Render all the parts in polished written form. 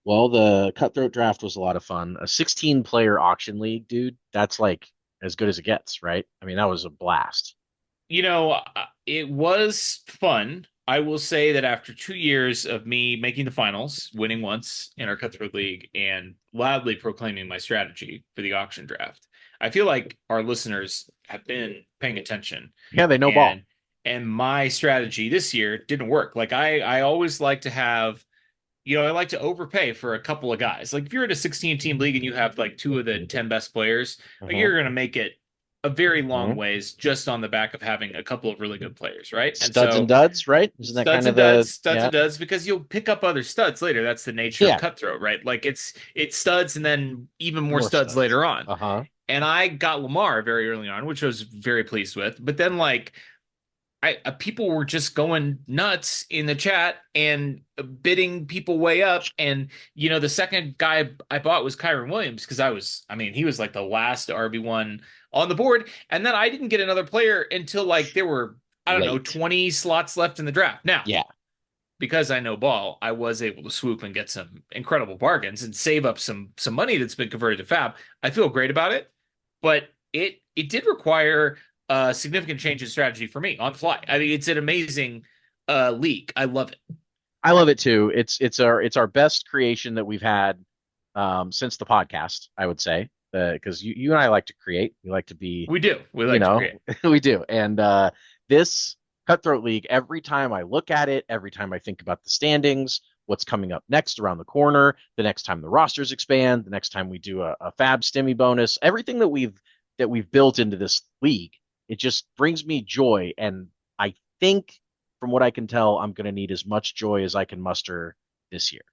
Well, the Cutthroat Draft was a lot of fun. A 16 player auction league, dude, that's like as good as it gets, right? I mean, that was a blast. It was fun. I will say that after 2 years of me making the finals, winning once in our Cutthroat League, and loudly proclaiming my strategy for the auction draft, I feel like our listeners have been paying attention. Yeah, they know ball. And and my strategy this year didn't work. Like I always like to have, I like to overpay for a couple of guys. Like if you're in a 16 team league and you have like two of the 10 best players, like Hmm. you're going to make it a very long Hmm. ways just on the back of having a couple of really good players, right? And Studs and so duds, right? Isn't that kind of the, studs yeah, and duds, because you'll pick up other studs later. That's the nature of yeah, cutthroat, right? Like it's studs and then even more more studs studs. later on. Uh-huh. And I got Lamar very early on, which I was very pleased with. But then like people were just going nuts in the chat and bidding people way up. And the second guy I bought was Kyron Williams because I mean, he was like the last RB1 on the board. And then I didn't get another player until like there were, I don't know, Late. 20 slots left in the draft. Now, Yeah. because I know ball, I was able to swoop and get some incredible bargains and save up some money that's been converted to fab. I feel great about it, but it did require a significant change in strategy for me on the fly. I mean, it's an amazing league. I love it. I love it too. It's our best creation that we've had since the podcast, I would say. Because you and I like to create. We like to be, We do. We you like to know, create. we do. And this Cutthroat League, every time I look at it, every time I think about the standings, what's coming up next around the corner, the next time the rosters expand, the next time we do a Fab Stimmy bonus, everything that we've built into this league, it just brings me joy. And I think, from what I can tell, I'm going to need as much joy as I can muster this year.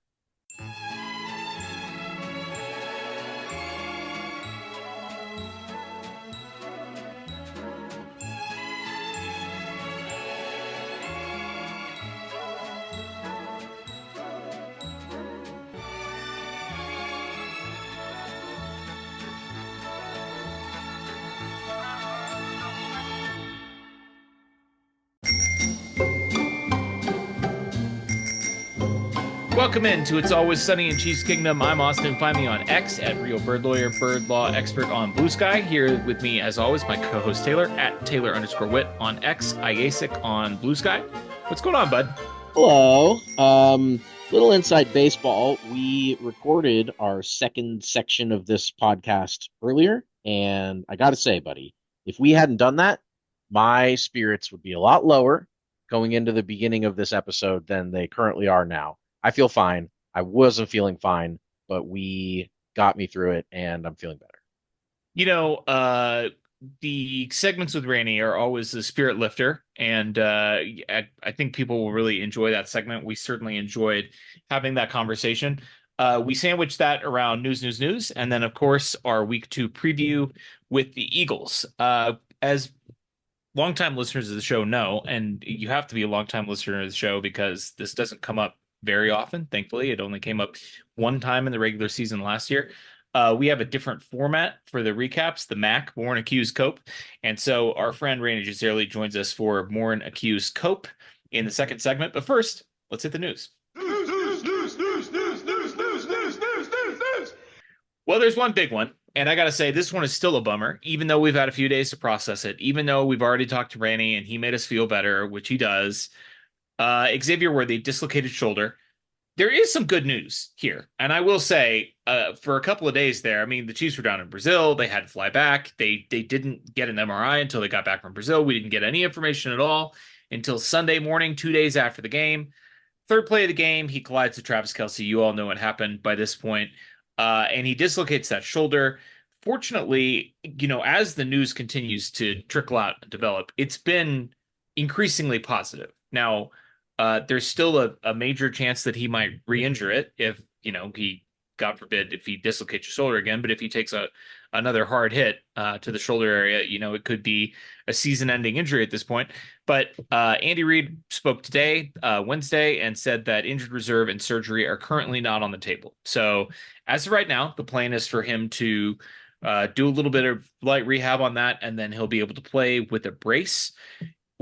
Welcome into It's Always Sunny in Chiefs Kingdom. I'm Austin. Find me on X at Real Bird Lawyer, Bird Law Expert on Blue Sky. Here with me, as always, my co-host Taylor at Taylor_Wit on X, IASIC on Blue Sky. What's going on, bud? Hello. Little inside baseball. We recorded our second section of this podcast earlier, and I got to say, buddy, if we hadn't done that, my spirits would be a lot lower going into the beginning of this episode than they currently are now. I feel fine. I wasn't feeling fine, but we got me through it, and I'm feeling better. You know, uh, the segments with Rany are always a spirit lifter, and I think people will really enjoy that segment. We certainly enjoyed having that conversation. We sandwiched that around news, and then of course our week 2 preview with the Eagles. As longtime listeners of the show know, and you have to be a longtime listener of the show because this doesn't come up very often. Thankfully, it only came up one time in the regular season last year. We have a different format for the recaps, the Mac, More and Accused Cope. And so our friend Rany Jazayerli joins us for More and Accused Cope in the second segment. But first, let's hit the news. Well, there's one big one. And I got to say, this one is still a bummer, even though we've had a few days to process it, even though we've already talked to Rany and he made us feel better, which he does. Xavier Worthy, dislocated shoulder. There is some good news here. And I will say, for a couple of days there, I mean, the Chiefs were down in Brazil. They had to fly back. They didn't get an MRI until they got back from Brazil. We didn't get any information at all until Sunday morning, 2 days after the game. Third play of the game, he collides with Travis Kelce. You all know what happened by this point. And he dislocates that shoulder. Fortunately, as the news continues to trickle out and develop, it's been increasingly positive. Now, there's still a major chance that he might re-injure it if, he, God forbid, if he dislocates your shoulder again. But if he takes another hard hit to the shoulder area, it could be a season-ending injury at this point. But Andy Reid spoke today, Wednesday, and said that injured reserve and surgery are currently not on the table. So as of right now, the plan is for him to do a little bit of light rehab on that, and then he'll be able to play with a brace.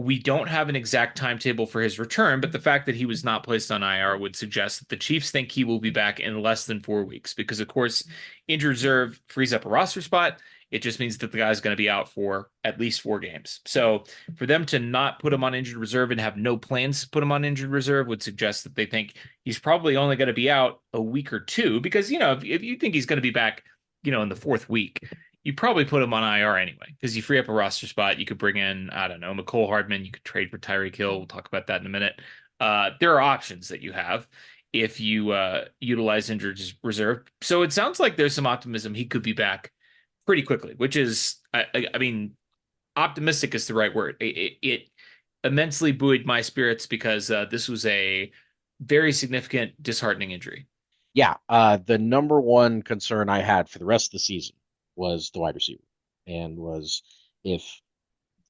we don't have an exact timetable for his return, but the fact that he was not placed on IR would suggest that the Chiefs think he will be back in less than 4 weeks because, of course, injured reserve frees up a roster spot. It just means that the guy's going to be out for at least 4 games. So for them to not put him on injured reserve and have no plans to put him on injured reserve would suggest that they think he's probably only going to be out a week or two because, if you think he's going to be back, in the fourth week, you probably put him on IR anyway because you free up a roster spot. You could bring in, I don't know, McCole Hardman. You could trade for Tyreek Hill. We'll talk about that in a minute. There are options that you have if you utilize injured reserve. So it sounds like there's some optimism he could be back pretty quickly, which is, I mean, optimistic is the right word. It immensely buoyed my spirits because this was a very significant, disheartening injury. Yeah, the number one concern I had for the rest of the season was the wide receiver, and was if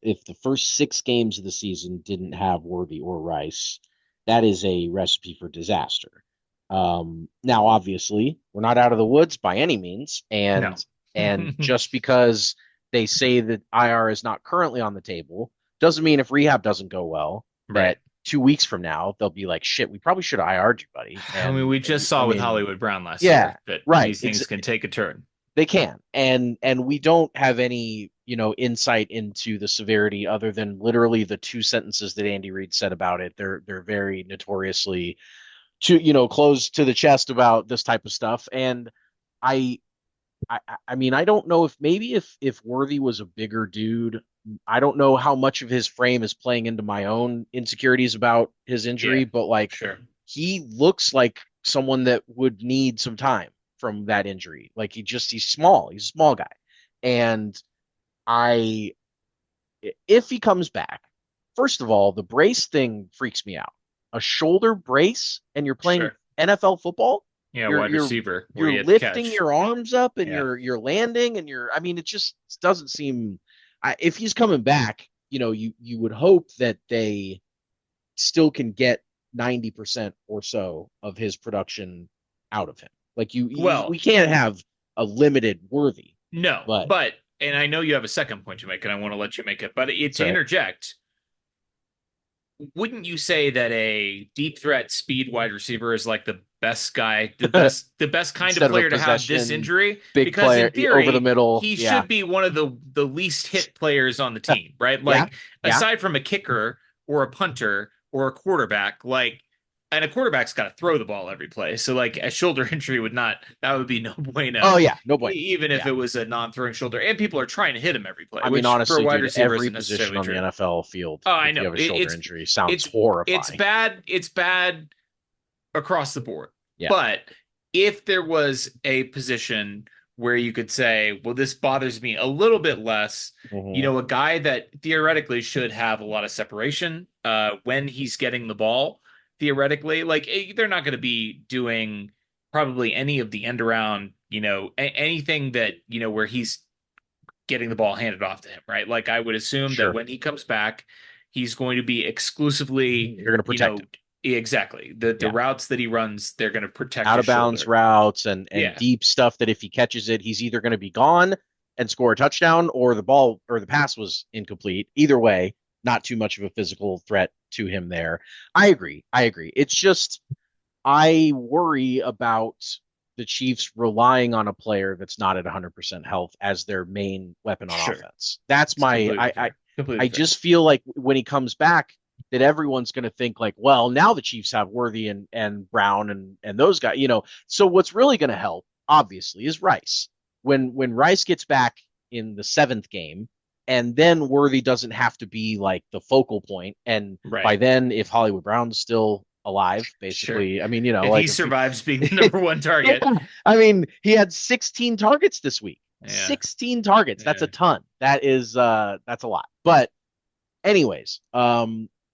if the first 6 games of the season didn't have Worthy or Rice, that is a recipe for disaster. Now, obviously, we're not out of the woods by any means, No. and just because they say that IR is not currently on the table doesn't mean if rehab doesn't go well Right. that 2 weeks from now they'll be like, "Shit, we probably should have IR'd you, buddy." I mean, And we just I saw with mean, Hollywood Brown last yeah, year that right. these things can take a turn. They can, and we don't have any, insight into the severity other than literally the 2 sentences that Andy Reid said about it. They're very notoriously close to the chest about this type of stuff. And I I mean, I don't know if maybe if Worthy was a bigger dude, I don't know how much of his frame is playing into my own insecurities about his Yeah, injury, but like sure. he looks like someone that would need some time from that injury. Like he's small. He's a small guy. And I if he comes back, first of all, the brace thing freaks me out. A shoulder brace and you're playing Sure. NFL football, Yeah, you're wide you're receiver where you're you have to lifting catch. your arms up and Yeah. you're landing and I mean it just doesn't seem if he's coming back, you would hope that they still can get 90% or so of his production out of him. Like we Well, can't have a limited Worthy, no, but but and I know you have a second point to make, and I want to let you make it. But it's to all right. interject, wouldn't you say that a deep threat speed wide receiver is like the best guy, the best kind of Instead of a player to have this possession injury? big Because player in over the theory, middle. he Yeah. should be one of the least hit players on the team, right? Yeah. Like Yeah. aside from a kicker or a punter or a quarterback, like and a quarterback's got to throw the ball every play. So like a shoulder injury would not that would be no bueno, Oh yeah. No bueno. even if Yeah. it was a non-throwing shoulder. And people are trying to hit him every play, I mean, which for a honestly, wide dude, receiver every isn't position necessarily on the true. NFL field, Oh, I if you know. have a It, shoulder it's injury, sounds it's it's horrifying. bad. It's bad across the board. Yeah. But if there was a position where you could say, well, this bothers me a little bit less, Hmm. a guy that theoretically should have a lot of separation when he's getting the ball, theoretically, like they're not going to be doing probably any of the end around, anything that, where he's getting the ball handed off to him, right? Like I would assume that Sure. when he comes back, he's going to be exclusively, You're going to protect him. exactly the Yeah. routes that he runs, they're going to protect Out his of bounds shoulder. routes and Yeah. deep stuff that if he catches it, he's either going to be gone and score a touchdown or the ball or the pass was incomplete. Either way, not too much of a physical threat to him there. I agree. I agree. It's just I worry about the Chiefs relying on a player that's not at 100% health as their main weapon on Sure. offense. That's It's my completely fair. Completely I fair. just feel like when he comes back that everyone's going to think like, well, now the Chiefs have Worthy and Brown and those guys, So what's really going to help obviously is Rice. When Rice gets back in the 7th game and then Worthy doesn't have to be like the focal point and Right. by then if Hollywood Brown's still alive, Sure. basically. I mean, If he like if survives being the he, number one yeah, target. I mean, he had 16 targets this week. Yeah. 16 targets. That's a Yeah. ton. That's a lot. But anyways,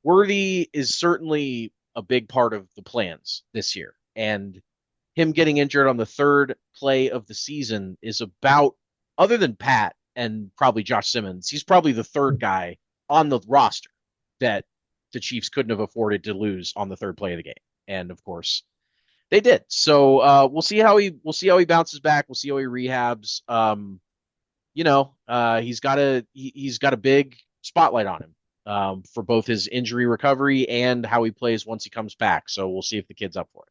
Worthy is certainly a big part of the plans this year. And him getting injured on the 3rd play of the season is about other than Pat and probably Josh Simmons, he's probably the 3rd guy on the roster that the Chiefs couldn't have afforded to lose on the 3rd play of the game. And of course, they did. So we'll see how he bounces back. We'll see how he rehabs. He's got a big spotlight on him. for both his injury recovery and how he plays once he comes back. So we'll see if the kid's up for it.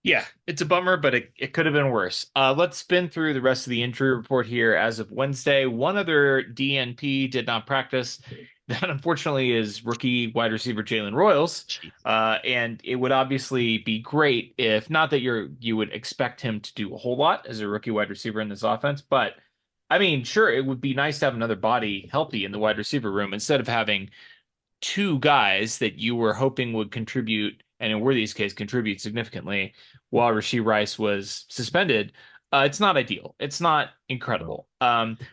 Yeah, it's a bummer, but it could have been worse. Let's spin through the rest of the injury report here. As of Wednesday, one other DNP did not practice. That unfortunately is rookie wide receiver Jalen Royals. Jeez. And it would obviously be great if not that you would expect him to do a whole lot as a rookie wide receiver in this offense, but I mean, sure, it would be nice to have another body healthy in the wide receiver room instead of having two guys that you were hoping would contribute, and in Worthy's case, contribute significantly while Rashee Rice was suspended. It's not ideal. It's not incredible.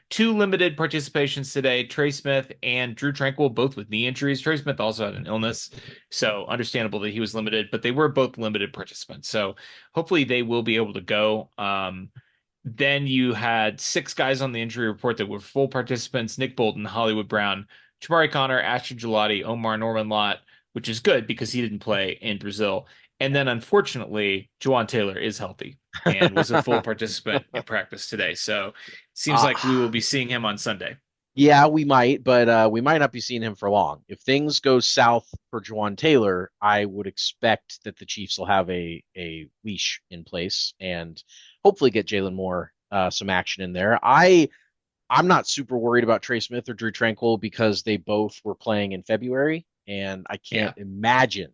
Two limited participations today, Trey Smith and Drew Tranquil, both with knee injuries. Trey Smith also had an illness, so understandable that he was limited, but they were both limited participants. So hopefully they will be able to go. Then you had six guys on the injury report that were full participants: Nick Bolton, Hollywood Brown, Jabari Connor, Ashton Gelati, Omar Norman Lott, which is good because he didn't play in Brazil. And then unfortunately, Juwan Taylor is healthy and was a full participant in practice today. So it seems uh, like we will be seeing him on Sunday. yeah, we might, but we might not be seeing him for long. If things go south for Juwan Taylor, I would expect that the Chiefs will have a leash in place and hopefully get Jalen Moore some action in there. I'm not super worried about Trey Smith or Drew Tranquil because they both were playing in February, and I Yeah, can't imagine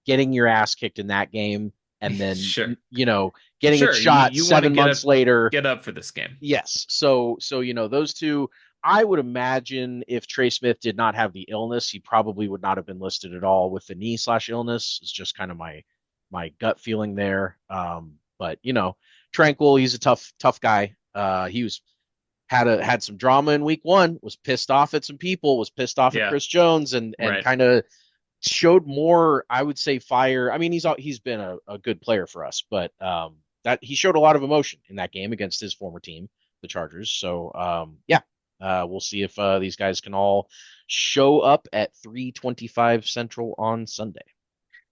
getting your ass kicked in that game and then sure. getting a Sure, you shot you want to 7 months later. get up for this game. Yes. So those two, I would imagine if Trey Smith did not have the illness, he probably would not have been listed at all with the knee/illness. It's just kind of my gut feeling there. But Tranquil, he's a tough guy. He was had some drama in week one, was pissed off at some people, was pissed off at Yeah, Chris Jones, and right. kind of showed more, I would say, fire. I mean, he's been a good player for us, but that he showed a lot of emotion in that game against his former team, the Chargers. So yeah, we'll see if these guys can all show up at 3:25 Central on Sunday.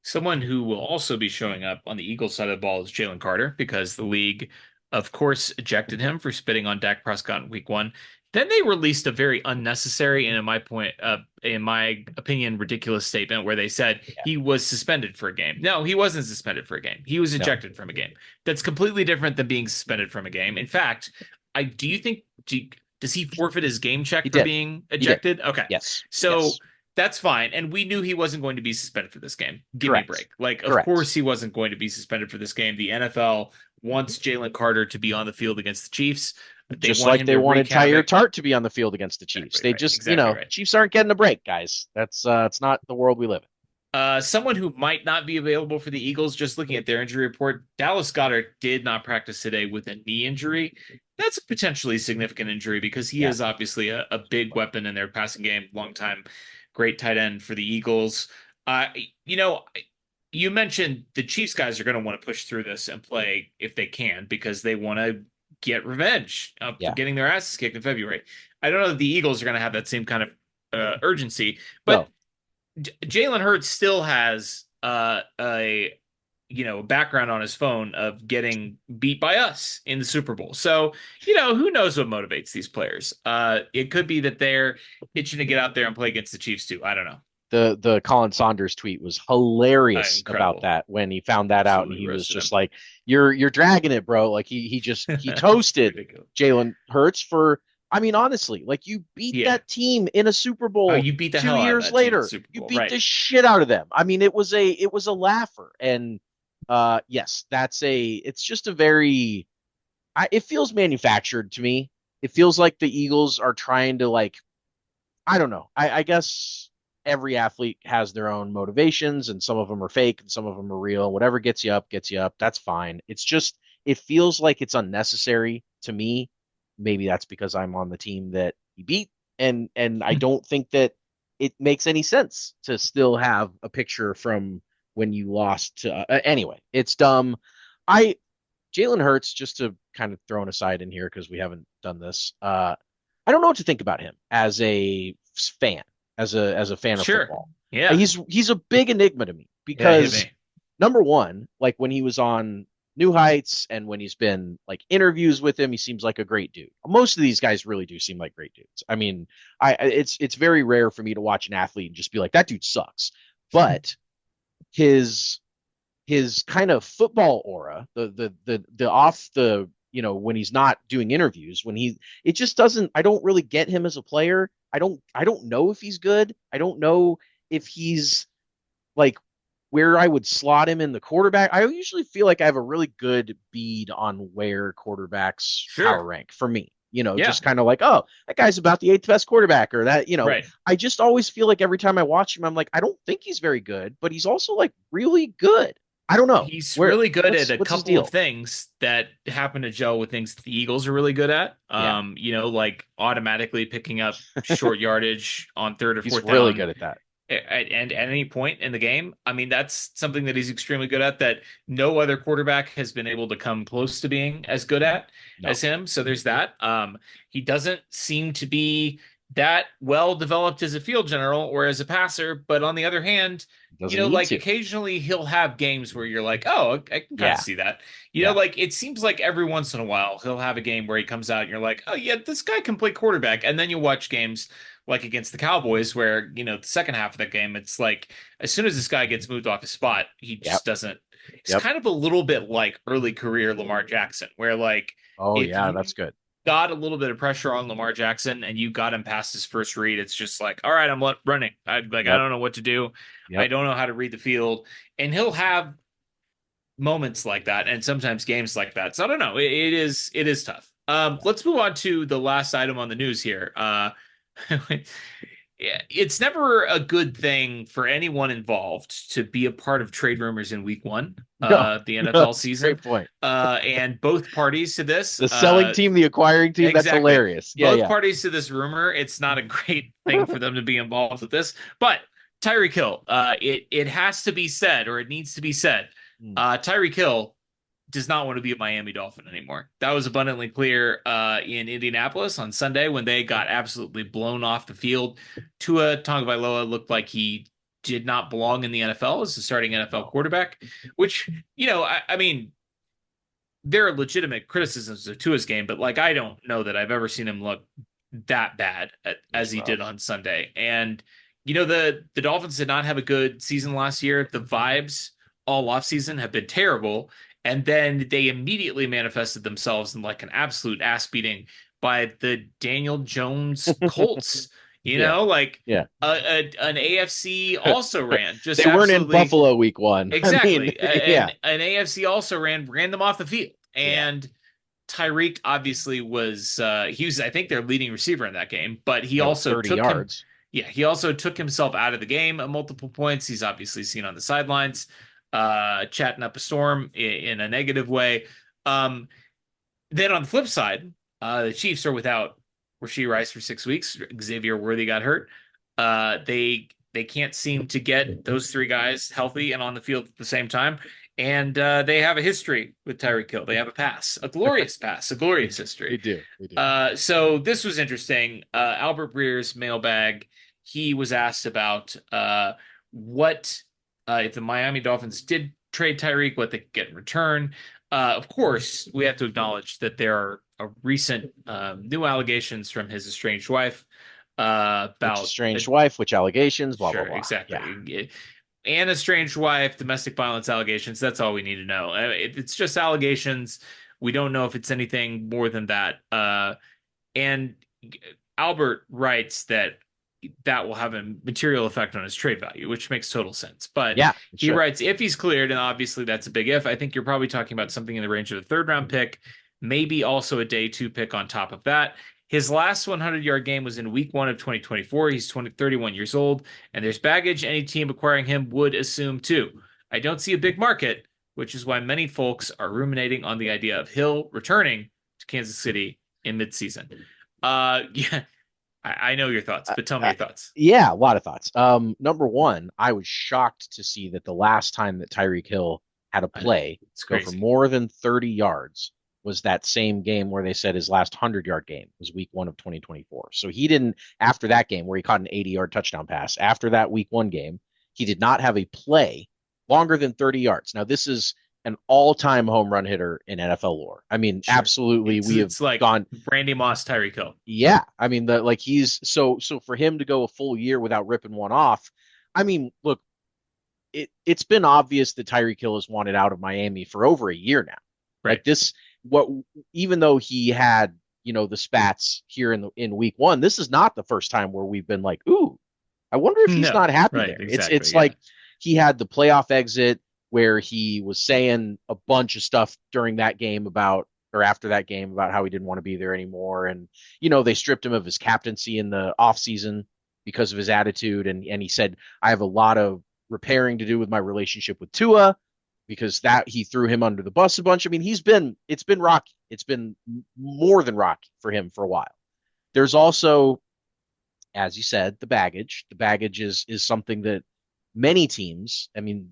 Someone who will also be showing up on the Eagles side of the ball is Jalen Carter because the league, of course, ejected him for spitting on Dak Prescott in week one. Then they released a very unnecessary and, in my opinion, ridiculous statement where they said Yeah, he was suspended for a game. No, he wasn't suspended for a game. He was no, ejected from a game. That's completely different than being suspended from a game. In fact, I do you think does he forfeit his game he check for did, being he did. ejected? Okay, Yes, so yes, that's fine. And we knew he wasn't going to be suspended for this game. Give me a correct, break. Like, of correct. course he wasn't going to be suspended for this game. The NFL wants Jalen Carter to be on the field against the Chiefs. They Just want like him they to wreak wanted Tyre havoc. Tart to be on the field against the Chiefs. Exactly They right. just, Exactly right. Chiefs aren't getting a break, guys. That's it's not the world we live in. Someone who might not be available for the Eagles, just looking at their injury report, Dallas Goedert did not practice today with a knee injury. That's a potentially significant injury because he Yeah, is obviously a big weapon in their passing game, long time great tight end for the Eagles. Uh, you know, you mentioned the Chiefs guys are going to want to push through this and play if they can because they want to get revenge for yeah. getting their asses kicked in February. I don't know if the Eagles are going to have that same kind of urgency, but No, Jalen Hurts still has a background on his phone of getting beat by us in the Super Bowl. So who knows what motivates these players? It could be that they're itching to get out there and play against the Chiefs too. I don't know. the Colin Saunders tweet was hilarious about Incredible, that when he found that out and absolutely he was roasted just him. like, "You're dragging it, bro." Like he It's toasted ridiculous. Jalen Hurts for. I mean, honestly, like you beat Yeah. that team in a Super Oh, Bowl you beat the two hell out of years that team in the later. Super You Bowl, beat right? the shit out of them. I mean, it was a laugher. And yes, it's just a very it feels manufactured to me. It feels like the Eagles are trying to like I don't know. I guess every athlete has their own motivations, and some of them are fake, and some of them are real. Whatever gets you up, gets you up. That's fine. It's just it feels like it's unnecessary to me. Maybe that's because I'm on the team that he beat, and I don't think that it makes any sense to still have a picture from when you lost to. Anyway, it's dumb. I Jalen Hurts, just to kind of throw an aside in here because we haven't done this. I don't know what to think about him as a fan, as a fan of Sure. football. Yeah. He's a big enigma to me Yeah. Hit because me. number one, like when he was on. New Heights and when he's been like interviews with him, he seems like a great dude. Most of these guys really do seem like great dudes. I mean, it's very rare for me to watch an athlete and just be like, that dude sucks. But his his kind of football aura, the off the when he's not doing interviews, when he it just doesn't. I don't really get him as a player. I don't know if he's good. I don't know if he's like where I would slot him in the quarterback. I usually feel like I have a really good bead on where quarterbacks power Sure. rank for me. Yeah. Just kind of like, oh, that guy's about the eighth best quarterback, or that, Right. I just always feel like every time I watch him, I'm like, I don't think he's very good, but he's also like really good. I don't know. He's Where really good at a what's his couple of deal? things that happen to gel with things the Eagles are really good at. Yeah, Like automatically picking up short yardage on third or he's fourth really down good at that. at any point in the game. I mean, that's something that he's extremely good at that no other quarterback has been able to come close to being as good at No, as him. So there's that. He doesn't seem to be that well developed as a field general or as a passer, but on the other hand, doesn't need like to. occasionally he'll have games where you're like, oh, I can kind of Yeah, see that. yeah, Like it seems like every once in a while he'll have a game where he comes out and you're like, oh yeah, this guy can play quarterback. And then you watch games like against the Cowboys, where, the second half of that game, it's like as soon as this guy gets moved off his spot, he yep, just doesn't. It's yep. kind of a little bit like early career Lamar Jackson, where like Oh if yeah, you that's good. got a little bit of pressure on Lamar Jackson and you got him past his first read, it's just like, all right, running. I Yep, don't know what to do. I yep. don't know how to read the field. And he'll have moments like that and sometimes games like that. So I don't know. It is tough. Let's move on to the last item on the news here. It's never a good thing for anyone involved to be a part of trade rumors in week one, No, the no, NFL that's a season. great point. And both parties to this, The selling team, the acquiring team, that's exactly. hilarious. Yeah, Both yeah. parties to this rumor, it's not a great thing for them to be involved with this. But Tyreek Hill, it has to be said, or it needs to be said. Hmm. Tyreek Hill does not want to be a Miami Dolphin anymore. That was abundantly clear in Indianapolis on Sunday when they got absolutely blown off the field. Tua Tagovailoa looked like he did not belong in the NFL as a starting NFL No, quarterback, which, I mean, there are legitimate criticisms of Tua's game, but like I don't know that I've ever seen him look that bad it was as he did rough. on Sunday. And the Dolphins did not have a good season last year. The vibes all offseason have been terrible. And then they immediately manifested themselves in like an absolute ass beating by the Daniel Jones Colts. Yeah, Like yeah. an AFC also ran just They weren't in absolutely. Buffalo week one. I mean, Exactly. yeah, And an AFC also ran them off the field. yeah. And Tyreek obviously he was I think their leading receiver in that game, but he Yeah, with also 30 took him yards. he also took himself out of the game at multiple points. He's obviously seen on the sidelines chatting up a storm in a negative way. Um then on the flip side, the Chiefs are without Rashee Rice for 6 weeks. Xavier Worthy got hurt. They can't seem to get those three guys healthy and on the field at the same time. And they have a history with Tyreek Hill. They have a glorious past, a They glorious do. history. They do. They do. So this was interesting. Albert Breer's mailbag. He was asked about what if the Miami Dolphins did trade Tyreek, what they could get in return. Of course, we have to acknowledge that there are recent new allegations from his estranged wife Which about estranged wife, which allegations, blah, blah, sure, blah. Yeah. exactly. And estranged wife, domestic violence allegations. That's all we need to know. It's just allegations. We don't know if it's anything more than that. And Albert writes that will have a material effect on his trade value, which makes total sense. But Yeah, it he should. writes if he's cleared, and obviously that's a big if. I think you're probably talking about something in the range of a third round pick, maybe also a day two pick on top of that. His last 100-yard game was in week one of 2024. He's 31 years old, and there's baggage any team acquiring him would assume too. I don't see a big market, which is why many folks are ruminating on the idea of Hill returning to Kansas City in midseason. Yeah, I know your thoughts, Uh, but tell me uh, your thoughts. yeah, a lot of thoughts. Number one, I was shocked to see that the last time that Tyreek Hill had a I know play it's go for crazy. more than 30 yards was that same game where they said his last 100-yard game was week one of 2024. So he didn't, after that game where he caught an 80-yard touchdown pass, after that week one game, he did not have a play longer than 30 yards. Now, this is an all-time home run hitter in NFL lore. I mean, Sure. absolutely. It's We have it's like gone, Randy Moss, Tyreek Hill. yeah. I mean, the like he's so for him to go a full year without ripping one off. I mean, look, it's been obvious that Tyreek Hill has wanted out of Miami for over a year now. Right. Like this, what even though he had the spats here in week one, this is not the first time where we've been like, ooh, I wonder if he's No. not happy Right. there. It's Exactly. Yeah. like he had the playoff exit where he was saying a bunch of stuff during that game about or after that game about how he didn't want to be there anymore. And they stripped him of his captaincy in the offseason because of his attitude. And he said, I have a lot of repairing to do with my relationship with Tua because that he threw him under the bus a bunch. I mean, it's been rocky. It's been more than rocky for him for a while. There's also, as you said, the baggage. The baggage is something that many teams, I mean,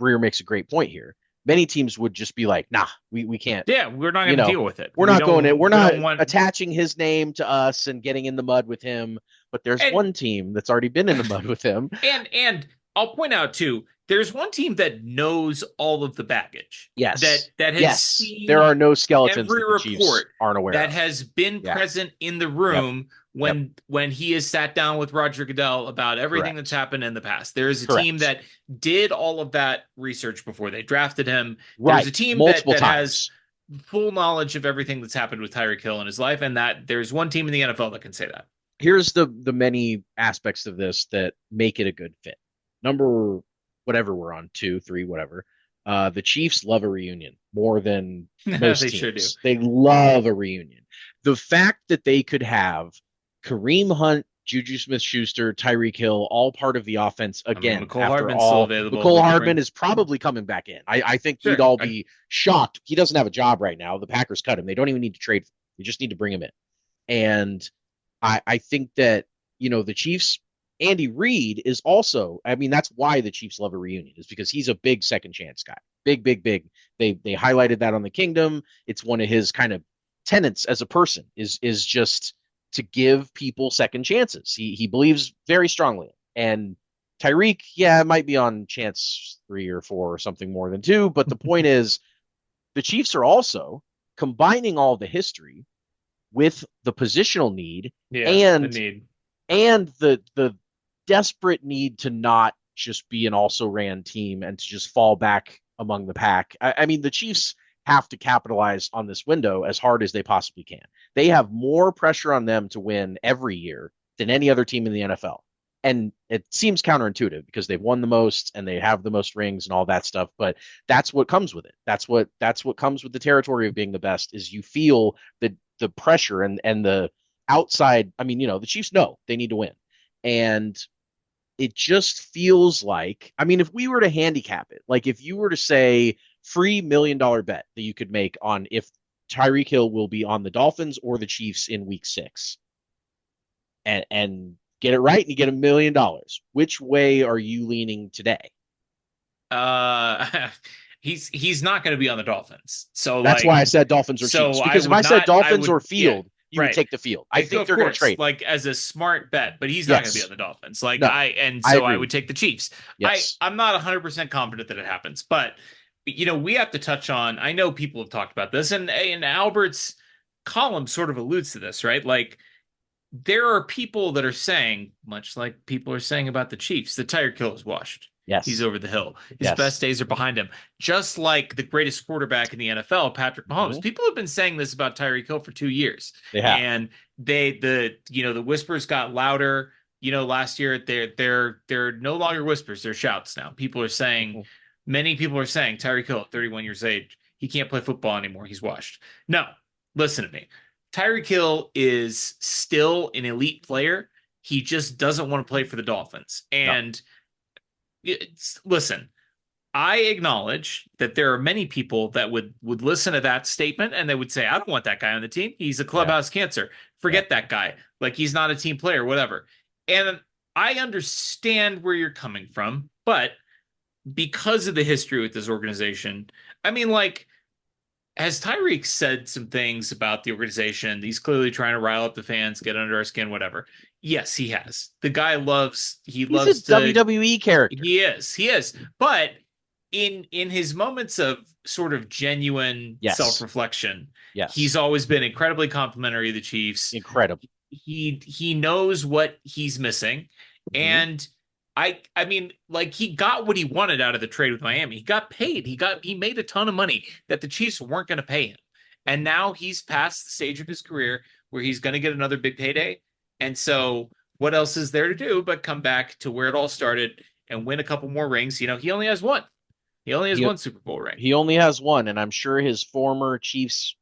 Breer makes a great point here. Many teams would just be like, nah, we can't, Yeah. We're not you going to know, deal with it. we're not going in, we're We not don't want. attaching his name to us and getting in the mud with him. But there's And one team that's already been in the mud with him. and I'll point out too, there's one team that knows all of the baggage Yes. that has Yes. There seen are no skeletons every that the Chiefs report, aren't aware that of. has been Yeah. present in the Yep. room Yep. when he has sat down with Roger Goodell about everything that's Correct. happened in the past. There is a team Correct. that did all of that research before they drafted him. There's a Right. team Multiple that has times. full knowledge of everything that's happened with Tyreek Hill in his life, and that there's one team in the NFL that can say that. Here's the many aspects of this that make it a good fit. Number whatever we're on, two, three, whatever. The Chiefs love a reunion more than most They sure do. teams. They love a reunion. The fact that they could have Kareem Hunt, Juju Smith-Schuster, Tyreek Hill, all part of the offense I mean, again McCole after Hardman's still all. available. McCole We could Hardman bring. is probably coming back in. I think we'd Sure. all be shocked. He doesn't have a job right now. The Packers cut him. They don't even need to trade. They just need to bring him in. And I think that the Chiefs. Andy Reid is also. I mean, that's why the Chiefs love a reunion is because he's a big second chance guy. Big, big, big. They highlighted that on the Kingdom. It's one of his kind of tenets as a person is just to give people second chances. He believes very strongly. And Tyreek, yeah, it might be on chance 3 or 4 or something more than two. But the point is, the Chiefs are also combining all the history with the positional need Yeah, the and need. the desperate need to not just be an also ran team and to just fall back among the pack. I mean, the Chiefs have to capitalize on this window as hard as they possibly can. They have more pressure on them to win every year than any other team in the NFL. And it seems counterintuitive because they've won the most and they have the most rings and all that stuff, but that's what comes with it. That's what comes with the territory of being the best is you feel the pressure and the outside. I mean, the Chiefs know they need to win. And it just feels like, I mean, if we were to handicap it, like if you were to say free $1 million bet that you could make on if Tyreek Hill will be on the Dolphins or the Chiefs in week 6 and get it right and you get $1 million, which way are you leaning today? Uh, he's not going to be on the Dolphins. So That's why I like, said Dolphins or so Chiefs. I Because if would I said not. I Dolphins or would. Yeah. field, you would Right. take the field. I think Of they're going to course, trade. like as a smart bet, but he's not going to be on Yes. the Dolphins. Like No, and I so I agree would with you. take the Chiefs. Yes. I'm not 100% confident that it happens, but we have to touch on. I know people have talked about this, and Albert's column sort of alludes to this, right? Like there are people that are saying, much like people are saying about the Chiefs, that Tyreek Hill is washed. He's Yes. over the hill. His Yes. best days are behind him. Just like the greatest quarterback in the NFL, Patrick Mahomes. Mhm. People have been saying this about Tyreek Hill for 2 years. They have. And the whispers got louder, last year. They're no longer whispers, they're shouts now. Mhm. Many people are saying Tyreek Hill, 31 years of age, he can't play football anymore. He's washed. No, listen to me. Tyreek Hill is still an elite player. He just doesn't want to play for the Dolphins. No. And listen, I acknowledge that there are many people that would listen to that statement and they would say, I don't want that guy on the team. He's a Yeah. clubhouse cancer. Yeah. Forget that guy. Like he's not a team player, whatever. And I understand where you're coming from, but because of the history with this organization, I mean, like, has Tyreek said some things about the organization? He's clearly trying to rile up the fans, get under our skin, whatever. Yes, he has. The guy loves, he He's a loves to, WWE character. he is. But in his moments of sort of genuine Yes. self-reflection, he's Yes. always been incredibly complimentary of the Chiefs. Incredible. He knows what he's missing, Hmm. and I mean, like, he got what he wanted out of the trade with Miami. He got paid. He made a ton of money that the Chiefs weren't going to pay him, and now he's past the stage of his career where he's going to get another big payday. And so, what else is there to do but come back to where it all started and win a couple more rings? He only has one. He only has He one Super Bowl ring. he only has one, and I'm sure his former Chiefs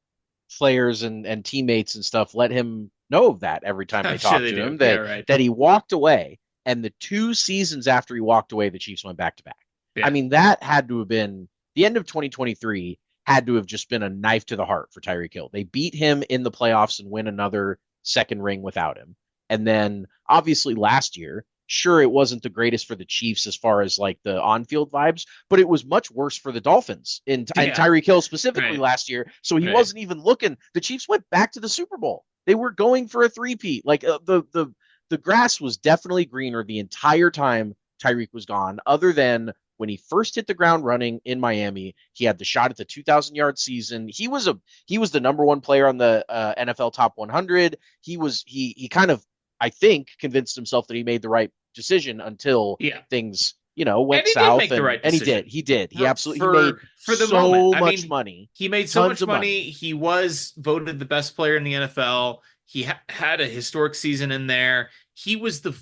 players and teammates and stuff let him know of that every time I'm they sure talk they to do. him Yeah, that right. he walked away, and the 2 seasons after he walked away, the Chiefs went back to back. I Yeah. mean, that had to have been the end of 2023, had to have just been a knife to the heart for Tyreek Hill. They beat him in the playoffs and win another second ring without him. And then obviously last year, sure, it wasn't the greatest for the Chiefs as far as like the on-field vibes, but it was much worse for the Dolphins and Yeah. Tyreek Hill specifically Right. last year. So he Right. wasn't even looking. The Chiefs went back to the Super Bowl. They were going for a three-peat. Like the grass was definitely greener the entire time Tyreek was gone, other than when he first hit the ground running in Miami. He had the shot at the 2,000-yard season. He was the number one player on the NFL top 100. He kind of, I think, convinced himself that he made the right decision until Yeah. things went And he did south, make the right and decision he did he for absolutely he made for the moment. so I much mean, money, he made so tons much of money. money. He was voted the best player in the NFL. He had a historic season in there. He was the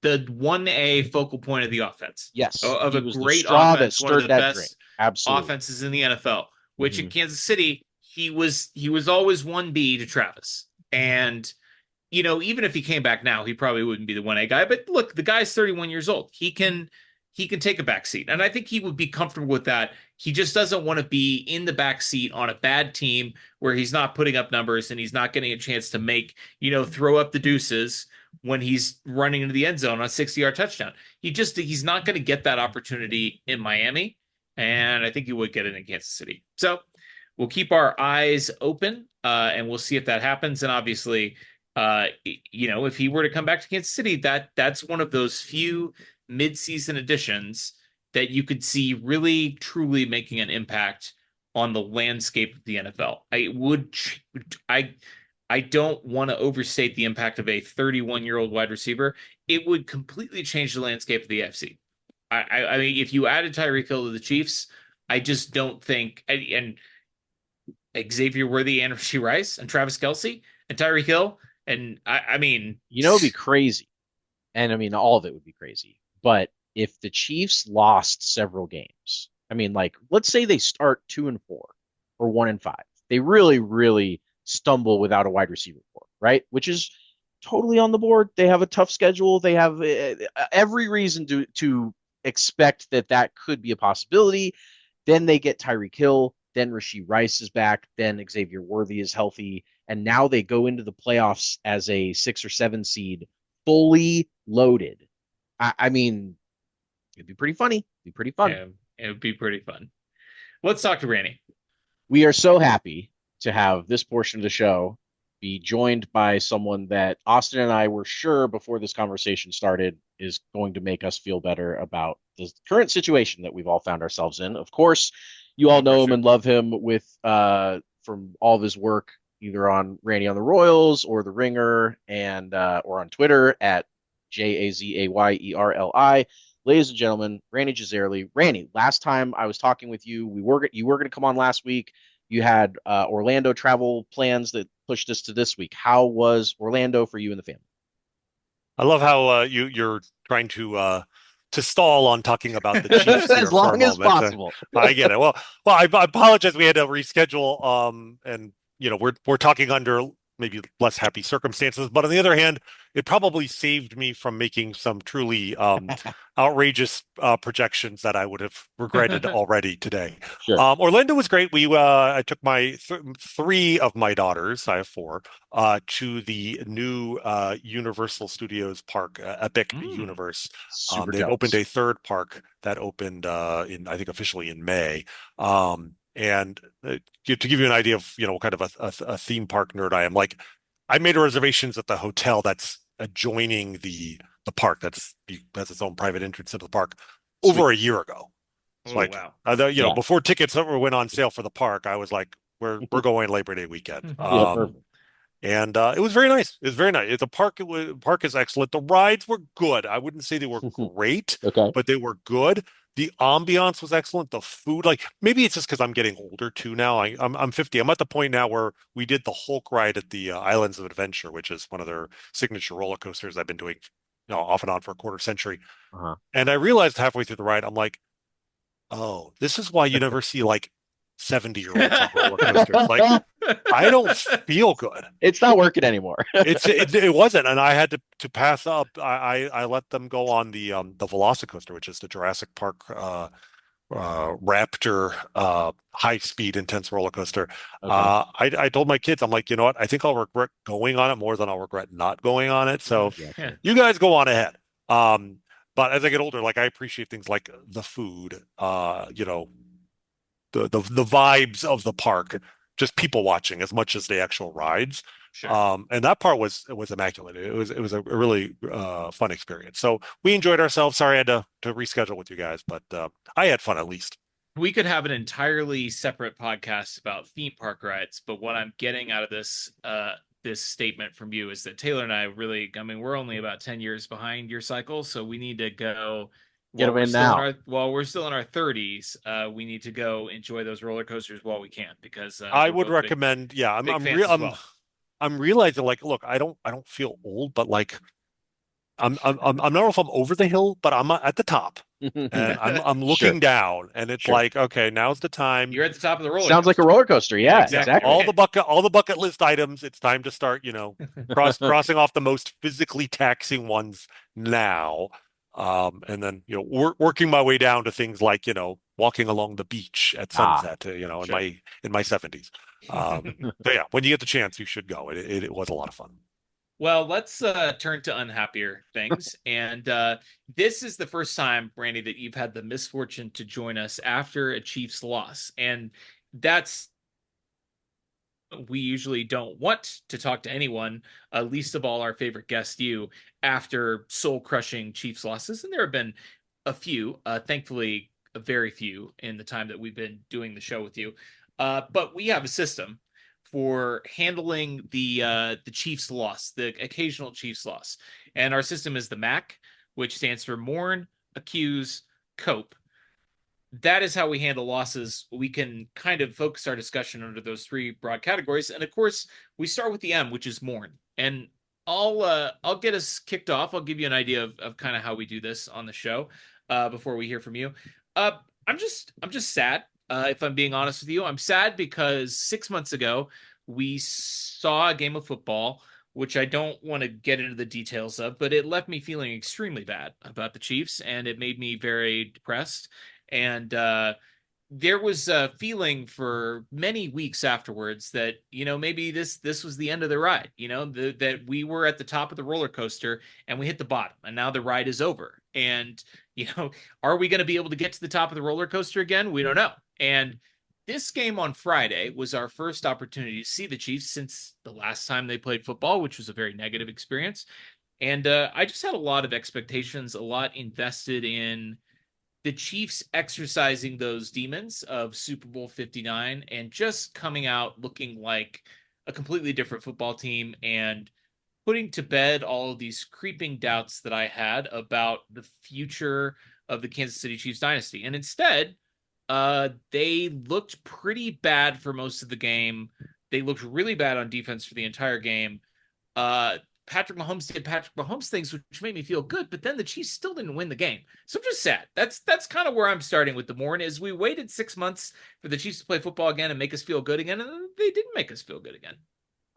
1A focal point of the offense, Yes, of he a was the great straw that offense, one of stirred the that drink. best Absolutely. offenses in the NFL, which in Hmm. Kansas City, he was always 1B to Travis. And even if he came back now, he probably wouldn't be the 1A guy. But look, the guy's 31 years old. He can take a back seat. And I think he would be comfortable with that. He just doesn't want to be in the back seat on a bad team where he's not putting up numbers and he's not getting a chance to throw up the deuces when he's running into the end zone on a 60-yard touchdown. He's not going to get that opportunity in Miami. And I think he would get it in Kansas City. So we'll keep our eyes open, and we'll see if that happens. And obviously, if he were to come back to Kansas City, that's one of those few mid-season additions that you could see really truly making an impact on the landscape of the NFL. I I don't want to overstate the impact of a 31-year-old wide receiver. It would completely change the landscape of the AFC. I mean, if you added Tyreek Hill to the Chiefs, I just don't think, and Xavier Worthy and Rashee Rice and Travis Kelsey and Tyreek Hill. And I mean, It'd be crazy. And I mean, all of it would be crazy. But if the Chiefs lost several games, I mean, like, let's say they start 2-4 or 1-5, they really, really stumble without a wide receiver core, right? Which is totally on the board. They have a tough schedule. They have every reason to expect that that could be a possibility. Then they get Tyreek Hill. Then Rashee Rice is back. Then Xavier Worthy is healthy. And now they go into the playoffs as a 6 or 7 seed, fully loaded. I mean, it'd be pretty funny. It'd be pretty fun. yeah, it would be pretty fun. Let's talk to Rany. We are so happy to have this portion of the show be joined by someone that Austin and I were sure before this conversation started is going to make us feel better about the current situation that we've all found ourselves in. Of course, you all No know him pressure. and love him with from all of his work either on Randy on the Royals or The Ringer and or on Twitter at Jazayerli. Ladies and gentlemen, Rany Jazayerli. Rany, last time I was talking with you, you were going to come on last week. You had Orlando travel plans that pushed us to this week. How was Orlando for you and the family? I love how you're trying to stall on talking about the Chiefs As here for a long as moment. possible. I get it. Well, I apologize. We had to reschedule. And we're talking under maybe less happy circumstances, but on the other hand, it probably saved me from making some truly outrageous projections that I would have regretted already today. Sure. Orlando was great. I took my th three of my daughters, I have four, to the new Universal Studios park, Epic Mm, Universe. super They've opened jealous. a third park that opened in, I think, officially in May. And to give you an idea of what kind of a theme park nerd I am, like I made reservations at the hotel that's adjoining the park that's has its own private entrance into the park over Sweet. a year ago. Oh, Like, wow. Yeah. before tickets ever went on sale for the park, I was like, we're going Labor Day weekend. Yeah, perfect. And it was very nice. It was very nice. The park is excellent. The rides were good. I wouldn't say they were great, Okay. but they were good. The ambiance was excellent. The food, like maybe it's just because I'm getting older too now. I'm 50. I'm at the point now where we did the Hulk ride at the Islands of Adventure, which is one of their signature roller coasters I've been doing, off and on for a quarter century. Uh-huh. And I realized halfway through the ride, I'm like, oh, this is why you never see like 70-year-olds on roller coasters. Like, I don't feel good. It's not working anymore. It wasn't, and I had to pass up. I let them go on the Velocicoaster, which is the Jurassic Park Raptor high speed intense roller coaster. Okay. I told my kids, I'm like, you know what? I think I'll regret going on it more than I'll regret not going on it. So Yeah, sure. you guys go on ahead. But as I get older, like I appreciate things like the food, the vibes of the park, just people watching as much as the actual rides. Sure. And that part was immaculate. It was a really fun experience. So we enjoyed ourselves. Sorry I had to reschedule with you guys, but I had fun at least. We could have an entirely separate podcast about theme park rides, but what I'm getting out of this statement from you is that Taylor and I really, I mean, we're only about 10 years behind your cycle, so we need to go Get them in now. while we're still in our 30s. We need to go enjoy those roller coasters while we can, because I we're would both recommend, yeah, big fans as well. I'm realizing like, look, I don't feel old, but like I'm not know if I'm over the hill, but I'm at the top. And I'm Sure, looking down, and it's sure. like, okay, now's the time. You're at the top of the roller Sounds like a coaster. roller coaster. Yeah, Yeah, Yeah, exactly. exactly. all the bucket list items. It's time to start, crossing off the most physically taxing ones now. And then, working my way down to things like, walking along the beach at Ah, sunset, in Sure. my 70s. So yeah, when you get the chance, you should go. It was a lot of fun. Well, let's turn to unhappier things. And this is the first time, Brandy, that you've had the misfortune to join us after a Chiefs loss. And that's, we usually don't want to talk to anyone, least of all our favorite guest, you, after soul crushing Chiefs losses. And there have been a few, thankfully, very few in the time that we've been doing the show with you. But we have a system for handling the Chiefs loss, the occasional Chiefs loss. And our system is the MAC, which stands for mourn, accuse, cope. That is how we handle losses. We can kind of focus our discussion under those three broad categories. And of course, we start with the M, which is mourn. And I'll get us kicked off. I'll give you an idea of kind of how we do this on the show before we hear from you. Uh, I'm just sad. If I'm being honest with you, I'm sad because 6 months ago we saw a game of football, which I don't want to get into the details of, but it left me feeling extremely bad about the Chiefs, and it made me very depressed. And there was a feeling for many weeks afterwards that maybe this was the end of the ride. That we were at the top of the roller coaster and we hit the bottom, and now the ride is over. And are we going to be able to get to the top of the roller coaster again? We don't know. And this game on Friday was our first opportunity to see the Chiefs since the last time they played football, which was a very negative experience. And I just had a lot of expectations, a lot invested in the Chiefs exercising those demons of Super Bowl 59 and just coming out looking like a completely different football team and putting to bed all of these creeping doubts that I had about the future of the Kansas City Chiefs dynasty. And instead, they looked pretty bad for most of the game. They looked really bad on defense for the entire game. Uh, Patrick Mahomes did Patrick Mahomes things, which made me feel good, but then the Chiefs still didn't win the game. So I'm just sad. That's kind of where I'm starting with the morning. Is we waited 6 months for the Chiefs to play football again and make us feel good again, and they didn't make us feel good again.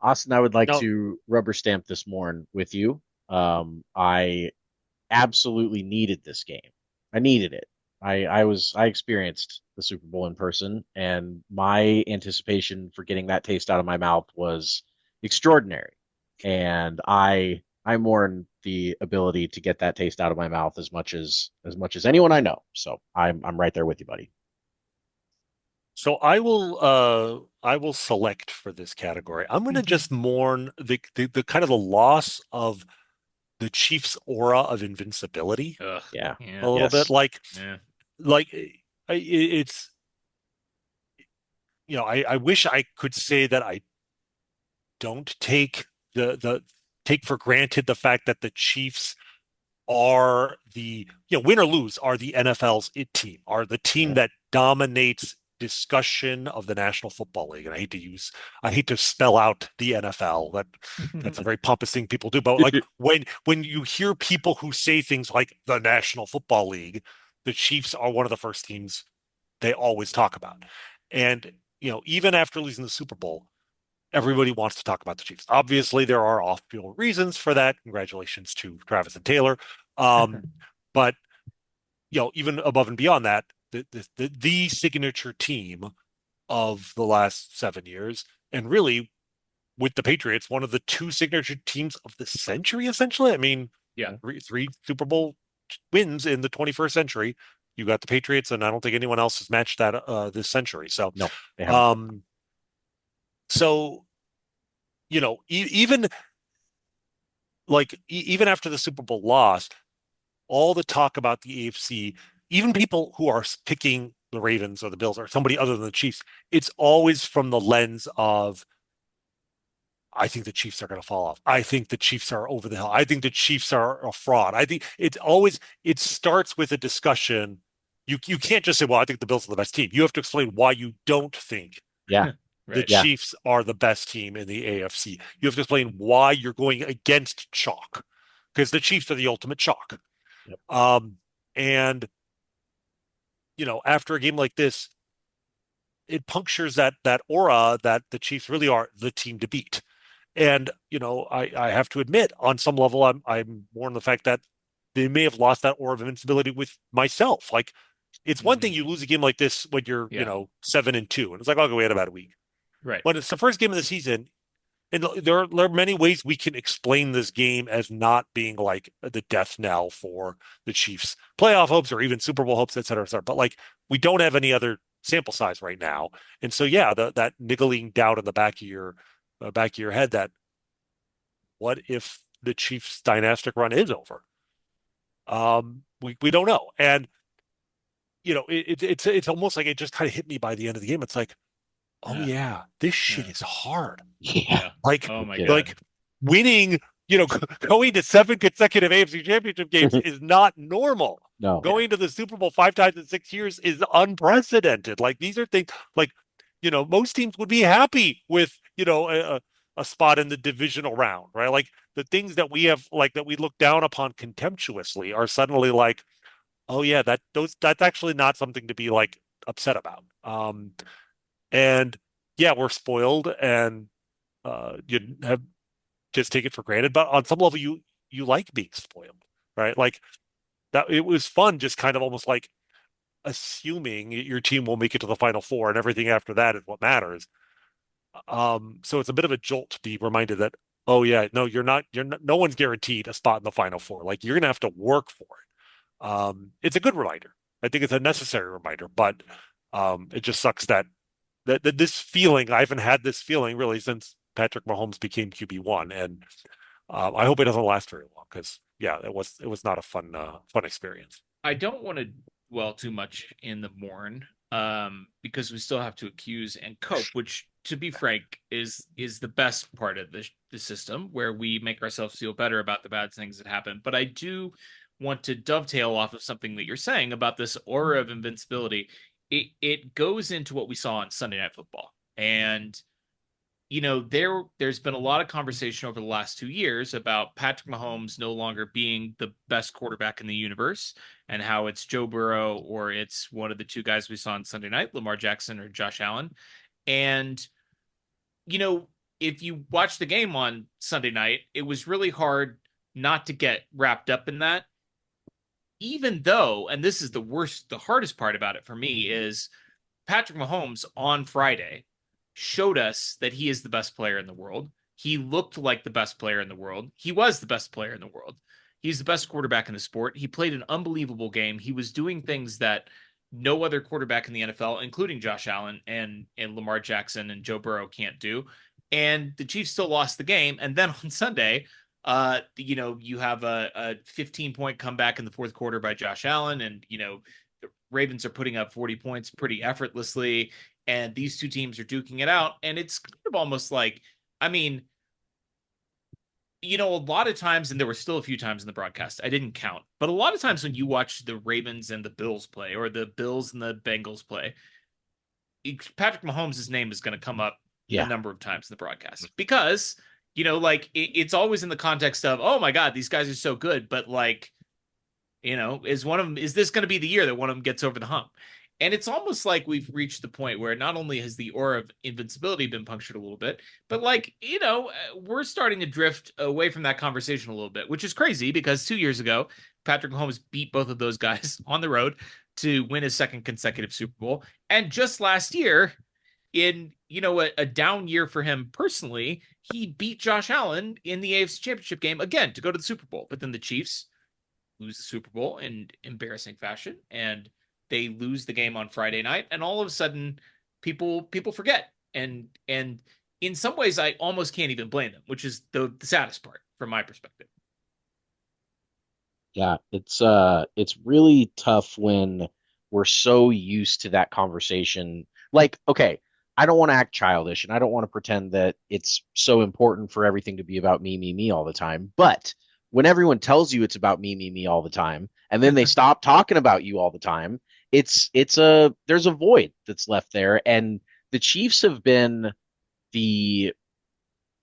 Austin, I would like No, to rubber stamp this morning with you. I absolutely needed this game. I needed it. I experienced the Super Bowl in person, and my anticipation for getting that taste out of my mouth was extraordinary. And I mourn the ability to get that taste out of my mouth as much as anyone I know. So I'm right there with you, buddy. so I will select for this category. I'm going to just mourn the kind of the loss of the Chiefs' aura of invincibility Ugh. Yeah. a Yeah. little bit. Yes. Like Yeah. like it's I wish I could say that I don't the take for granted the fact that the Chiefs are win or lose, are the NFL's it team, are the team Yeah. that dominates discussion of the National Football League. And I hate to spell out the NFL. That's a very pompous thing people do. But like when you hear people who say things like the National Football League, the Chiefs are one of the first teams they always talk about. And even after losing the Super Bowl, everybody wants to talk about the Chiefs. Obviously, there are off-field reasons for that. Congratulations to Travis and Taylor. Um, but even above and beyond that, the signature team of the last 7 years, and really with the Patriots, one of the two signature teams of the century, essentially. I mean, Yeah. three Super Bowl wins in the 21st century. You got the Patriots, and I don't think anyone else has matched that this century. So, No, they haven't. um, so even even after the Super Bowl loss, all the talk about the AFC, even people who are picking the Ravens or the Bills or somebody other than the Chiefs, it's always from the lens of, I think the Chiefs are going to fall off. I think the Chiefs are over the hill. I think the Chiefs are a fraud. I think it starts with a discussion. You can't just say, well, I think the Bills are the best team. You have to explain why you don't think Yeah. the Right. Yeah. Chiefs are the best team in the AFC. You have to explain why you're going against chalk, because the Chiefs are the ultimate chalk. Yep. And after a game like this, it punctures that aura that the Chiefs really are the team to beat. And I have to admit, on some level, I'm more in the fact that they may have lost that aura of invincibility with myself. Like, it's one thing Mhm. you lose a game like this when you're Yeah. 7-2, and it's like, okay, we had about a week. Right. When it's the first game of the season, and there are many ways we can explain this game as not being like the death knell for the Chiefs' playoff hopes or even Super Bowl hopes, et cetera, et cetera. But like, we don't have any other sample size right now, and so yeah, that niggling doubt in the back of your head that what if the Chiefs' dynastic run is over? We don't know, and it's almost like it just kind of hit me by the end of the game. It's like, oh Yeah. yeah, this shit Yeah. is hard. Yeah. Yeah. Like Oh No my kidding. God. like winning, going to seven consecutive AFC Championship games is not normal. No. Yeah. Going to the Super Bowl 5 times in 6 years is unprecedented. Like, these are things like, most teams would be happy with, a spot in the divisional round, right? Like, the things that we have, like, that we look down upon contemptuously are suddenly like, oh yeah, that's actually not something to be like upset about. And yeah, we're spoiled, and you have just take it for granted. But on some level, you like being spoiled, right? Like, that it was fun, just kind of almost like assuming your team will make it to the Final Four, and everything after that is what matters. So it's a bit of a jolt to be reminded that, oh yeah, no, you're not, no one's guaranteed a spot in the Final Four. Like, you're gonna have to work for it. It's a good reminder. I think it's a necessary reminder, but it just sucks that this feeling, I haven't had this feeling really since Patrick Mahomes became QB1, and I hope it doesn't last very long, because yeah, it was not a fun experience. I don't want to dwell too much in the mourn, because we still have to accuse and cope, which, to be frank, is the best part of the system, where we make ourselves feel better about the bad things that happen. But I do want to dovetail off of something that you're saying about this aura of invincibility. It goes into what we saw on Sunday Night Football, and there's been a lot of conversation over the last 2 years about Patrick Mahomes no longer being the best quarterback in the universe, and how it's Joe Burrow or it's one of the two guys we saw on Sunday night, Lamar Jackson or Josh Allen. And you know, if you watch the game on Sunday night, it was really hard not to get wrapped up in that. Even though, and this is the hardest part about it for me, is Patrick Mahomes on Friday showed us that he is the best player in the world. He looked like the best player in the world. He was the best player in the world. He's the best quarterback in the sport. He played an unbelievable game. He was doing things that no other quarterback in the NFL, including Josh Allen and Lamar Jackson and Joe Burrow, can't do. And the Chiefs still lost the game. And then on Sunday, you have a 15-point comeback in the fourth quarter by Josh Allen, and Ravens are putting up 40 points pretty effortlessly, and these two teams are duking it out. And it's kind of almost like, I mean, a lot of times, and there were still a few times in the broadcast, I didn't count, but a lot of times when you watch the Ravens and the Bills play, or the Bills and the Bengals play, Patrick Mahomes' name is going to come up a Yeah. number of times in the broadcast because, like it's always in the context of, oh my God, these guys are so good, but like, is this going to be the year that one of them gets over the hump? And it's almost like we've reached the point where not only has the aura of invincibility been punctured a little bit, but like, we're starting to drift away from that conversation a little bit, which is crazy because 2 years ago, Patrick Mahomes beat both of those guys on the road to win his second consecutive Super Bowl. And just last year, in a down year for him personally, he beat Josh Allen in the AFC Championship game again to go to the Super Bowl. But then the Chiefs lose the Super Bowl in embarrassing fashion, and they lose the game on Friday night, and all of a sudden, people forget, and in some ways, I almost can't even blame them, which is the saddest part from my perspective. Yeah, it's really tough when we're so used to that conversation. Like, okay, I don't want to act childish and I don't want to pretend that it's so important for everything to be about me, me, me all the time. But when everyone tells you it's about me, me, me all the time, and then they stop talking about you all the time, there's a void that's left there. And the Chiefs have been the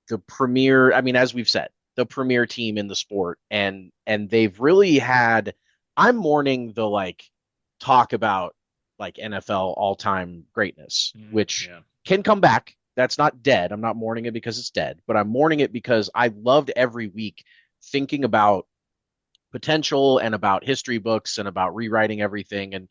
the premier, I mean, as we've said, the premier team in the sport, and they've really had, I'm mourning the like talk about like NFL all-time greatness, which Yeah. can come back. That's not dead. I'm not mourning it because it's dead, but I'm mourning it because I loved every week thinking about potential and about history books and about rewriting everything. And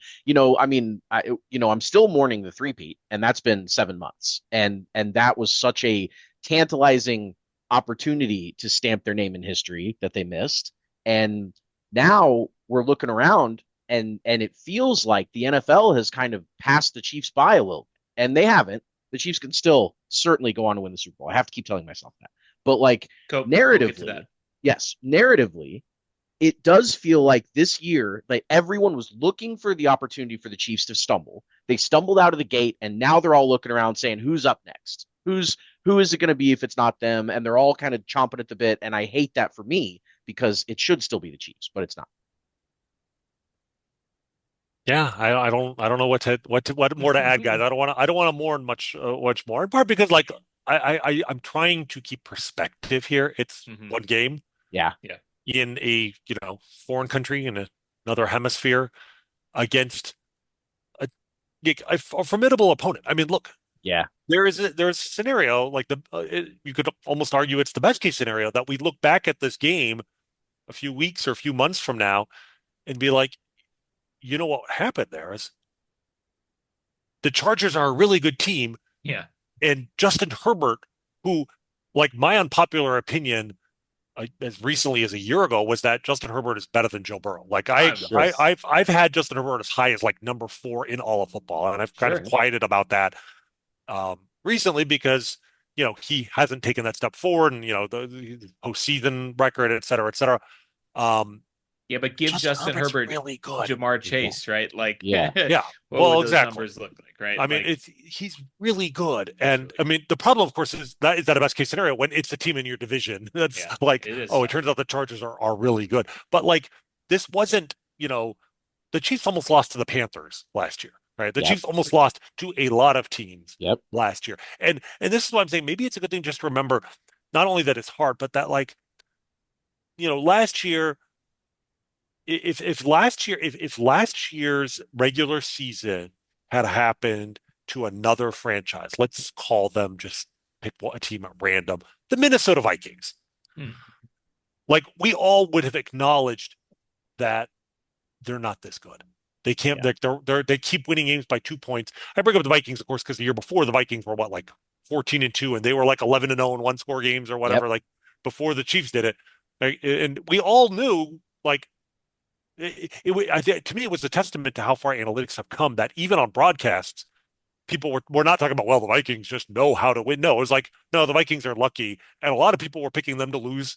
I mean, I'm still mourning the three-peat, and that's been 7 months, and that was such a tantalizing opportunity to stamp their name in history that they missed. And now we're looking around, and it feels like the NFL has kind of passed the Chiefs by a little bit, and they haven't. The Chiefs can still certainly go on to win the Super Bowl. I have to keep telling myself that. But like We'll get to that. narratively, yes, narratively, it does feel like this year, like everyone was looking for the opportunity for the Chiefs to stumble. They stumbled out of the gate, and now they're all looking around saying, "Who's up next? Who is it going to be if it's not them?" And they're all kind of chomping at the bit. And I hate that for me because it should still be the Chiefs, but it's not. Yeah, I don't know what more to add, guys. I don't want to mourn much more. In part because like I'm trying to keep perspective here. It's one game Yeah, Yeah. in a foreign country in another hemisphere against a, a formidable opponent. I mean, look, yeah, there's a scenario like you could almost argue it's the best case scenario that we look back at this game a few weeks or a few months from now and be like, you know what happened there is the Chargers are a really good team, Yeah. and Justin Herbert, who, like my unpopular opinion, as recently as a year ago, was that Justin Herbert is better than Joe Burrow. Like sure. I've had Justin Herbert as high as like number 4 in all of football, and I've kind of Sure. quieted about that recently because he hasn't taken that step forward, and the postseason record, et cetera, et cetera. Um, Yeah, but give Justin Justin Herbert's Herbert really good. Jamar Yeah, Chase, right? Like, yeah, Yeah, what well, would those exactly. numbers look like, right? I mean, Like, he's really good, he's and really I good. mean, the problem, of course, is that a best case scenario when it's a team in your division. That's Yeah, like, it is oh, it tough. turns out the Chargers are really good, but like this wasn't, the Chiefs almost lost to the Panthers last year, right? The yep, Chiefs almost lost to a lot of teams yep, last year, and this is why I'm saying maybe it's a good thing just to remember not only that it's hard, but that like last year if last year's regular season had happened to another franchise, let's call them, just pick a team at random, the Minnesota Vikings, Hmm. like we all would have acknowledged that they're not this good. They can't. yeah, They keep winning games by 2 points. I bring up the Vikings, of course, because the year before the Vikings were what, like 14-2, and they were like 11-0 in one score games or yep, whatever, like before the Chiefs did it. Right? And we all knew like to me, it was a testament to how far analytics have come that even on broadcasts, people were not talking about, well, the Vikings just know how to win. No, it was like, no, the Vikings are lucky. And a lot of people were picking them to lose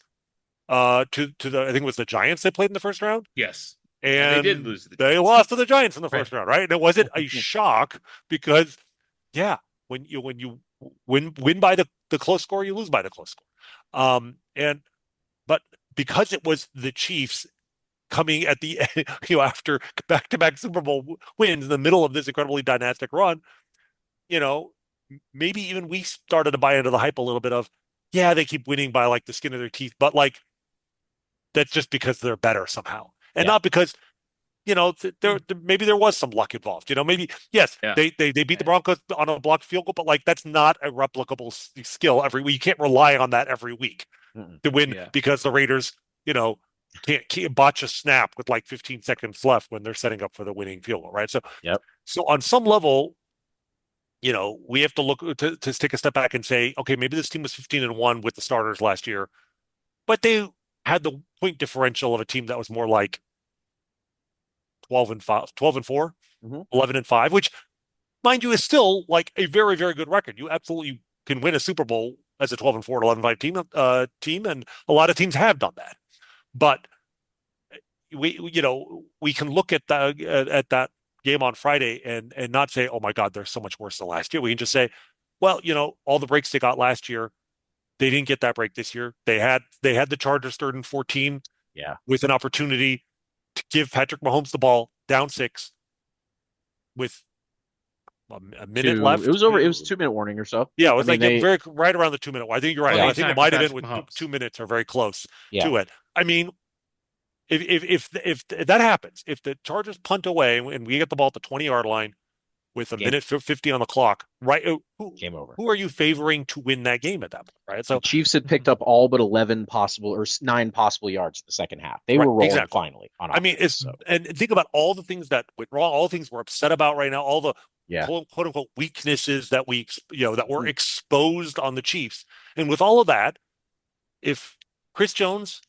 to the, I think it was the Giants they played in the first round. Yes. And they did and lose to the they Giants. lost to the Giants in the Right. first round, right? And it wasn't a shock because, yeah, when you win by the close score, you lose by the close score. And but because it was the Chiefs coming at the after back-to-back Super Bowl wins in the middle of this incredibly dynastic run, you know, maybe even we started to buy into the hype a little bit of, yeah, they keep winning by like the skin of their teeth, but like that's just because they're better somehow, and Yeah. not because maybe there was some luck involved. Maybe yes, Yeah. they beat the Broncos on a blocked field goal, but like that's not a replicable skill every week. You can't rely on that every week Mm-mm. to win Yeah. because the Raiders, can't botch a snap with like 15 seconds left when they're setting up for the winning field goal, right? So, Yep. so on some level, we have to look to take a step back and say, okay, maybe this team was 15-1 with the starters last year, but they had the point differential of a team that was more like 12-5, 12-4, Hmm. 11-5, which, mind you, is still like a very, very good record. You absolutely can win a Super Bowl as a 12-4 and 11-5 team, and a lot of teams have done that. But we can look at that game on Friday and not say, oh my God, they're so much worse than last year. We can just say, well, all the breaks they got last year, they didn't get that break this year. They had the Chargers 3rd and 14 Yeah. with an opportunity to give Patrick Mahomes the ball down six with a minute It left. was over. It was 2 minute warning or so. Yeah, it I was mean, like very right around the 2 minute. I think you're right. I Plenty yeah, of think it time for might have been Patrick with Mahomes. 2 minutes or very close yeah, to it. I mean, if that happens, if the Chargers punt away and we get the ball at the 20-yard line with a game, minute 50 on the clock, right? game over. Who are you favoring to win that game at that point, right? The So, Chiefs had picked up all but 11 possible or 9 possible yards in the second half. They right, were rolling exactly. finally on I mean, offense. So and think about all the things that went wrong, all the things we're upset about right now, all the yeah, quote unquote weaknesses that that were mhm, exposed on the Chiefs. And with all of that, if Chris Jones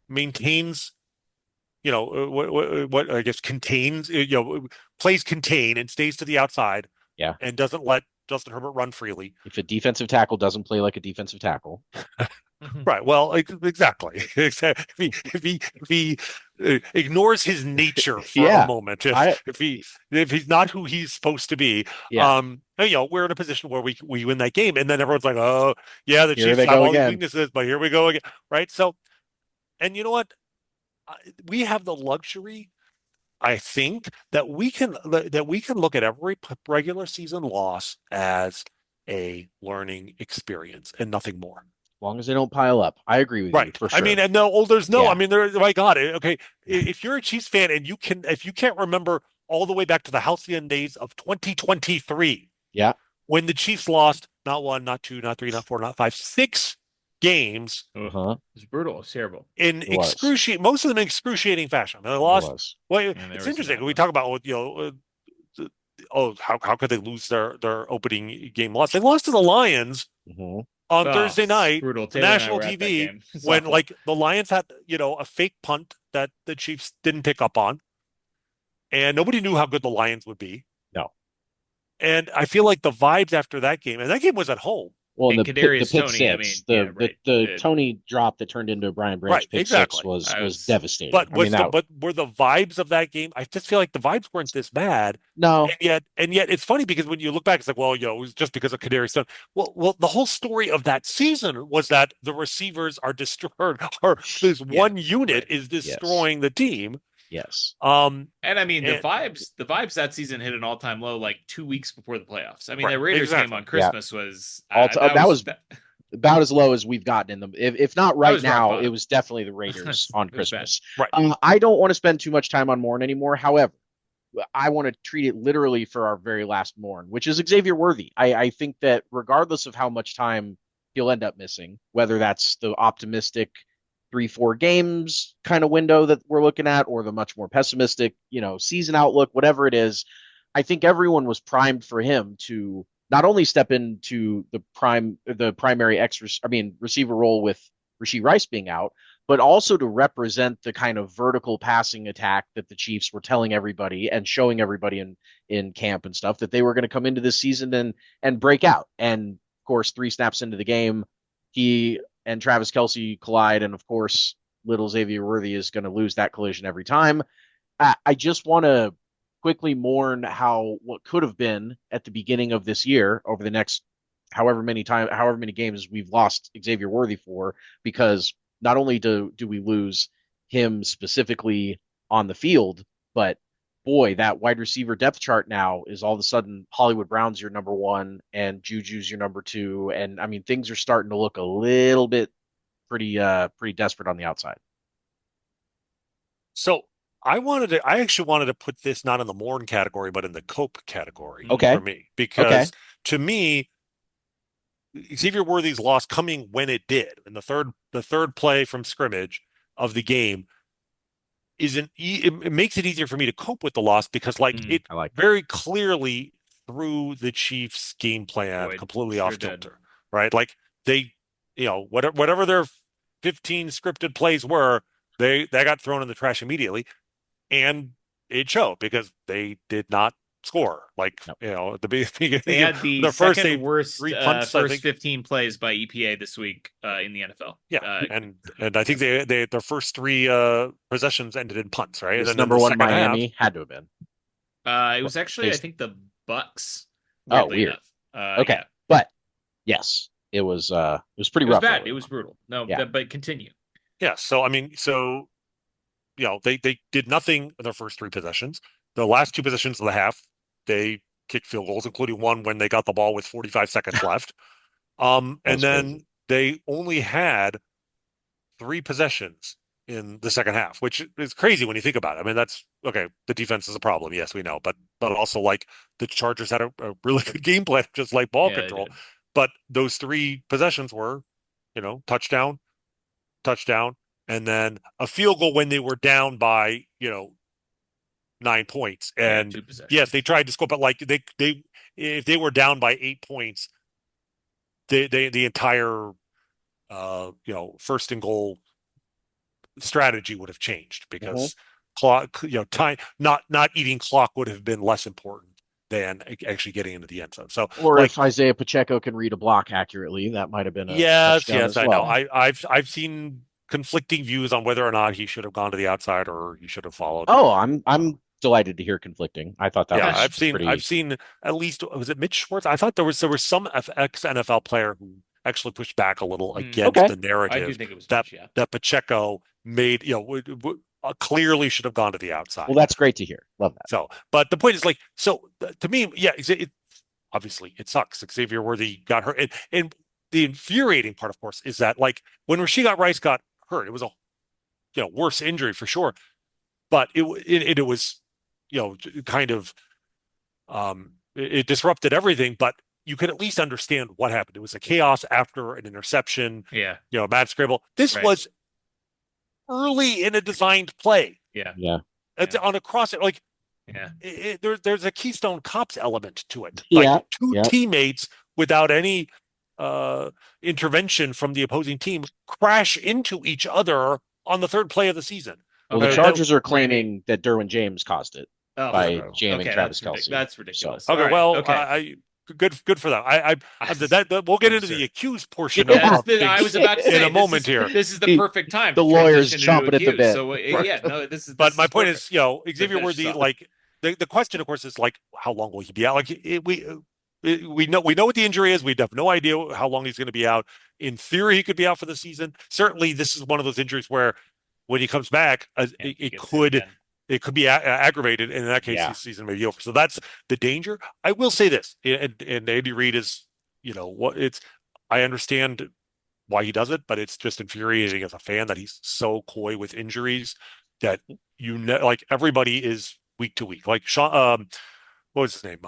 maintains, what I guess contains, plays contain and stays to the outside yeah. and doesn't let Justin Herbert run freely. If a defensive tackle doesn't play like a defensive tackle, Right. Well, exactly. Exactly. If he ignores his nature for a yeah, moment, I if he's not who he's supposed to be, yeah. we're in a position where we win that game, and then everyone's like, oh, yeah, the Here Chiefs they have go all these again. weaknesses, but here we go again. Right. So, and you know what? We have the luxury, I think, that we can look at every regular season loss as a learning experience and nothing more. As long as they don't pile up, I agree with you Right. for I mean, sure. and no, oh, there's no, I Yeah, mean, my God, okay. If you're a Chiefs fan and if you can't remember all the way back to the halcyon days of 2023, yeah. when the Chiefs lost not one, not two, not three, not four, not five, 6 games Ugh. Uh-huh. It's brutal. It's terrible. in It was. most of them in excruciating fashion. I mean, they It lost. was. Well, And there it's were some interesting. bad We talk ones. about, oh, how could they lose their opening game loss? They lost to the Lions Hmm. on Oh, Thursday it's night brutal. on Taylor and I national were at that TV game. It's when awful. like the Lions had, a fake punt that the Chiefs didn't pick up on, and nobody knew how good the Lions would be. No. And I feel like the vibes after that game, and that game was at home. Well, and And the Kadarius pick Tony, I six, mean, yeah, right. the Tony drop that turned into a Brian Right, Branch pick six exactly. I was was devastating. But I mean that were the vibes of that game? I just feel like the vibes weren't this bad, no. and yet it's funny because when you look back, it's like, well, it was just because of Kadarius Stone. Well, the whole story of that season was that the receivers are destroyed, or this yeah, one unit right. is Yes. destroying the team. Yes. Um, And I mean and the vibes that season hit an all-time low like 2 weeks before the playoffs. I mean, right, the Raiders game exactly. on Yeah. Christmas was That was about as low as we've gotten in them. If not that right was rock now, it bottom. was definitely the Raiders on It was bad. Christmas. Right. I don't want to spend too much time on Morn anymore. However, I want to treat it literally for our very last Morn, which is Xavier Worthy. I think that regardless of how much time he'll end up missing, whether that's the optimistic 3, 4 games kind of window that we're looking at, or the much more pessimistic, season outlook, whatever it is, I think everyone was primed for him to not only step into the primary receiver role with Rashee Rice being out, but also to represent the kind of vertical passing attack that the Chiefs were telling everybody and showing everybody in camp and stuff that they were going to come into this season and break out. And of course, 3 snaps into the game, he and Travis Kelce collide, and of course, little Xavier Worthy is going to lose that collision every time. I just want to quickly mourn how what could have been at the beginning of this year over the next however many games we've lost Xavier Worthy for, because not only do we lose him specifically on the field, but boy, that wide receiver depth chart now is all of a sudden Hollywood Brown's your number one and Juju's your number two. And I mean, things are starting to look a little bit pretty desperate on the outside. So I actually wanted to put this not in the mourn category, but in the cope category Mm. for Okay. me, Okay. because to me, Xavier Worthy's loss coming when it did in the third play from scrimmage of the game isn't it makes it easier for me to cope with the loss because like Mm. it I like that. very clearly threw the Chiefs game plan Boy, completely sure off did. kilter, right? Like they, whatever their 15 scripted plays were, they got thrown in the trash immediately, and it showed because they did not score. Like, No. at the beginning of the They game, had the the first second they worst three punts, I first think. 15 plays by EPA this week in the NFL. Yeah, and I think Yes. they their first three possessions ended in punts, right? This And then number the one second half, Miami had to have been. It was actually, I Based. think, the Bucks, Oh, weirdly weird. enough. Okay. Yeah. But yes, it was pretty It was rough bad. early It was on. brutal. No, Yeah. but continue. yeah. So I mean, they did nothing in their first three possessions. The last two possessions of the half, they kicked field goals, including one when they got the ball with 45 seconds left. That And was then crazy. they only had three possessions in the second half, which is crazy when you think about it. I mean, that's okay. The defense is a problem, yes, we know, but also like the Chargers had a really good game plan, just like ball Yeah, they control. did. But those three possessions were, touchdown, touchdown, and then a field goal when they were down by, 9 points. Yeah, And two yes, they possessions. tried to score, but like they if they were down by 8 points, the entire first and goal strategy would have changed Mhm. because clock, time not eating clock would have been less important than actually getting into the end zone. So Or like if Isaiah Pacheco can read a block accurately, that might have been a yes, touchdown yes, as I know. well. I've seen conflicting views on whether or not he should have gone to the outside or he should have followed. Oh, I'm Uh, I'm delighted to hear conflicting. I thought that yeah, was I've pretty seen at least was it Mitch Schwartz? I thought there was some ex NFL player who actually pushed back a little Hmm. against okay. the I do narrative think it was that Mitch. Yeah. that Pacheco made, clearly should have gone to the Well, outside. that's great to hear. Love that. So, but the point is like, so to me, yeah, obviously it sucks. Xavier Worthy got hurt, and the infuriating part, of course, is that like when Rasheed Rice got hurt, it was a worse injury for sure, but it was kind of it disrupted everything, but you could at least understand what happened. It was a chaos after an interception, Yeah. mad scramble. This Right. was early in a designed play. Yeah. Yeah. It's Yeah. on a cross, like Yeah. there's a Keystone Cops element to it. Yeah. Like two Yeah. teammates without any uh, intervention from the opposing team crash into each other on the third play of the season. Well, the Okay. Chargers are Randy. claiming that Derwin James caused it Oh, by jamming okay. Travis Kelsey. That's So ridiculous. All Okay, right. well, Okay. good for them. We'll get into the Absurd. accused portion of yeah, That's our the. I was picks about to in say a moment here. this is the the perfect time to lawyer's transition into chomping at the accused. bit. So Right. yeah, no, But this my is point perfect. is, To Xavier finish this Worthy, off. like the question, of course, is like, how long will he be out? Like we know what the injury is. We have no idea how long he's going to be out. In theory, he could be out for the season. Certainly, this is one of those injuries where when he comes back, Yeah, he it gets hit could again. it could be aggravated, and in that case, Yeah. his season may be over. So that's the danger. I will say this, and Andy Reid is, what it's. I understand why he does it, but it's just infuriating as a fan that he's so coy with injuries that like everybody is week to week. Like Sean, what was his name?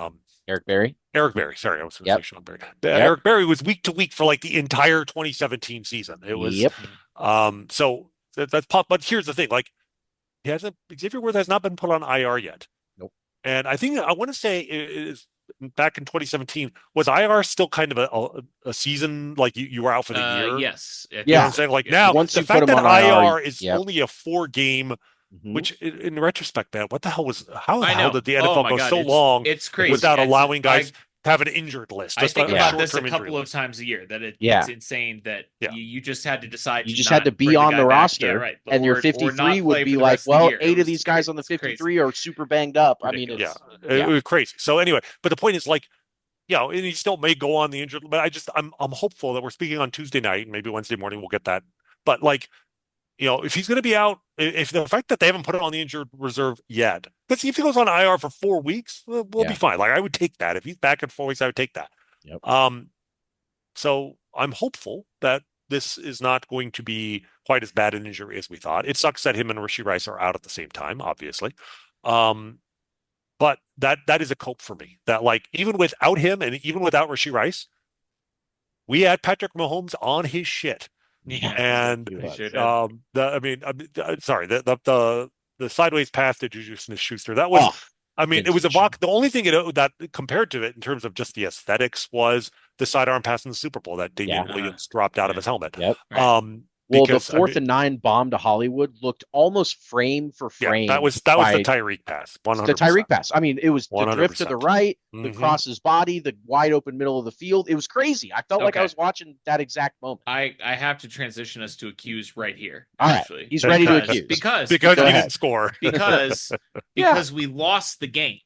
Eric Berry. Eric Berry. Sorry, I was going to say Yep. Sean Berry. Yep. Eric Berry was week to week for like the entire 2017 season. It was Yep. Mhm. so that's pop. But here's the thing: like he hasn't Xavier Worth has not been put on IR yet, Nope. and I think I want to say it is back in 2017 was IR still kind of a season like you were out for the year. Yes, I You know think what I'm Yeah. so. saying? Like Yeah. now, Once the you put fact him that on IR, IR is yep. only a 4 game, Hmm. which in retrospect, man, what the hell was how the I hell know. did the Oh NFL my go God, so long it's It was crazy. without allowing guys? to have an injured list, I just think a Yeah. about this a short-term injury couple of list. times a year that it's Yeah. insane that Yeah. you just had to decide You to just had not to be bring the on guy the back. Yeah, roster, right. and your Or 53 not would play be for the like, rest of the well, year. It 8 of was these guys on the crazy. 53 are super banged up. I mean, Yeah. Ridiculous. It yeah, was crazy. So anyway, but the point is like, and he still may go on the injured, but I'm hopeful that we're speaking on Tuesday night, maybe Wednesday morning we'll get that. But like, if he's going to be out, if the fact that they haven't put him on the injured reserve yet, because if he goes on IR for 4 weeks, we'll be yeah, fine. Like I would take that. If he's back in 4 weeks, I would take that. yep, Um, so I'm hopeful that this is not going to be quite as bad an injury as we thought. It sucks that him and Rishi Rice are out at the same time, obviously. Um, but that is a cope for me. That like even without him and even without Rishi Rice, we had Patrick Mahomes on his shit. Yeah, And he I sure was. did. sorry, the sideways pass to Juju Smith-Schuster. That was, Oh, I mean, it was vintage. the only thing that compared to it in terms of just the aesthetics was the sidearm pass in the Super Bowl that Yeah, Damian Williams dropped out of Yeah. his helmet. yep. Right. Well, the Because I fourth mean, and 9 bomb to Hollywood looked almost frame for yeah, frame that was the by Tyreek pass, the 100%, Tyreek pass. I mean, it was the drift to the 100%. right, the Hmm. cross his body, the wide open middle of the field. It was crazy. I felt like I Okay. was watching that exact moment. I have to transition us to accuse right here, All right, actually, he's ready to because accuse. because Because Go we because didn't ahead. score. because Yeah, because we lost the game.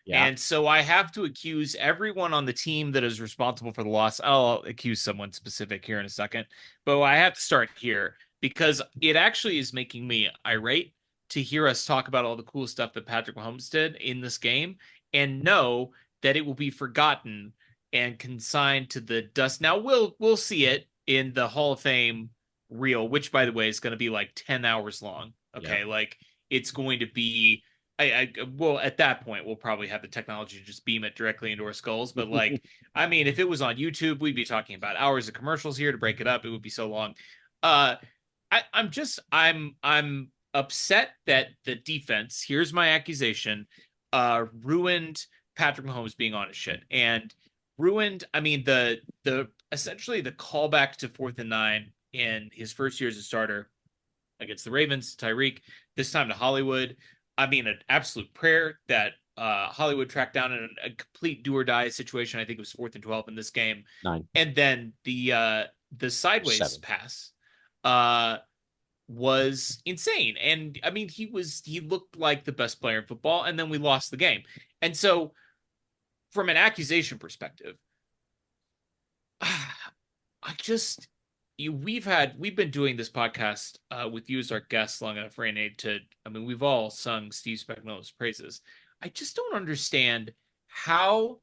yeah, And so I have to accuse everyone on the team that is responsible for the loss. I'll accuse someone specific here in a second, but I have to start here because it actually is making me irate to hear us talk about all the cool stuff that Patrick Mahomes did in this game and know that it will be forgotten and consigned to the dust. Now we'll see it in the Hall of Fame reel, which by the way is going to be like 10 hours long. yeah. Okay, like it's going to be well, at that point, we'll probably have the technology to just beam it directly into our skulls. But like, I mean, if it was on YouTube, we'd be talking about hours of commercials here to break it up. It would be so long. Uh, I'm upset that the defense. Here's my accusation. Ruined Patrick Mahomes being on his shit and ruined. I mean, the essentially the callback to 4th and 9 in his first year as a starter against the Ravens, Tyreek, this time to Hollywood. I mean, an absolute prayer that Hollywood tracked down in a complete do or die situation. I think it was 4th and 12 in this game, 9, and then the sideways 7. pass uh, was insane. And I mean, he looked like the best player in football, and then we lost the game. And so, from an accusation perspective, I just we've been doing this podcast with you as our guest long enough, Rany, to I mean we've all sung Steve Spagnuolo's praises. I just don't understand how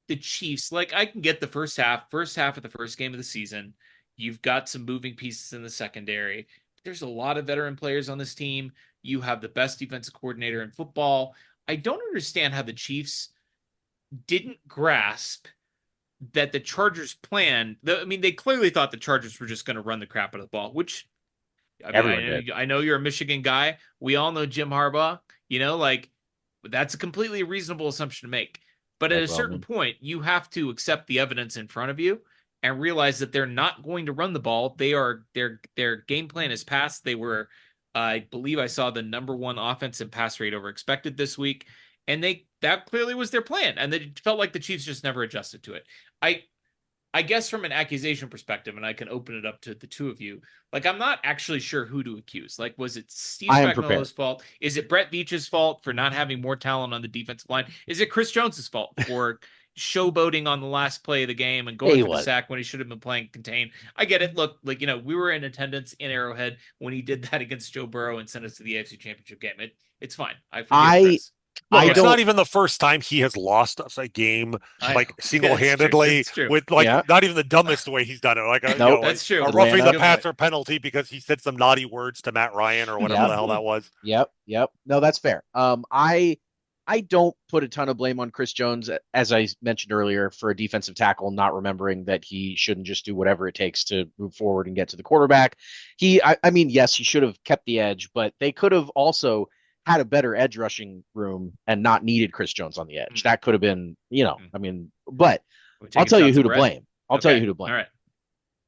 the Chiefs, like I can get the first half of the first game of the season. You've got some moving pieces in the secondary. There's a lot of veteran players on this team. You have the best defensive coordinator in football. I don't understand how the Chiefs didn't grasp that the Chargers plan. I mean, they clearly thought the Chargers were just going to run the crap out of the ball, which I mean, Everyone did. I know you're a Michigan guy. We all know Jim Harbaugh. Like that's a completely reasonable assumption to make. But at Greg a certain Roman. point, you have to accept the evidence in front of you and realize that they're not going to run the ball. Their game plan is passed. They were, I believe, I saw the number one offensive pass rate over expected this week, and that clearly was their plan. And it felt like the Chiefs just never adjusted to it. I I guess from an accusation perspective, and I can open it up to the two of you, like I'm not actually sure who to accuse. Like, was it Steve I am prepared. Spagnuolo's fault? Is it Brett Veach's fault for not having more talent on the defensive line? Is it Chris Jones's fault for showboating on the last play of the game and going He for the was. sack when he should have been playing contain? I get it. Look, like we were in attendance in Arrowhead when he did that against Joe Burrow and sent us to the AFC Championship game. It's fine. I forgive I Chris. Look, I Go it's ahead. not don't. even the first time he has lost us a game I like know. It's true. single-handedly It's true. with like Yeah. not even the dumbest way he's done it. Like Nope. That's true. a roughing That's a the Atlanta. good point. passer penalty because he said some naughty words to Matt Ryan or whatever Yep. the hell that was. Yep. No, that's fair. I don't put a ton of blame on Chris Jones, as I mentioned earlier, for a defensive tackle not remembering that he shouldn't just do whatever it takes to move forward and get to the quarterback. I mean, yes, he should have kept the edge, but they could have also had a better edge rushing room and not needed Chris Jones on the edge. Mhm. That could have been, Mhm. I mean, but We're I'll taking tell you shots who at to Brett. blame. I'll tell you Okay. who to All blame. right.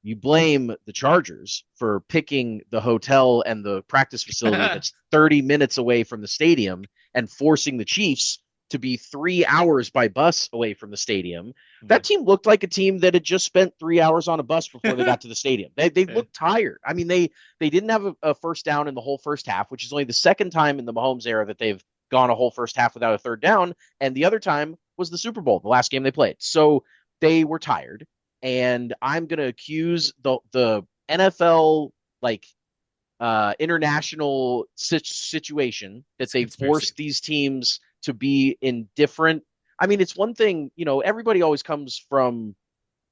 You blame the Chargers for picking the hotel and the practice facility that's 30 minutes away from the stadium and forcing the Chiefs to be 3 hours by bus away from the stadium. That Mhm. team looked like a team that had just spent 3 hours on a bus before they got to the stadium. They Eh, looked tired. I mean, they didn't have a first down in the whole first half, which is only the second time in the Mahomes era that they've gone a whole first half without a third down. And the other time was the Super Bowl, the last game they played. So they were tired. And I'm gonna accuse the NFL like international situation that it's they conspiracy. forced these teams to be in different. I mean, it's one thing, everybody always comes from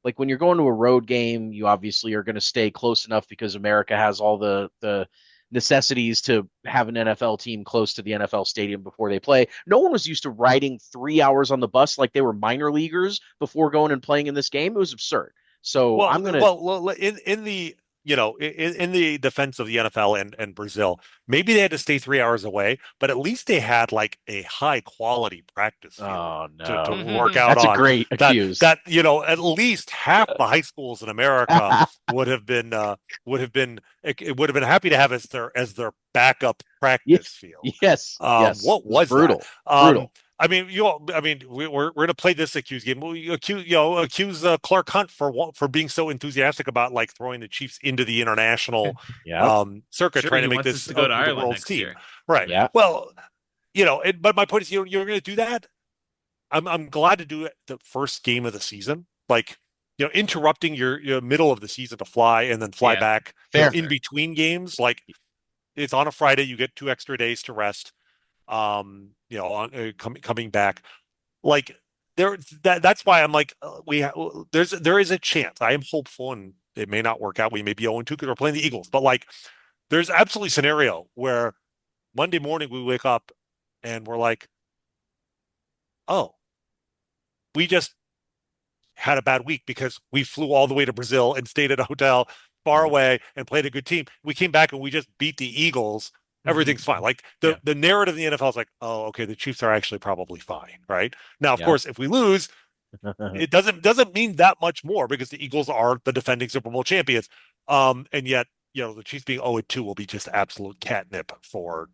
like when you're going to a road game, you obviously are going to stay close enough because America has all the necessities to have an NFL team close to the NFL stadium before they play. No one was used to riding 3 hours on the bus like they were minor leaguers before going and playing in this game. It was absurd. So Well, I'm gonna, well, in the in the defense of the NFL and Brazil, maybe they had to stay 3 hours away, but at least they had like a high quality practice field oh to no, work out that's a on. great accuse. That at least half the high schools in America would have been it would have been happy to have as their backup practice Yes, field. yes, yes. What It was was that? brutal, brutal. I mean, we're going to play this accuse game. We accuse Clark Hunt for being so enthusiastic about like throwing the Chiefs into the international Yeah, circuit, Sure, trying he to make wants us this to go to the Ireland world's next team, year. right? Yeah. yeah. Well, but my point is, you're going to do that. I'm glad to do it the first game of the season, like interrupting your middle of the season to fly and then fly Yeah. back, Fair. in between games, like it's on a Friday, you get 2 extra days to rest. Coming back, like that's why I'm like there is a chance. I am hopeful, and it may not work out. We may be 0-2 because we're playing the Eagles, but like there's absolutely a scenario where Monday morning we wake up and we're like, oh, we just had a bad week because we flew all the way to Brazil and stayed at a hotel far Mhm. away and played a good team. We came back and we just beat the Eagles. Hmm. Everything's fine. Like Yeah. the narrative in the NFL is like, oh, okay, the Chiefs are actually probably fine, right? Now, of Yeah. course, if we lose, it doesn't mean that much more because the Eagles are the defending Super Bowl champions. And yet, the Chiefs being 0-2 will be just absolute catnip for,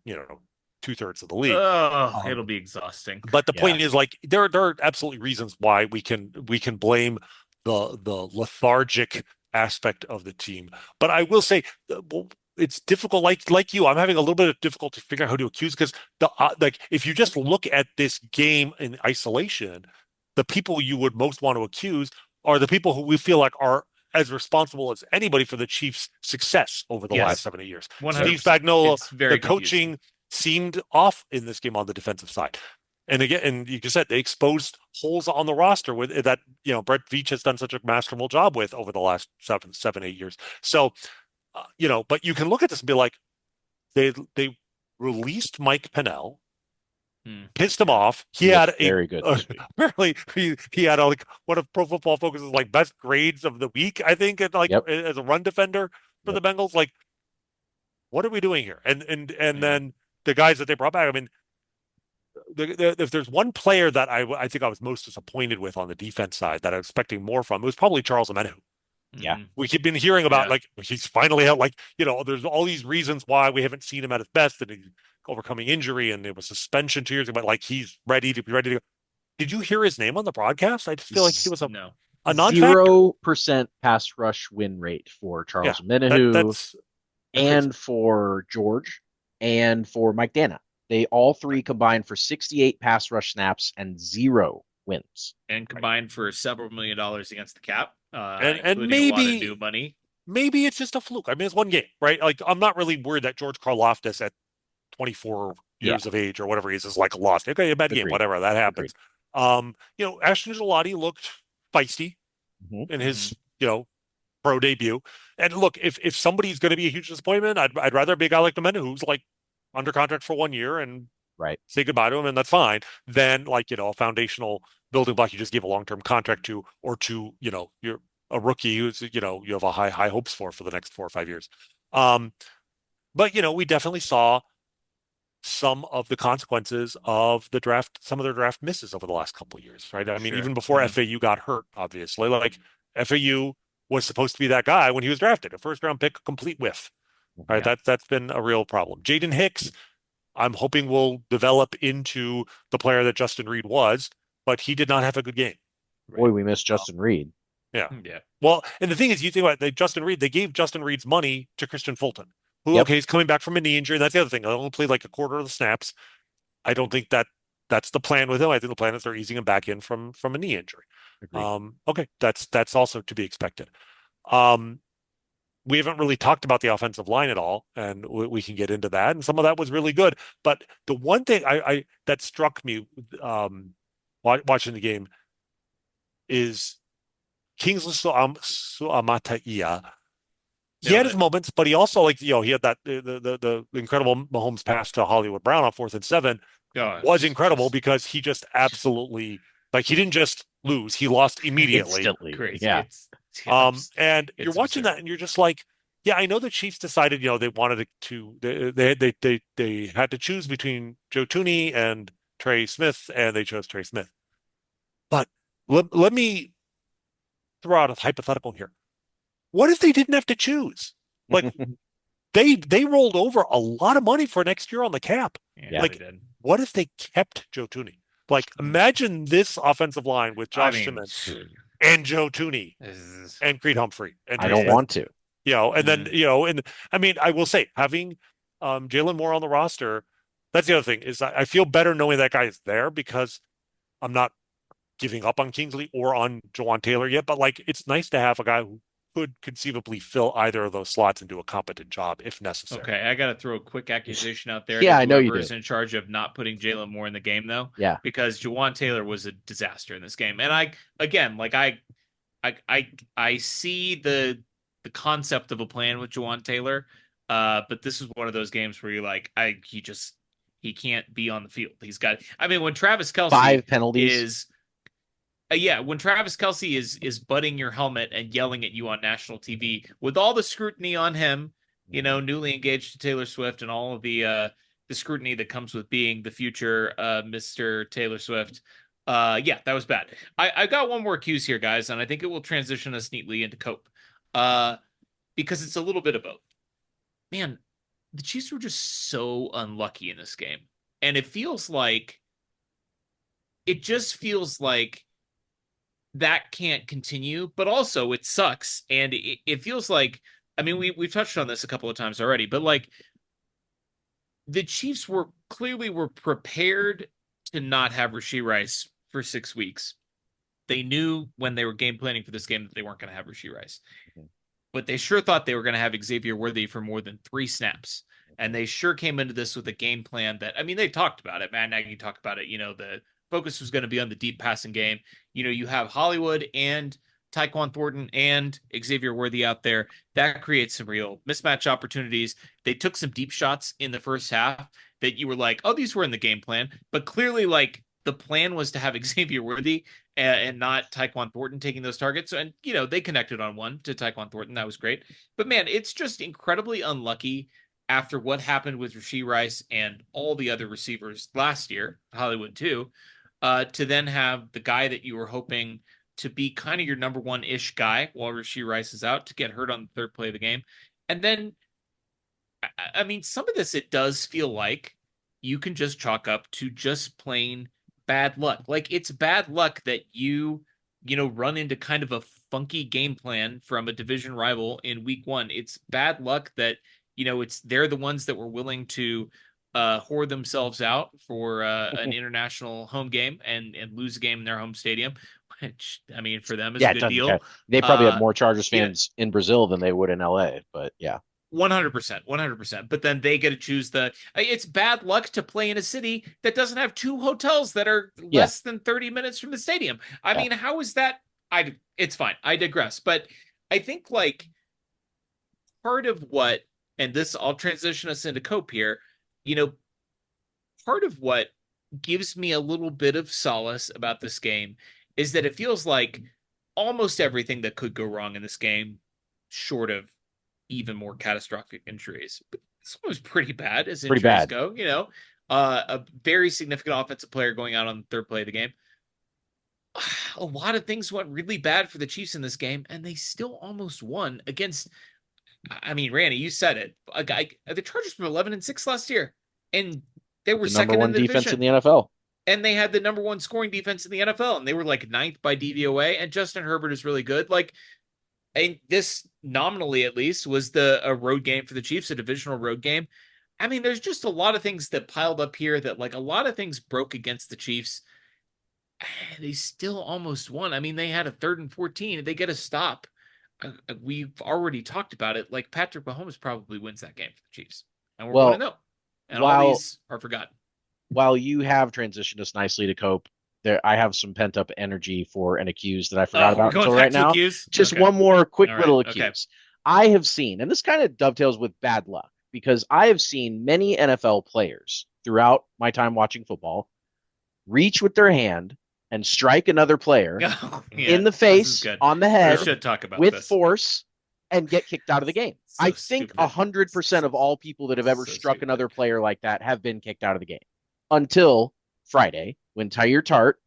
2/3 of the league. Oh, Um, it'll be exhausting. but the Yeah. point is, like, there are absolutely reasons why we can blame the lethargic aspect of the team. But I will say, well, it's difficult. Like you, I'm having a little bit of difficulty figuring out who to accuse because like if you just look at this game in isolation, the people you would most want to accuse are the people who we feel like are as responsible as anybody for the Chiefs' success over the Right. last Yes, 7 years. Yep. Steve 100%. Spagnuolo, It's the very confusing. coaching seemed off in this game on the defensive side. And again, and you just said they exposed holes on the roster with that, Brett Veach has done such a masterful job with over the last 8 years. So, but you can look at this and be like, they released Mike Pennell, Hmm. pissed him Yeah. off. He looked very good this week. Apparently he had like one of Pro Football Focus's like best grades of the week, I think, and like Yep. as a run defender for Yep. the Bengals. Like, what are we doing here? And Yeah. then the guys that they brought back. I mean, if there's one player that I think I was most disappointed with on the defense side that I was expecting more from, it was probably Charles Omenihu. Yeah. Hmm. We keep been hearing about Yeah. like he's finally out, like there's all these reasons why we haven't seen him at his best, and he's overcoming injury, and it was suspension 2 years ago, but like he's ready to go. Did you hear his name on the broadcast? I just feel like he Z- was No. a non-factor. 0% pass rush win rate for Yeah, Charles Omenihu that's crazy. and for George and for Mike Dana. They all Right, three combined for 68 pass rush snaps and zero wins. And right. combined for several $1 million against the cap, And including a lot of new money. maybe it's just a fluke. I mean, it's one game, right? Like I'm not really worried that George Karlaftis at 24 Yeah. years of age or whatever he is like lost. Okay, a bad game, Agreed. whatever that Agreed. happens. Ashton Gelati looked feisty Mm-hmm. in Hmm. his, pro debut. And look, if somebody's going to be a huge disappointment, I'd rather be a guy like the who's like under contract for 1 year and Right. say goodbye to him, and that's fine. Than like a foundational building block you just give a long-term contract to, or to you're a rookie who's you have a high hopes for the next 4 or 5 years. Um, but we definitely saw some of the consequences of the draft, some of their draft misses over the last couple of years, right? I mean, Sure. even before Hmm. FAU got hurt, obviously, like FAU was supposed to be that guy when he was drafted, a first round pick, a complete whiff, right? Yeah. That's been a real problem. Jaden Hicks, I'm hoping will develop into the player that Justin Reed was, but he did not have a good game. Boy, Right. we missed Uh, Justin Reed. yeah. Yeah. Well, and the thing is, you think about Justin Reed, they gave Justin Reed's money to Christian Fulton, who, Yep, okay, he's coming back from a knee injury. That's the other thing. I only played like a quarter of the snaps. I don't think that's the plan with him. I think the plan is they're easing him back in from a knee injury. agreed. Okay, that's also to be expected. Um, we haven't really talked about the offensive line at all, and we can get into that. And some of that was really good. But the one thing I that struck me um, watching the game is Kingsley Suamataia. He had Nailed his it. moments, but he also he had that the incredible Mahomes pass to Hollywood Brown on 4th and 7 Oh, was it's incredible just because he just absolutely like he didn't just lose, he lost immediately. Instantly. crazy. Yeah. It's yeah, And you're it's watching absurd. that and you're just like, yeah, I know the Chiefs decided, they wanted they had to choose between Joe Tooney and Trey Smith, and they chose Trey Smith. But let me throw out a hypothetical here. What if they didn't have to choose? Like they rolled over a lot of money for next year on the cap. Yeah, Yeah. they Like, did. what if they kept Joe Tooney? Like, imagine this offensive line with I Josh mean, Simmons and Joe Tooney this is and Creed Humphrey and I Trey don't Smith. want to. And then, mm, and I mean, I will say having Jalen Moore on the roster, that's the other thing is I feel better knowing that guy is there because I'm not giving up on Kingsley or on Jawan Taylor yet, but like it's nice to have a guy who could conceivably fill either of those slots and do a competent job if necessary. okay. I got to throw a quick accusation out there to Yeah, I know you whoever do. is in charge of not putting Jalen Moore in the game, though, Yeah. because Jawan Taylor was a disaster in this game. And I, again, like I see the concept of a plan with Jawan Taylor, but this is one of those games where you're like, he can't be on the field. He's got. I mean, when Travis Kelsey 5 penalties. is yeah, when Travis Kelsey is butting your helmet and yelling at you on national TV with all the scrutiny on him, newly engaged to Taylor Swift and all of the scrutiny that comes with being the future Mr. Taylor Swift. Yeah, that was bad. I got one more accuse here, guys, and I think it will transition us neatly into Cope. Uh, because it's a little bit of both. Man, the Chiefs were just so unlucky in this game. And it just feels like that can't continue, but also it sucks. And it feels like, I mean, we've touched on this a couple of times already, but like the Chiefs were prepared to not have Rashee Rice for 6 weeks. They knew when they were game planning for this game that they weren't going to have Rashee Rice, but they sure thought they were going to have Xavier Worthy for more than 3 snaps. And they sure came into this with a game plan that, I mean, they talked about it. Matt Nagy talked about it. The focus was going to be on the deep passing game. You have Hollywood and Tyquan Thornton and Xavier Worthy out there. That creates some real mismatch opportunities. They took some deep shots in the first half that you were like, oh, these were in the game plan. But clearly, like, the plan was to have Xavier Worthy and not Tyquan Thornton taking those targets. And, they connected on one to Tyquan Thornton. That was great. But man, it's just incredibly unlucky after what happened with Rashee Rice and all the other receivers last year, Hollywood too, to then have the guy that you were hoping to be kind of your number one ish guy while Rashee Rice is out to get hurt on the third play of the game. And then, I mean, some of this, it does feel like you can just chalk up to just plain bad luck. Like it's bad luck that run into kind of a funky game plan from a division rival in week one. It's bad luck that, they're the ones that were willing to whore themselves out for an international home game and lose a game in their home stadium, which I mean, for them is a Yeah, it good doesn't count. deal. They probably have Uh, more Chargers you know, fans in Brazil than they would in LA, but yeah. 100%, 100%. But then they get to choose it's bad luck to play in a city that doesn't have two hotels that are Yeah. less than 30 minutes from the stadium. I Yeah. mean, how is that? It's fine. I digress. But I think like part of what, and this, I'll transition us into Cope here, you know, part of what gives me a little bit of solace about this game is that it feels like almost everything that could go wrong in this game, short of even more catastrophic injuries. But this one was pretty bad as Pretty injuries bad. go. A very significant offensive player going out on the third play of the game. A lot of things went really bad for the Chiefs in this game, and they still almost won against. I mean, Randy, you said it. The Chargers were 11-6 last year, and They with were the number second in one the defense in division, the NFL. and they had the number one scoring defense in the NFL, and they were like ninth by DVOA. And Justin Herbert is really good. Like, and this nominally at least was the a road game for the Chiefs, a divisional road game. I mean, there's just a lot of things that piled up here that like a lot of things broke against the Chiefs. They still almost won. I mean, they had a 3rd and 14. If they get a stop, we've already talked about it. Like Patrick Mahomes probably wins that game for the Chiefs, and we're one to Well, know. And all while these are forgotten. while you have transitioned us nicely to Cope, there I have some pent up energy for an accuse that I forgot Oh, we're about going until back right to now. accuse. Just Okay, one more quick all right, little okay. accuse. I have seen, and this kind of dovetails with bad luck because I have seen many NFL players throughout my time watching football reach with their hand and strike another player Oh, yeah, in the this is face, good. on the We head, should talk about with this. force, and get kicked out of the game. I So think stupid. 100% of all people that have ever So struck stupid. another player like that have been kicked out of the game until Friday when Tyre Tart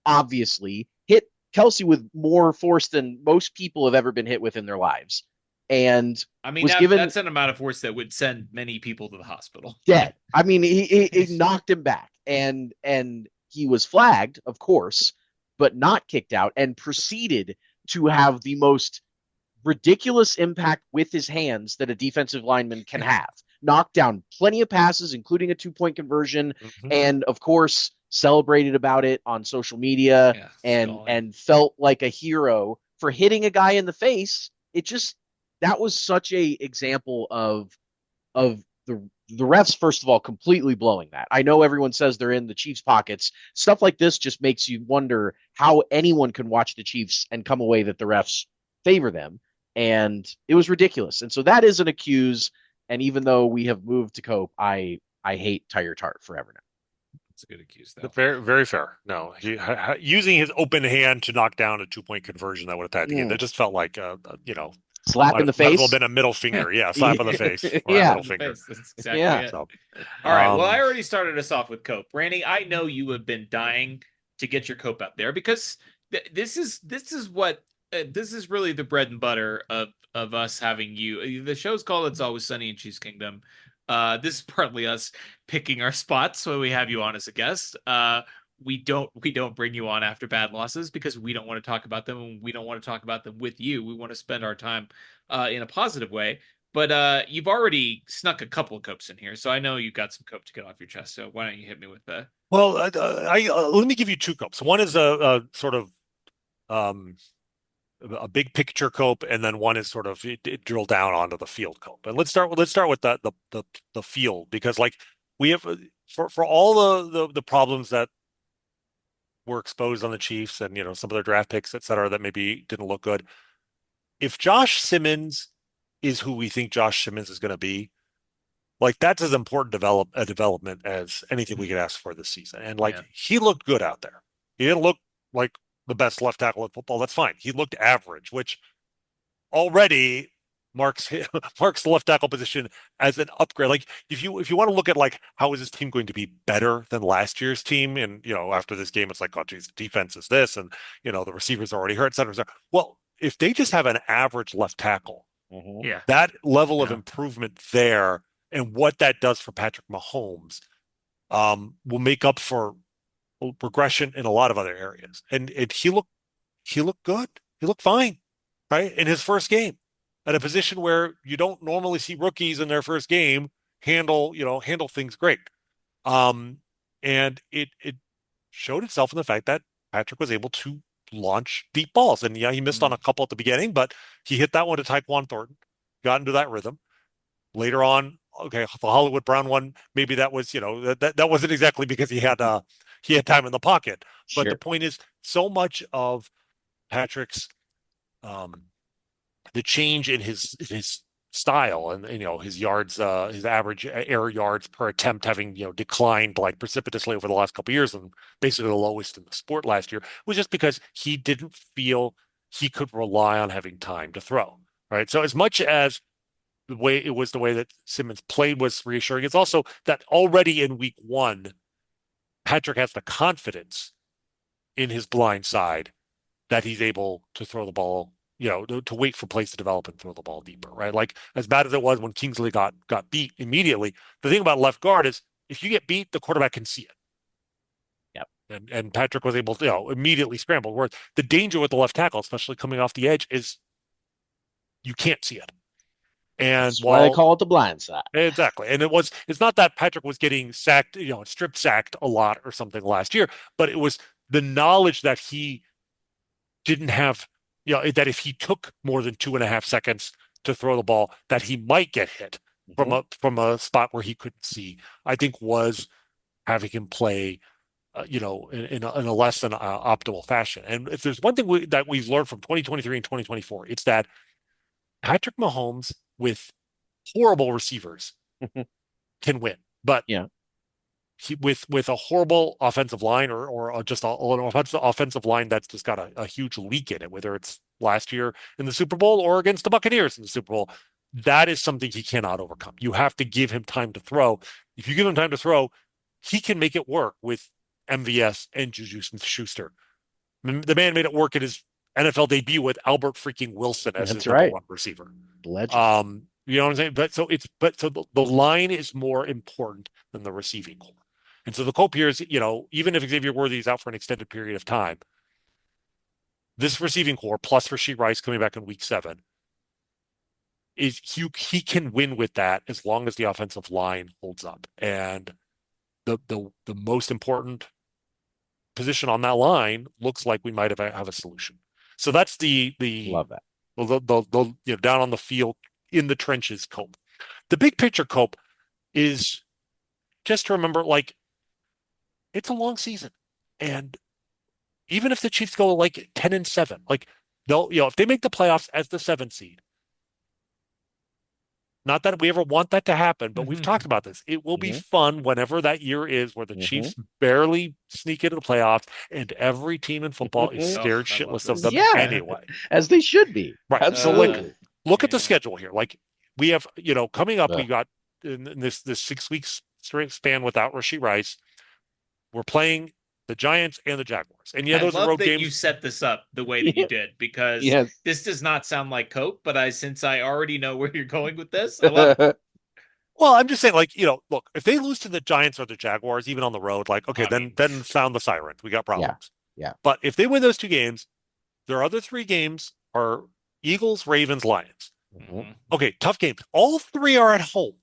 obviously hit Kelsey with more force than most people have ever been hit with in their lives and I mean, was given that's an amount of force that would send many people to the hospital. dead. I mean, he knocked him back, and he was flagged, of course, but not kicked out, and proceeded to have the most ridiculous impact with his hands that a defensive lineman can have. Knocked down plenty of passes, including a 2 point conversion, Mhm. and of course celebrated about it on social media Yeah, and stalling. and felt like a hero for hitting a guy in the face. It just that was such a example of the refs, first of all, completely blowing that. I know everyone says they're in the Chiefs' pockets. Stuff like this just makes you wonder how anyone can watch the Chiefs and come away that the refs favor them. And it was ridiculous. And so that is an accuse. And even though we have moved to Cope, I hate Tyre Tart forever now. It's a good accuse, though. Very, very fair. No, using his open hand to knock down a 2 point conversion that would have tied the game. That just felt like, Slap in the might as well have face. been a middle finger. Yeah, slap on the face or a Yeah. middle In the finger. face. That's exactly Yeah. it. So, All right. Well, I um, already started us off with Cope. Randy, I know you have been dying to get your Cope out there because this is what this is really the bread and butter of us having you. The show's called "It's Always Sunny in Cheese Kingdom." This is partly us picking our spots when we have you on as a guest. We don't bring you on after bad losses because we don't want to talk about them and we don't want to talk about them with you. We want to spend our time in a positive way. But you've already snuck a couple of copes in here, so I know you've got some cope to get off your chest. So why don't you hit me with the well, let me give you two copes. One is a sort of um, a big picture cope, and then one is sort of it drill down onto the field cope. And let's start with the field because like we have for all the problems that were exposed on the Chiefs and some of their draft picks, et cetera, that maybe didn't look good. If Josh Simmons is who we think Josh Simmons is going to be, like that's as important a development as anything we could ask for this season. And like yeah he looked good out there. He didn't look like the best left tackle in football. That's fine. He looked average, which already marks marks the left tackle position as an upgrade. Like if you want to look at like how is this team going to be better than last year's team, and after this game it's like, oh geez, the defense is this, and the receivers are already hurt, et cetera, et cetera. Well, if they just have an average left tackle, Mm-hmm. yeah that level of yeah improvement there and what that does for Patrick Mahomes will make up for regression in a lot of other areas. And he looked good. He looked fine, right? In his first game at a position where you don't normally see rookies in their first game handle things great. Um, and it showed itself in the fact that Patrick was able to launch deep balls. And yeah, he missed on mm. a couple at the beginning, but he hit that one to Tyquan Thornton, got into that rhythm. Later on, okay, the Hollywood Brown one, maybe that was, that wasn't exactly because he had time in the pocket. But the Sure. point is, so much of Patrick's um, the change in his style and his yards, his average air yards per attempt having declined like precipitously over the last couple of years and basically the lowest in the sport last year was just because he didn't feel he could rely on having time to throw. Right. So as much as the way that Simmons played was reassuring, it's also that already in week one, Patrick has the confidence in his blind side that he's able to throw the ball, to wait for plays to develop and throw the ball deeper, right? Like as bad as it was when Kingsley got beat immediately, the thing about left guard is if you get beat, the quarterback can see it. Yep. And Patrick was able to, immediately scramble. Where the danger with the left tackle, especially coming off the edge, is you can't see it. And That's why they while call it the blind side. exactly, and it's not that Patrick was getting sacked, strip sacked a lot or something last year, but it was the knowledge that he didn't have, that if he took more than 2.5 seconds to throw the ball, that he might get hit from Mm-hmm. a spot where he couldn't see. I think was having him play, in a less than optimal fashion. And if there's one thing that we've learned from 2023 and 2024, it's that Patrick Mahomes with horrible receivers can win, but Yeah. with a horrible offensive line or just an offensive line that's just got a huge leak in it, whether it's last year in the Super Bowl or against the Buccaneers in the Super Bowl, that is something he cannot overcome. You have to give him time to throw. If you give him time to throw, he can make it work with MVS and Juju Smith-Schuster. The man made it work in his NFL debut with Albert freaking Wilson as his That's number right. one receiver. Legend. You know what I'm saying? But so the line is more important than the receiving core. And so the hope here is, even if Xavier Worthy is out for an extended period of time, this receiving core plus Rashee Rice coming back in week 7 is he can win with that as long as the offensive line holds up. And the most important position on that line looks like we might have a solution. So that's Love that. down on the field in the trenches cope. The big picture cope is just to remember, like, it's a long season. And even if the Chiefs go like 10-7, like they'll, if they make the playoffs as the 7th seed, not that we ever want that to happen, but we've talked about this. It will be Mm-hmm. fun whenever that year is where the Mm-hmm. Chiefs barely sneak into the playoffs and every team in football is Oh, scared I love shitless of this. them Yeah, anyway. as they should be. Right. So like Absolutely. look at the Yeah. schedule here. Like we have, coming up, we Ugh. got in this 6 weeks straight span without Rashee Rice. We're playing the Giants and the Jaguars. And yeah, I those are love road that you games. set this up the way that you Yeah. did because Yes. this does not sound like cope, but since I already know where you're going with this, I love it. Well, I'm just saying, like, look, if they lose to the Giants or the Jaguars, even on the road, like, okay, I then mean, then sound the sirens. We got Yeah. problems. Yeah. But if they win those 2 games, their other 3 games are Eagles, Ravens, Lions. Mm-hmm. Okay, tough games. All 3 are at home.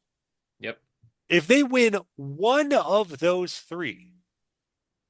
yep. If they win one of those 3,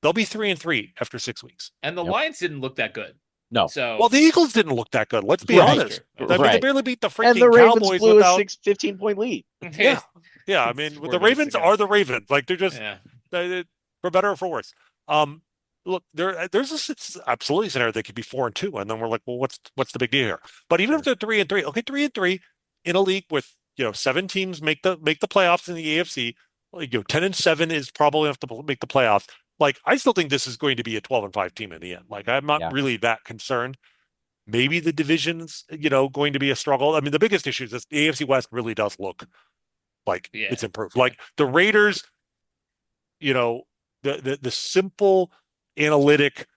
they'll be 3-3 after 6 weeks. And the Yep. Lions didn't look that good. No. Well, So the Eagles didn't look that good. Let's be yeah, that's Right. true. honest. That's I true. mean, they Right. barely beat the And the freaking Ravens Cowboys blew a without. 15-point lead. Yeah, yeah. I It's mean, the 4 minutes Ravens ago. are the Ravens. Like they're just Yeah. for better or for worse. Um, Look, there's absolutely scenario they could be 4-2, and then we're like, well, what's the big deal here? But even if Sure. they're 3-3, okay, 3-3 in a league with 7 teams make the playoffs in the AFC, like 10-7 is probably enough to make the playoffs. Like I still think this is going to be a 12-5 team in the end. Like I'm not Yeah. really that concerned. Maybe the division's going to be a struggle. I mean, the biggest issue is this, the AFC West really does look like Yeah. it's improved. Yeah. Like the Raiders, you know, the simple analytic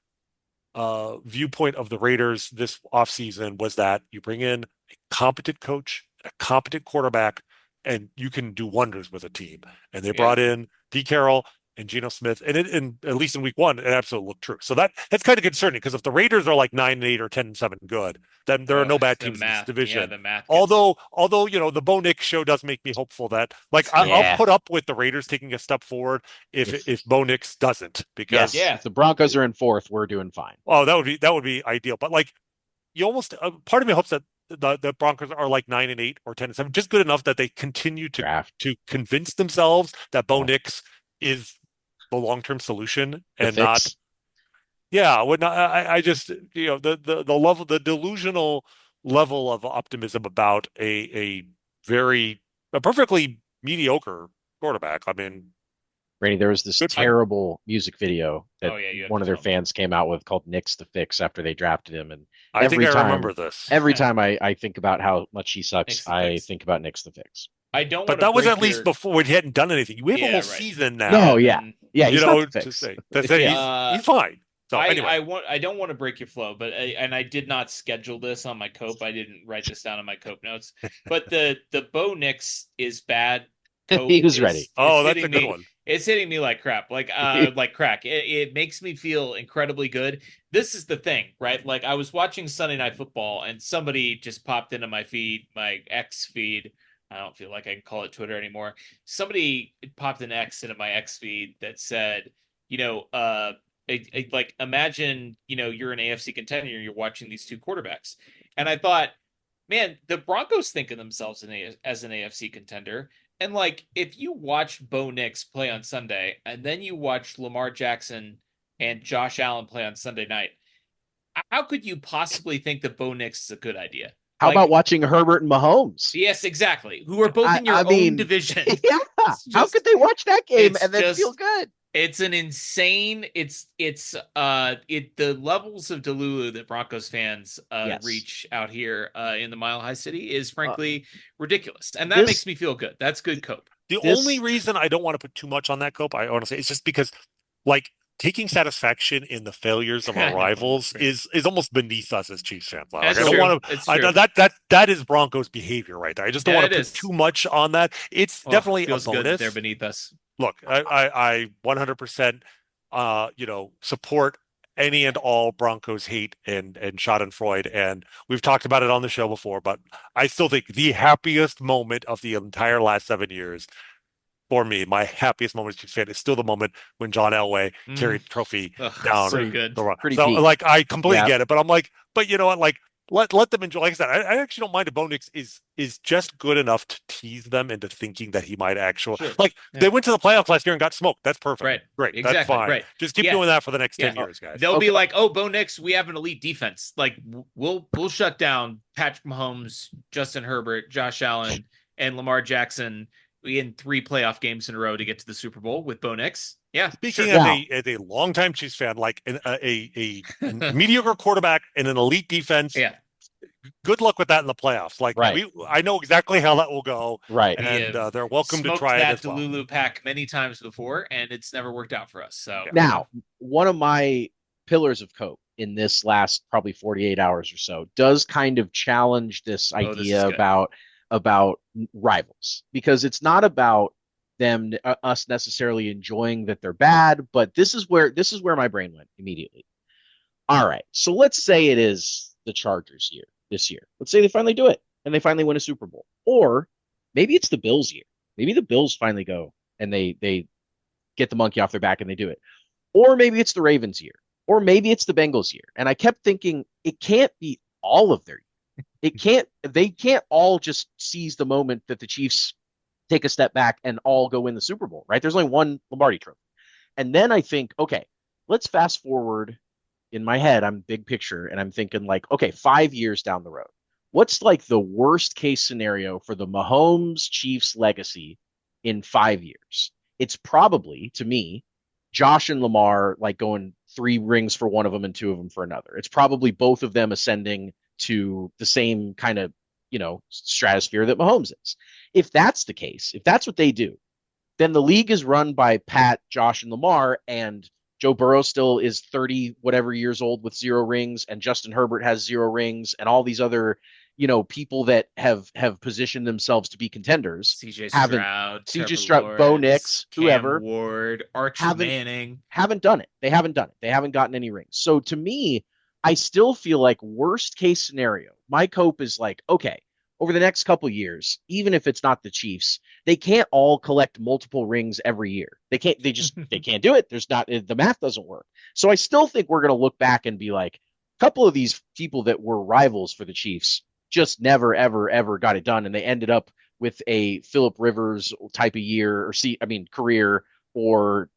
viewpoint of the Raiders this offseason was that you bring in a competent coach, a competent quarterback, and you can do wonders with a team. And they Yeah. brought in Pete Carroll and Geno Smith, and at least in week 1, it absolutely looked true. So that's kind of concerning because if the Raiders are like 9-8 or 10-7 good, then there are Oh, no bad the teams in this math. Yeah, division. the math gets. Although the Bo Nix show does make me hopeful that like I'll Yeah. put up with the Raiders taking a step forward If if Bo Nix doesn't yes, because Yeah. if the Broncos are in 4th, we're doing fine. oh, that would be ideal. But like you almost part of me hopes that the Broncos are like 9-8 or 10-7, just good enough that they continue to Draft. convince themselves that Bo Yeah. Nix is the long-term solution The and not. fix. Yeah, would not. I just the level, the delusional level of optimism about a perfectly mediocre quarterback. I mean, Randy, there was this good for I. him. terrible music video that Oh yeah, you have one to of their tell me. fans came out with called Nick's the Fix after they drafted him. And I think every I time remember this. every time I think about how much he sucks, Nick's the I fix. think about Nick's the Fix. I don't want But to that was at break least your. before we hadn't done anything. We have a Yeah, whole right. season No, now, Yeah, yeah. and Yeah, he's not the to fix. say that Yeah. he's fine. So anyway, I don't want to break your flow, but and I did not schedule this on my cope. I didn't write this down on my cope notes. But the Bo Nix is bad cope He was ready. is Oh, that's a hitting good me. one. It's hitting me like crack. It makes me feel incredibly good. This is the thing, right? Like I was watching Sunday Night Football and somebody just popped into my feed, my X feed. I don't feel like I can call it Twitter anymore. Somebody popped an X into my X feed that said, you know, like imagine, you're an AFC contender, you're watching these two quarterbacks. And I thought, man, the Broncos think of themselves as an AFC contender. And like, if you watch Bo Nix play on Sunday, and then you watch Lamar Jackson and Josh Allen play on Sunday night, how could you possibly think that Bo Nix is a good idea? How about Like, watching Herbert and Mahomes? yes, exactly. Who are both in I your own mean, division. yeah. It's How could just, they watch that game it's and then feel just good? it's an insane. It the levels of Delulu that Broncos fans Yes. reach out here in the Mile High City is Uh, frankly ridiculous, and that this makes me feel good. That's good cope. The only this reason I don't want to put too much on that, Cope, I honestly, it's just because, like, taking satisfaction in the failures of our I know, rivals right. is almost beneath us as Chiefs fans. Like, That's I don't so true. want to. It's I true. that is Broncos behavior right there. I just don't Yeah, want it to put is. too much on that. It's Oh, definitely a feels good that they're bonus. beneath us. Look, I 100% support any and all Broncos hate and Schadenfreude, and we've talked about it on the show before, but I still think the happiest moment of the entire last 7 years for me, my happiest moment as a Chiefs fan is still the moment when John Elway Mm. carried the trophy Ugh, down so pretty good. the run. pretty So, peak. like, I completely Yeah. get it, but I'm like, but you know what? Like, let them enjoy. Like I said, I actually don't mind if Bo Nix is just good enough to tease them into thinking that he might actually Sure. like they Yeah. went to the playoffs last year and got smoked. That's perfect. Right. Great. That's Exactly. fine. Right. Just keep Yeah. doing that for the next 10 Yeah. Uh, years, guys. They'll be okay. like, "Oh, Bo Nix, we have an elite defense. Like, we'll shut down Patrick Mahomes, Justin Herbert, Josh Allen, and Lamar Jackson in 3 playoff games in a row to get to the Super Bowl with Bo Nix." Yeah, Speaking sure. Now, as a longtime Chiefs fan, like a mediocre quarterback and an elite defense, Yeah, good luck with that in the playoffs. Like right, I know exactly how that will go, right. we and have they're welcome to smoked try it that as well. Delulu pack many times before, and it's never worked out for us. So, Yeah. Now, one of my pillars of cope in this last probably 48 hours or so does kind of challenge this oh, this is idea good. about rivals because it's not about them us necessarily enjoying that they're bad, but this is where my brain went immediately. All right, so let's say it is the Chargers year this year. Let's say they finally do it and they finally win a Super Bowl, or maybe it's the Bills year. Maybe the Bills finally go and they get the monkey off their back and they do it. Or maybe it's the Ravens year. Or maybe it's the Bengals year. And I kept thinking it can't be all of their year. They can't all just seize the moment that the Chiefs take a step back and all go win the Super Bowl, right? There's only one Lombardi trophy. And then I think, okay, let's fast forward in my head. I'm big picture and I'm thinking like, okay, 5 years down the road. What's like the worst case scenario for the Mahomes Chiefs legacy in 5 years? It's probably to me Josh and Lamar like going 3 rings for one of them and 2 of them for another. It's probably both of them ascending to the same kind of, stratosphere that Mahomes is. If that's the case, if that's what they do, then the league is run by Pat, Josh, and Lamar, and Joe Burrow still is 30 whatever years old with 0 rings, and Justin Herbert has 0 rings, and all these other, people that have positioned themselves to be contenders CJ haven't. Stroud, CJ Trevor Stroud, Bo Lawrence, Nix, Cam whoever Ward, Archer haven't Manning. haven't done it. They haven't done it. They haven't gotten any rings. So to me, I still feel like worst case scenario, my cope is like, okay, over the next couple years, even if it's not the Chiefs, they can't all collect multiple rings every year. They can't do it. There's not the math doesn't work. So I still think we're going to look back and be like, a couple of these people that were rivals for the Chiefs just never ever ever got it done, and they ended up with a Philip Rivers type of year or career, or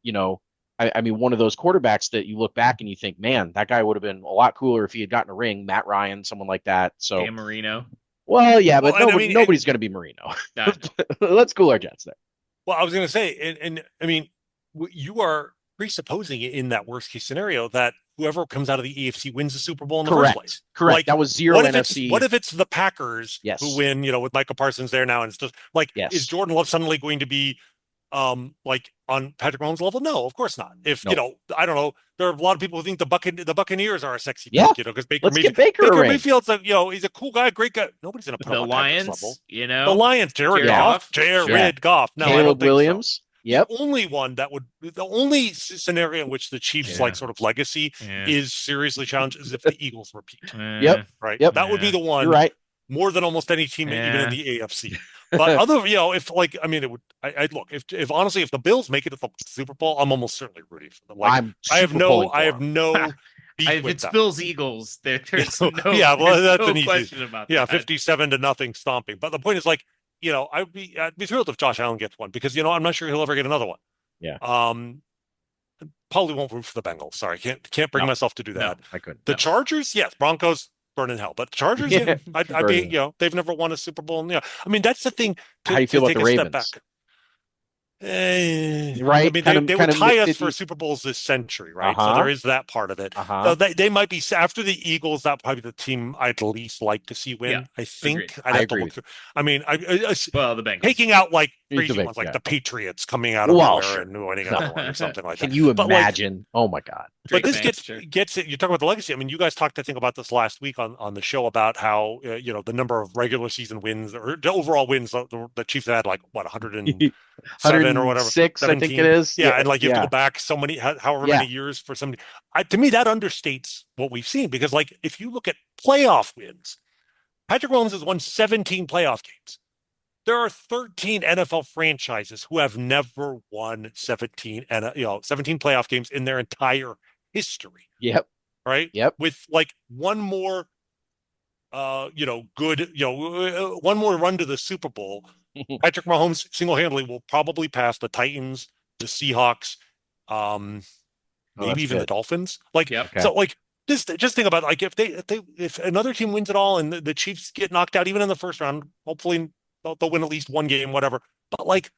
I mean, one of those quarterbacks that you look back and you think, man, that guy would have been a lot cooler if he had gotten a ring. Matt Ryan, someone like that. So, Dan Marino. well, yeah, Well, but and I mean, nobody's going to be Marino. I Let's cool our jets there. well, I was going to say, and I mean, you are presupposing in that worst case scenario that whoever comes out of the AFC wins the Super Bowl in the first Correct. place. Correct. Like, That was zero what NFC. if it's the Packers who Yes. win? With Michael Parsons there now, and it's just like, is Yes. Jordan Love suddenly going to be like on Patrick Mahomes level? No, of course not. If, No. I don't know, there are a lot of people who think the Buccaneers are a sexy Yeah. pick, because Let's get Baker a Baker ring. Mayfield's he's a cool guy, great guy. Nobody's going to put him The on Patrick's level. Lions, The Lions, Yeah. Yeah. Jared Goff. No, I Caleb don't think so. Williams. Yep. The only scenario in which the Chiefs like yeah, sort of legacy yeah, is seriously challenged is if the Eagles repeat, Yep. eh, right? Yep. That would be yeah, the You're one right. more than almost any team, even in yeah. the AFC. But if like, I mean, it would, I look, if honestly, if the Bills make it to the Super Bowl, I'm almost certainly rooting for them. Like, I'm super pulling I for have him. no beef If with it's them. Bills Eagles, Yeah, well, there's that's no an easy, question about yeah, that. 57-0 stomping. But the point is, like, I'd be thrilled if Josh Allen gets one, because I'm not sure he'll ever get another one. Yeah. Um, Probably won't root for the Bengals. Sorry, can't bring No, myself to do No, that. I couldn't. The no. Chargers, yes, Broncos burn in hell, but Chargers, yeah, Yeah. I'd be, Burning. they've never won a Super Bowl, and yeah, I mean that's the thing How do you feel to about take the a step Ravens? back. I Right? mean, Kind of they would kind of tie us for nitpicky. Super Bowls this century, right? So there Uh-huh. is that part of it. Uh-huh. They might be after the Eagles. That probably the team I'd least like to see Yeah, win. I agreed. think I'd I have to agree look with through. you. I mean, Well, the Bengals. taking out like It's a crazy big, ones like yeah. the Patriots coming out of Well, nowhere sure. and winning No. another one or something like Can that. you But like, imagine? Oh my God. but Drake this fans, sure. gets it. You talk about the legacy. I mean, you guys talked, I think, about this last week on the show about how the number of regular season wins or the overall wins the Chiefs had, like what 107 or whatever, 106, I think it 17. is. Yeah, Yeah. and like you have to go Yeah. back so many however Yeah. many years for somebody. To me, that understates what we've seen, because like if you look at playoff wins, Patrick Mahomes has won 17 playoff games. There are 13 NFL franchises who have never won 17 playoff games in their entire history, Yep. right? Yep. With like one more good, one more run to the Super Bowl, Patrick Mahomes single-handedly will probably pass the Titans, the Seahawks, um, Oh, maybe that's even the good. Dolphins. Like, Yep. Okay. so like just think about, like, if another team wins it all and the Chiefs get knocked out even in the first round, hopefully they'll win at least one game, whatever. But like,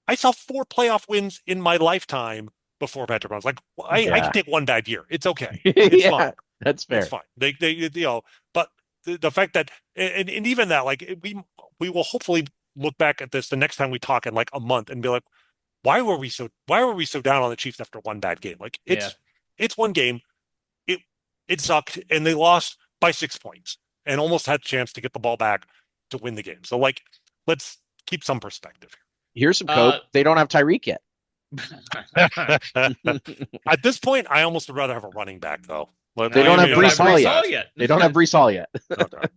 I saw 4 playoff wins in my lifetime before Patrick Mahomes. Like, I can Yeah. take one bad year. It's okay. It's fine. Yeah. That's It's fair. fine. But the fact that, and even that, like, we will hopefully look back at this the next time we talk in like a month and be like, why were we so down on the Chiefs after one bad game? Like, Yeah. it's one game. It it sucked, and they lost by 6 points and almost had a chance to get the ball back to win the game. So like, let's keep some perspective Here's some Uh, coke. They don't have Tyreek yet. here. At this point, I almost would rather have a running back, though. They don't you have don't Brees have Hall Brees yet. Hall yet. They don't have Brees Hall yet. Okay.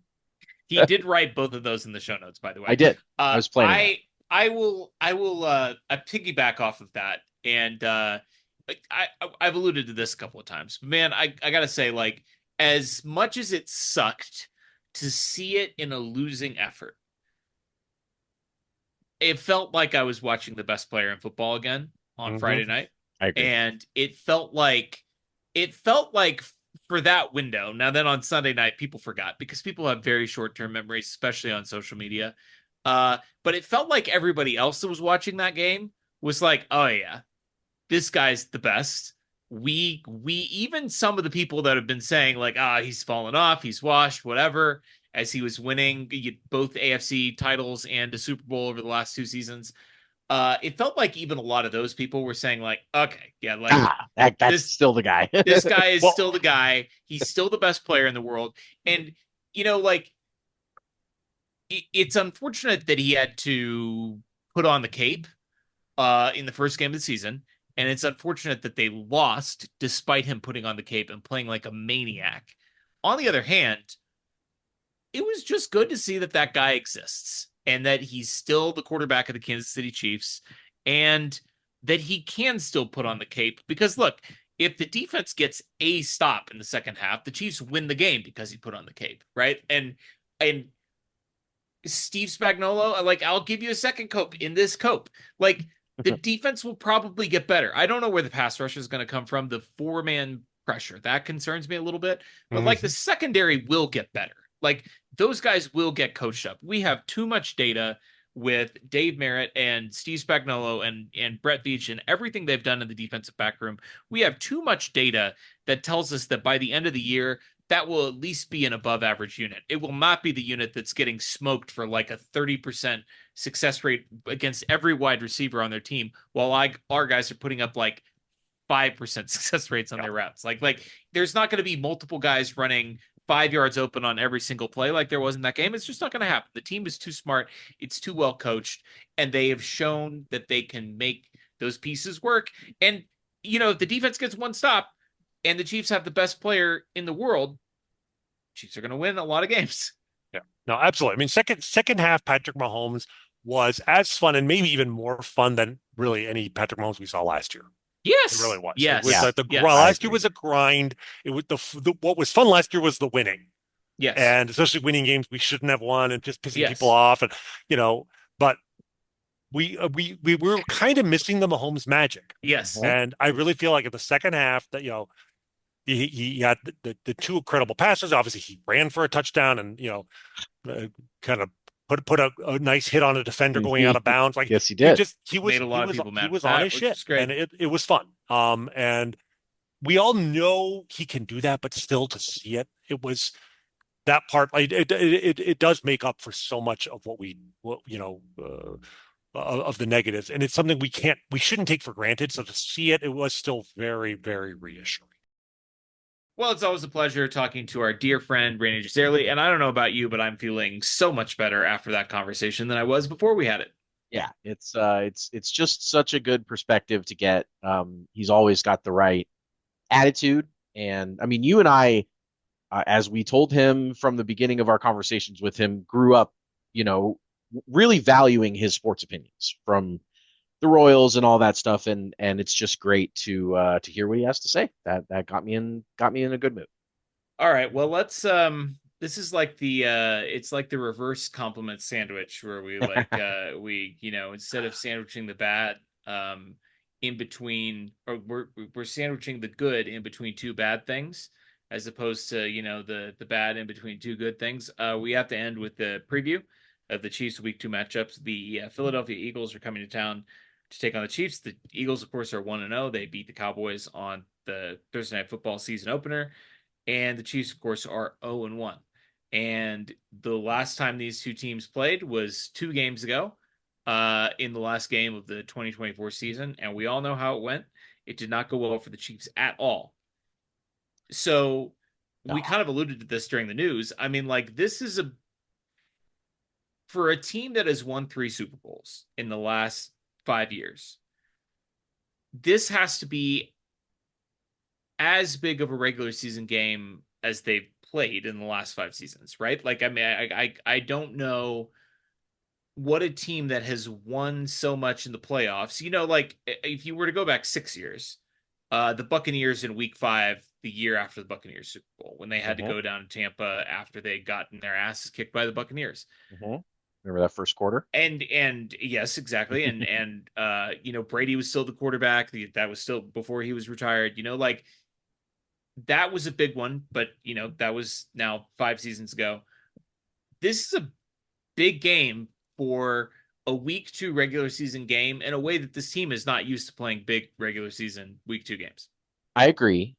He did write both of those in the show notes, by the I way. did. I was planning that. I will piggyback off of that, and I've alluded to this a couple of times. Man, I gotta say, like, as much as it sucked to see it in a losing effort, it felt like I was watching the best player in football again on Friday Mhm. night. I agree. And it felt like for that window. Now then on Sunday night, people forgot because people have very short-term memories, especially on social media. But it felt like everybody else that was watching that game was like, oh yeah, this guy's the best. We even some of the people that have been saying like, he's fallen off, he's washed, whatever, as he was winning both AFC titles and a Super Bowl over the last 2 seasons. It felt like even a lot of those people were saying like, okay, yeah, like That's this still the guy. this guy is Well, still the guy. He's still the best player in the world. And like it's unfortunate that he had to put on the cape in the first game of the season. And it's unfortunate that they lost despite him putting on the cape and playing like a maniac. On the other hand, it was just good to see that that guy exists and that he's still the quarterback of the Kansas City Chiefs and that he can still put on the cape. Because look, if the defense gets a stop in the second half, the Chiefs win the game because he put on the cape, right? And Steve Spagnuolo, like, I'll give you a second cope in this cope. Like, the defense will probably get better. I don't know where the pass rush is going to come from. The 4-man pressure, that concerns me a little bit. But, like, the mhm. secondary will get better. Like, those guys will get coached up. We have too much data with Dave Merritt and Steve Spagnuolo and Brett Veach and everything they've done in the defensive back room. We have too much data that tells us that by the end of the year, that will at least be an above average unit. It will not be the unit that's getting smoked for like a 30% success rate against every wide receiver on their team, while our guys are putting up like 5% success rates on Yeah. their routes. Like there's not going to be multiple guys running 5 yards open on every single play like there was in that game. It's just not going to happen. The team is too smart. It's too well coached, and they have shown that they can make those pieces work. And if the defense gets one stop and the Chiefs have the best player in the world, Chiefs are going to win a lot of games. Yeah. No, absolutely. I mean, second half, Patrick Mahomes was as fun and maybe even more fun than really any Patrick Mahomes we saw last year. It really Yes, was. It was Yeah, yes, like the yes, I last year agree. was a grind. It was what was fun last year was the winning, yes, and especially winning games we shouldn't have won and just pissing people yes, off, and you know. But we were kind of missing the Mahomes magic, yes. Mhm. and I really feel like in the second half that he had the two incredible passes. Obviously, he ran for a touchdown, and kind of put a nice hit on a defender going out of bounds. Like Yes, he did. Made a lot of people he mad with was on that, his which shit, is and great. it was fun. And we all know he can do that, but still to see it was that part. Like it does make up for so much of of the negatives, and it's something we shouldn't take for granted. So to see it was still very, very reassuring. Well, it's always a pleasure talking to our dear friend Rany Jazayerli, and I don't know about you, but I'm feeling so much better after that conversation than I was before we had it. Yeah, it's just such a good perspective to get. He's always got the right attitude, and I mean, you and I, as we told him from the beginning of our conversations with him, grew up, you know, really valuing his sports opinions from the Royals and all that stuff, and it's just great to hear what he has to say. That got me in a good mood. All right, well, let's this is like the it's like the reverse compliment sandwich where instead of sandwiching the bad in between, or we're sandwiching the good in between two bad things, as opposed to, the bad in between two good things. We have to end with the preview of the Chiefs week 2 matchups. The Philadelphia Eagles are coming to town to take on the Chiefs. The Eagles, of course, are 1-0. They beat the Cowboys on the Thursday Night Football season opener, and the Chiefs, of course, are 0-1. And the last time these two teams played was 2 games ago, in the last game of the 2024 season, and we all know how it went. It did not go well for the Chiefs at all. So we No, kind of alluded to this during the news. I mean, like, this is for a team that has won 3 Super Bowls in the last 5 years. This has to be as big of a regular season game as they've played in the last 5 seasons, right? Like, I mean, I don't know what a team that has won so much in the playoffs. Like, if you were to go back 6 years, the Buccaneers in Week 5, the year after the Buccaneers Super Bowl, when they had to hmm go down to Tampa after they'd gotten their asses kicked by the Buccaneers. hmm Remember that first quarter? And yes, exactly. And Brady was still the quarterback. That was still before he was retired. Like, that was a big one, but that was now 5 seasons ago. This is a big game for a week 2 regular season game in a way that this team is not used to playing big regular season week 2 games. I agree.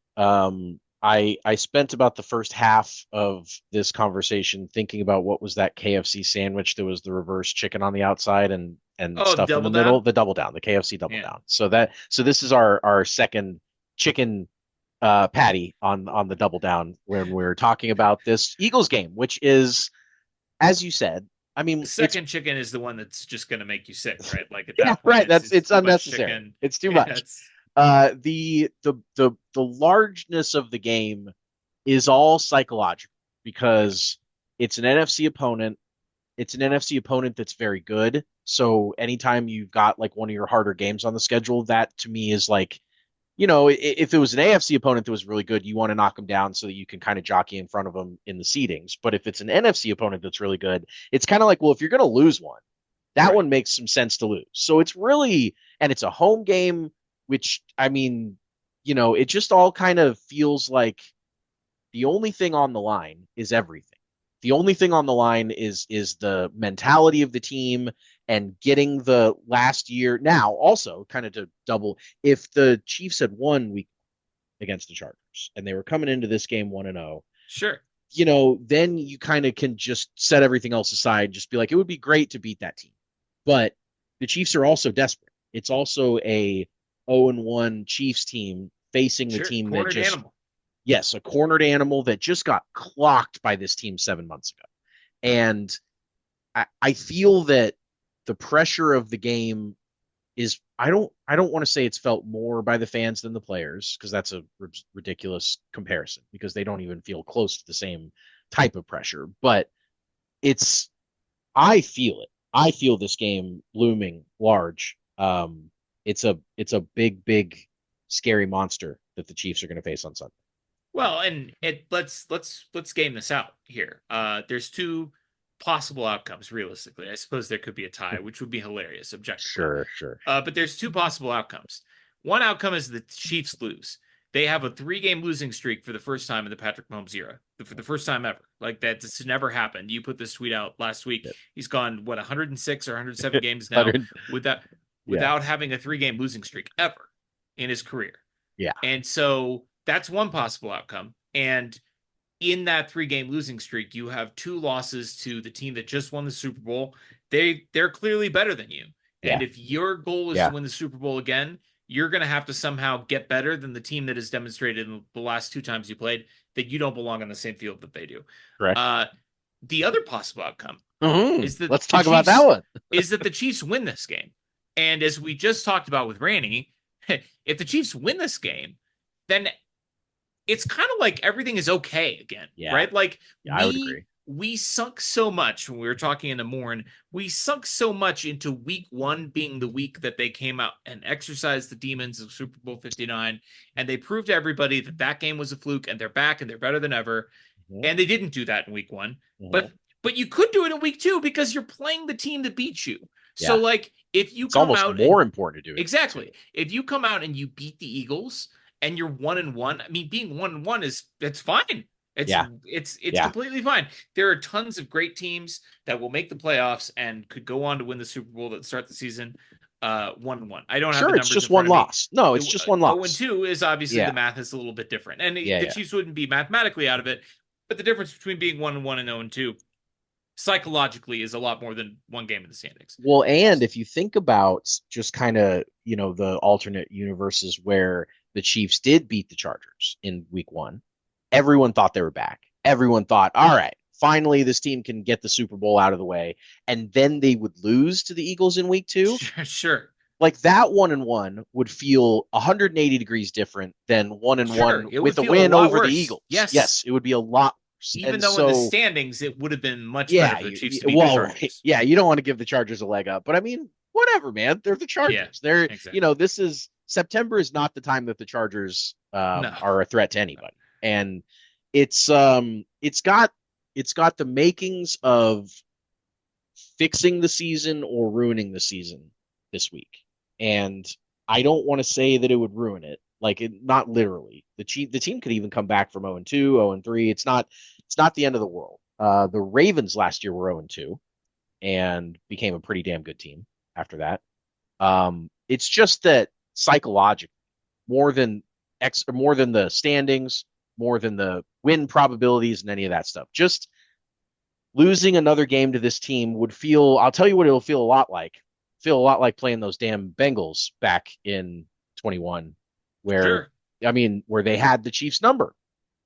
I spent about the first half of this conversation thinking about what was that KFC sandwich. There was the reverse chicken on the outside and Oh, stuff in the double middle, down. the double down, the KFC double Yeah. down. So this is our second chicken patty on the double down when we're talking about this Eagles game, which is, as you said, I The mean, it's second chicken is the one that's just going to make you sick, right? Like, at yeah, that point, right. it's That's it's it's too much unnecessary. chicken. It's too Yeah, much. The largeness of the game is all psychological because it's an NFC opponent. It's an NFC opponent that's very good. So anytime you've got like one of your harder games on the schedule, that to me is like, if it was an AFC opponent that was really good, you want to knock them down so that you can kind of jockey in front of them in the seedings. But if it's an NFC opponent that's really good, it's kind of like, well, if you're going to lose one, that right. one makes some sense to lose. So it's really, and it's a home game, which I mean, it just all kind of feels like the only thing on the line is everything. The only thing on the line is the mentality of the team and getting the last year. Now, also kind of to double, if the Chiefs had won week against the Chargers and they were coming into this game 1-0, Sure. then you kind of can just set everything else aside, just be like, it would be great to beat that team. But the Chiefs are also desperate. It's also a 0-1 Chiefs team facing the Sure. team that Cornered just, animal. yes, a cornered animal that just got clocked by this team 7 months ago. And I feel that the pressure of the game is I don't want to say it's felt more by the fans than the players because that's a ridiculous comparison because they don't even feel close to the same type of pressure, but it's I feel it. I feel this game looming large. It's a big scary monster that the Chiefs are going to face on Sunday. Well, and let's game this out here. There's two possible outcomes realistically. I suppose there could be a tie, which would be hilarious objectively. Sure. But there's two possible outcomes. One outcome is the Chiefs lose. They have a 3-game losing streak for the first time in the Patrick Mahomes era, for the first time ever. Like that, this has never happened. You put this tweet out last week. Yep. He's gone what 106 or 107 games now 100, without yeah, without having a 3-game losing streak ever in his career. yeah, And so that's one possible outcome. And in that 3-game losing streak, you have 2 losses to the team that just won the Super Bowl. They're clearly better than you. And yeah, if your goal is to yeah. win the Super Bowl again, you're going to have to somehow get better than the team that has demonstrated in the last 2 times you played that you don't belong on the same field that they do. Correct. Uh, the other possible outcome is that Let's the talk about that Chiefs one. is that the Chiefs win this game. And as we just talked about with Rany, if the Chiefs win this game, then it's kind of like everything is okay again, Yeah, right? Like yeah, I would agree. we sunk so much when we were talking in the morning. We sunk so much into week 1 being the week that they came out and exercised the demons of Super Bowl 59, and they proved to everybody that that game was a fluke, and they're back and they're better than ever. Mhm, And they didn't do that in week 1, mhm. but you could do it in week 2 because you're playing the team that beat you. So Yeah, like if you it's come almost out and more important to do it. exactly, if you come out and you beat the Eagles and you're 1-1, I mean, being 1-1 is it's fine. It's Yeah, it's yeah. completely fine. There are tons of great teams that will make the playoffs and could go on to win the Super Bowl that start the season 1-1. I don't have the Sure, it's numbers just in front one of me. loss. No, it's just one loss. 0-2 is obviously the Yeah, math is a little bit different, and yeah, the yeah. Chiefs wouldn't be mathematically out of it, but the difference between being 1-1 and 0-2 psychologically is a lot more than one game in the standings. Well, and if you think about just kind of, the alternate universes where the Chiefs did beat the Chargers in week 1, everyone thought they were back. Everyone thought, all right, finally this team can get the Super Bowl out of the way. And then they would lose to the Eagles in week 2. Sure. Like that 1-1 would feel 180 degrees different than 1-1 Sure, it would with a feel a win lot over the worse. Eagles. Yes, Yes, it would be a lot worse. even And though in the so, standings it would have been much better yeah, for the Chiefs to beat the well, Chargers. yeah, you don't want to give the Chargers a leg up, but I mean, whatever, man. They're the Yeah, Chargers. They're, exactly. this is September is not the time that the Chargers No, are a threat to anybody. And it's got the makings of fixing the season or ruining the season this week. And I don't want to say that it would ruin it. Like not literally. The team could even come back from 0-2, 0-3. It's not the end of the world. The Ravens last year were 0-2 and became a pretty damn good team after that. It's just that psychologically, more than more than the standings, more than the win probabilities and any of that stuff. Just losing another game to this team would feel, I'll tell you what it'll feel a lot like. Feel a lot like playing those damn Bengals back in 21, where, sure. I mean, where they had the Chiefs number.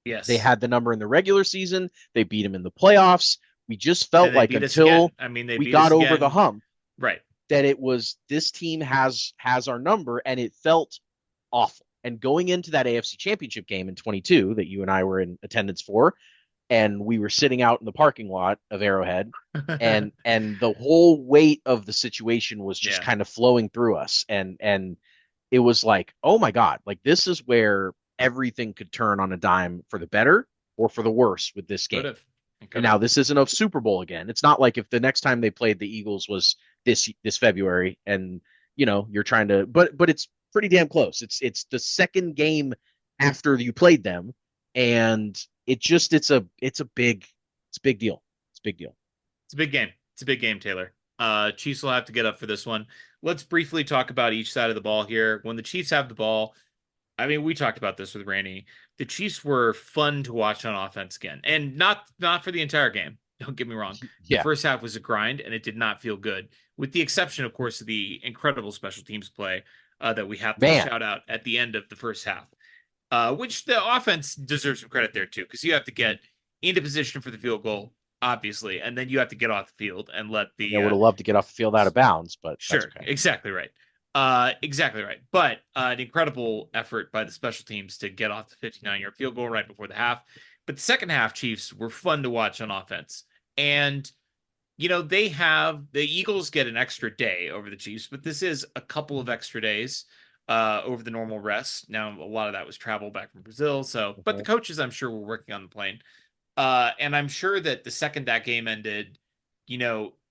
They Yes, had the number in the regular season. They beat them in the playoffs. We just and felt they like beat us again. until I mean, they we beat us got over the again. hump Right. that it was this team has our number, and it felt awful. And going into that AFC Championship game in 22 that you and I were in attendance for, and we were sitting out in the parking lot of Arrowhead, and the whole weight of the situation was just Yeah, kind of flowing through us, and it was like, oh my god, like this is where everything could turn on a dime for the better or for the worse with this could game. have. It And could have. now this isn't a Super Bowl again. It's not like if the next time they played the Eagles was this February, and you're trying to, but it's pretty damn close. It's the second game after you played them, and it's a big deal. It's a big deal. It's a big game. It's a big game, Taylor. Chiefs will have to get up for this one. Let's briefly talk about each side of the ball here. When the Chiefs have the ball, I mean, we talked about this with Randy. The Chiefs were fun to watch on offense again, and not for the entire game. Don't get me wrong. The Yeah, first half was a grind, and it did not feel good, with the exception, of course, of the incredible special teams play that we have to man. shout out at the end of the first half. Which the offense deserves some credit there too, because you have to get into position for the field goal, obviously, and then you have to get off the field and let I the would have loved to get off the field out of bounds, but that's sure, okay. exactly right. Exactly right. But an incredible effort by the special teams to get off the 59-yard field goal right before the half. But the second half, Chiefs were fun to watch on offense. And, the Eagles get an extra day over the Chiefs, but this is a couple of extra days over the normal rest. Now, a lot of that was travel back from Brazil. So, but the Mhm. coaches, I'm sure, were working on the plane. And I'm sure that the second that game ended,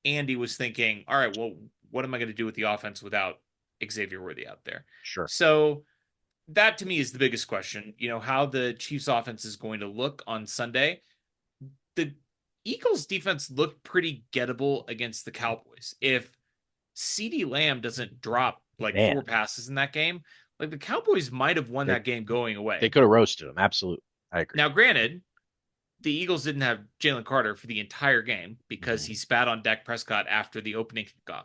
Andy was thinking, all right, well, what am I going to do with the offense without Xavier Worthy out there? Sure. So that to me is the biggest question, how the Chiefs offense is going to look on Sunday. The Eagles defense looked pretty gettable against the Cowboys. If CeeDee Lamb doesn't drop like Man, four passes in that game, like the Cowboys might have won they that game going they away. could have roasted him. Absolutely. I agree. Now, granted, the Eagles didn't have Jalen Carter for the entire game because Mhm. he spat on Dak Prescott after the opening kickoff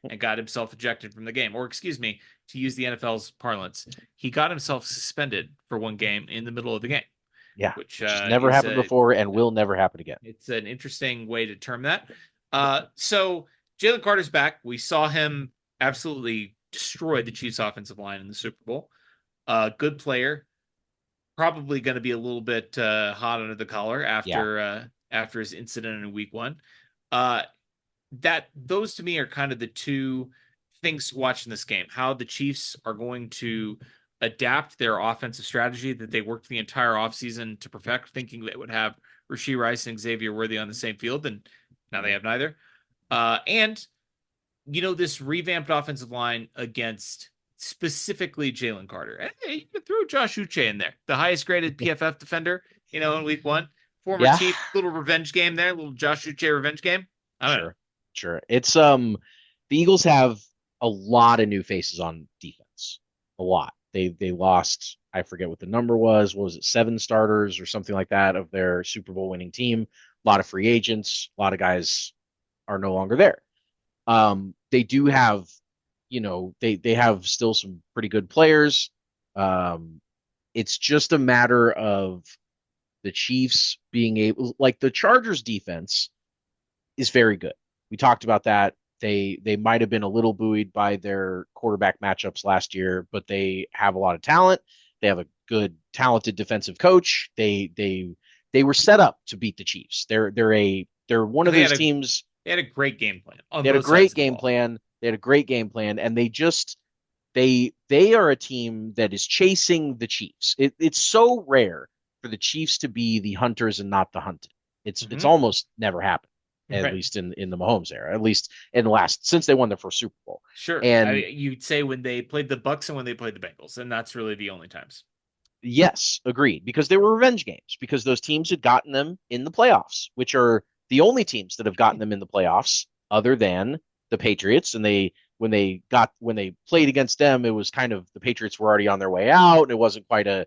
and got himself ejected from the game. Or, excuse me, to use the NFL's parlance, he got himself suspended for one game in the middle of the game, Yeah, which which has never is happened before and will never happen again. it's an interesting way to term that. So Jalen Carter's back. We saw him absolutely destroy the Chiefs' offensive line in the Super Bowl. Good player, probably going to be a little bit hot under the collar Yeah, after his incident in Week 1. Uh, that those to me are kind of the two things to watch in this game. How the Chiefs are going to adapt their offensive strategy that they worked the entire offseason to perfect, thinking they would have Rashee Rice and Xavier Worthy on the same field, and now they Mhm. have neither. And this revamped offensive line against specifically Jalen Carter. And hey, you can throw Josh Uche in there, the highest graded PFF defender, in Week 1. Former Yeah, Chief, little revenge game there, little Josh Uche revenge game. I don't know. sure, sure. It's the Eagles have a lot of new faces on defense. A lot. They lost, I forget what the number was. What was it, seven starters or something like that of their Super Bowl winning team? A lot of free agents. A lot of guys are no longer there. They do have, they have still some pretty good players. Um, it's just a matter of the Chiefs being able, like the Chargers defense is very good. We talked about that. They might have been a little buoyed by their quarterback matchups last year, but they have a lot of talent. They have a good, talented defensive coach. They were set up to beat the Chiefs. They're one of They those had a teams. they had a great game plan on They had a both sides great of the game ball. plan. They had a great game plan, and they are a team that is chasing the Chiefs. It's so rare for the Chiefs to be the hunters and not the hunted. It's Mm-hmm. almost never happened, at Right. least in the Mahomes era, at least in the last since they won their first Super Bowl. Sure. And You'd say when they played the Bucks and when they played the Bengals, and that's really the only times. yes, agreed, because they were revenge games because those teams had gotten them in the playoffs, which are the only teams that have gotten them in the playoffs other than the Patriots. And when they played against them, it was kind of the Patriots were already on their way out, and it wasn't quite and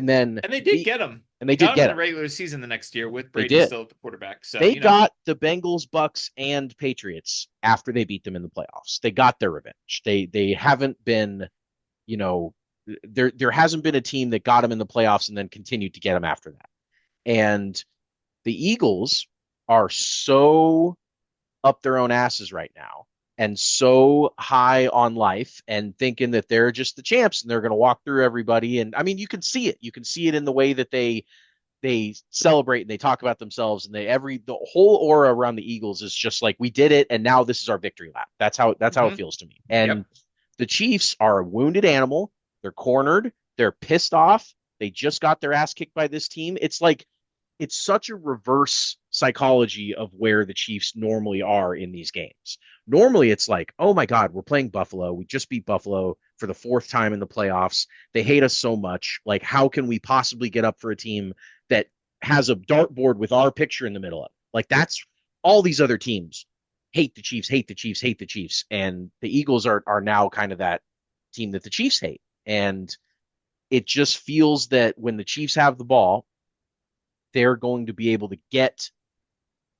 then And they did get them. and They they did got them get in the them. regular season the next year with They Brady did. still at the quarterback. So, They got the Bengals, Bucks, and Patriots after they beat them in the playoffs. They got their revenge. They haven't been, you know, there hasn't been a team that got them in the playoffs and then continued to get them after that. And the Eagles are so up their own asses right now and so high on life and thinking that they're just the champs and they're going to walk through everybody. And I mean, you can see it. You can see it in the way that they celebrate and they talk about themselves, and the whole aura around the Eagles is just like, we did it and now this is our victory lap. That's how it Mhm. feels to me. And Yep. the Chiefs are a wounded animal. They're cornered. They're pissed off. They just got their ass kicked by this team. It's like it's such a reverse psychology of where the Chiefs normally are in these games. Normally, it's like, oh my God, we're playing Buffalo. We just beat Buffalo for the fourth time in the playoffs. They hate us so much. Like, how can we possibly get up for a team that has a dartboard with our picture in the middle of it? Like, that's all these other teams hate the Chiefs, hate the Chiefs, hate the Chiefs. And the Eagles are now kind of that team that the Chiefs hate. And it just feels that when the Chiefs have the ball, they're going to be able to get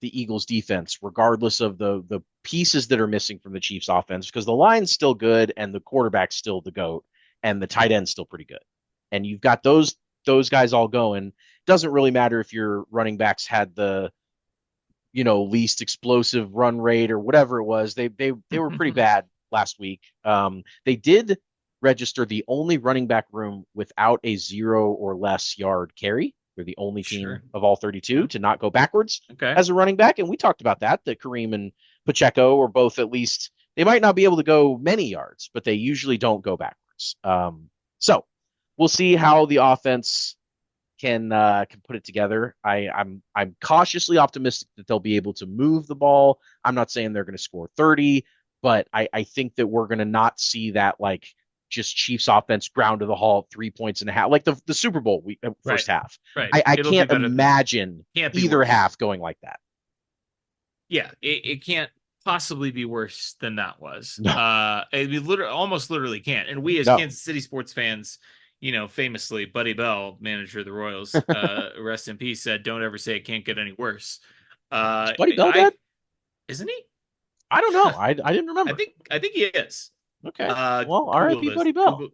the Eagles defense, regardless of the pieces that are missing from the Chiefs offense, because the line's still good and the quarterback's still the GOAT and the tight end's still pretty good. And you've got those guys all going. Doesn't really matter if your running backs had the least explosive run rate or whatever it was. They were pretty bad last week. They did register the only running back room without a 0 or less yard carry. They're the only team Sure. of all 32 to not go backwards Okay. as a running back, and we talked about that Kareem and Pacheco are both at least they might not be able to go many yards, but they usually don't go backwards. So we'll see how the offense can put it together. I'm cautiously optimistic that they'll be able to move the ball. I'm not saying they're going to score 30, but I think that we're going to not see that like just Chiefs offense ground to the hall 3 points and a half like the Super Bowl Right. first half. Right. I It'll be can't better than that. imagine Can't be either worse. half going like that. Yeah, it can't possibly be worse than that was. No, It almost literally can't. And we as no. Kansas City sports fans, famously, Buddy Bell, manager of the Royals, rest in peace, said, "Don't ever say it can't get any worse." Is Buddy Bell I dead? Isn't he? I don't know. I didn't remember. I think he is. Okay. Well, Google R.I.P. this. Buddy Bell.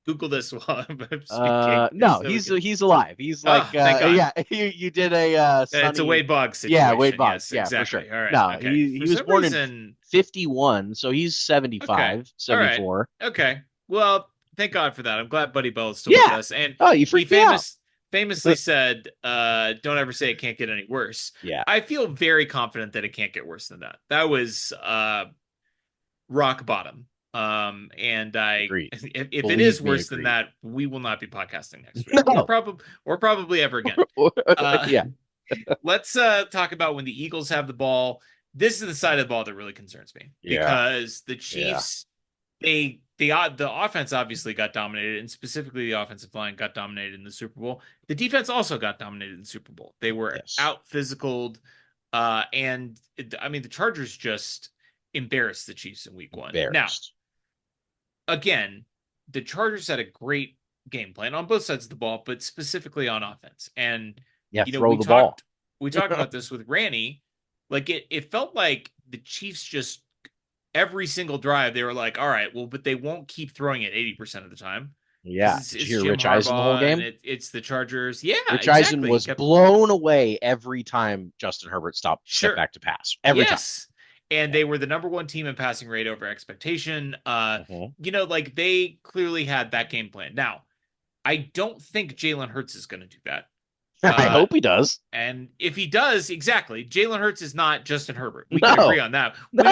Google this while I'm speaking. No, So we can. he's alive. He's like, Oh, thank God. yeah, you did a It's a Sunny, Wade Boggs yeah, Wade situation. Boggs, Yes, yeah, for sure. exactly. All right. No, Okay. he For was some born in reason, 51, so he's okay. 75, All right. 74. Okay. Well, thank God for that. I'm glad Buddy Bell is still with Yeah. us. And Oh, you he freaked me out. famously said, don't ever say it can't get any worse. Yeah, I feel very confident that it can't get worse than that. That was rock bottom. And agreed. if it Believe is me, worse than agreed. that, we will not be podcasting next week, No. or probably ever again. Uh, Yeah, let's talk about when the Eagles have the ball. This is the side of the ball that really concerns me yeah, because the yeah. Chiefs, the offense obviously got dominated, and specifically the offensive line got dominated in the Super Bowl. The defense also got dominated in the Super Bowl. They were Yes. out physicaled, I mean the Chargers just embarrassed the Chiefs in Week 1. Now, Embarrassed. again, the Chargers had a great game plan on both sides of the ball, but specifically on offense. And Yeah, we throw the ball. talked about this with Rany. Like it felt like the Chiefs just every single drive they were like, all right, well, but they won't keep throwing it 80% of the time Yeah. because Did you it's hear Jim Rich Eisen the whole Harbaugh and game? it's the Chargers. Yeah, Rich Eisen exactly. He was kept blown away every time Justin Herbert stepped sure, back to pass. Every time. yes. And Yeah. they were the number one team in passing rate over expectation. Mhm. Like they clearly had that game plan. Now, I don't think Jalen Hurts is going to do that. I hope he does. And if he does, exactly, Jalen Hurts is not Justin Herbert. We can agree No, on that. no.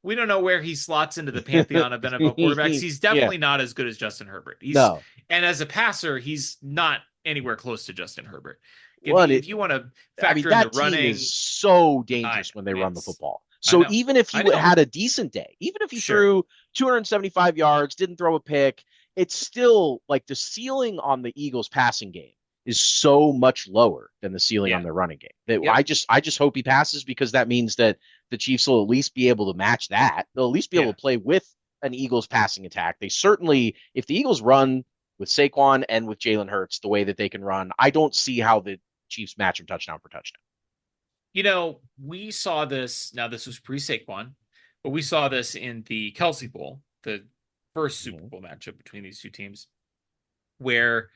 We don't know where he slots into the pantheon of NFL quarterbacks. He's Yeah, definitely not as good as Justin Herbert. no. And as a passer, he's not anywhere close to Justin Herbert. Well, If you want to I mean, factor in the that team is running, so I dangerous when they run the it's football. I So know, even if I he know, had a decent day, even if he sure, threw 275 yards, didn't throw a pick, it's still like the ceiling on the Eagles passing game is so much lower than the ceiling on yeah, their running game. That yep, I just hope he passes because that means that the Chiefs will at least be able to match that. They'll at least be able yeah. to play with an Eagles passing attack. They certainly, if the Eagles run with Saquon and with Jalen Hurts the way that they can run, I don't see how the Chiefs match him touchdown for touchdown. We saw this. Now, this was pre Saquon, but we saw this in the Kelsey Bowl, the first Super Mm-hmm. Bowl matchup between these two teams, where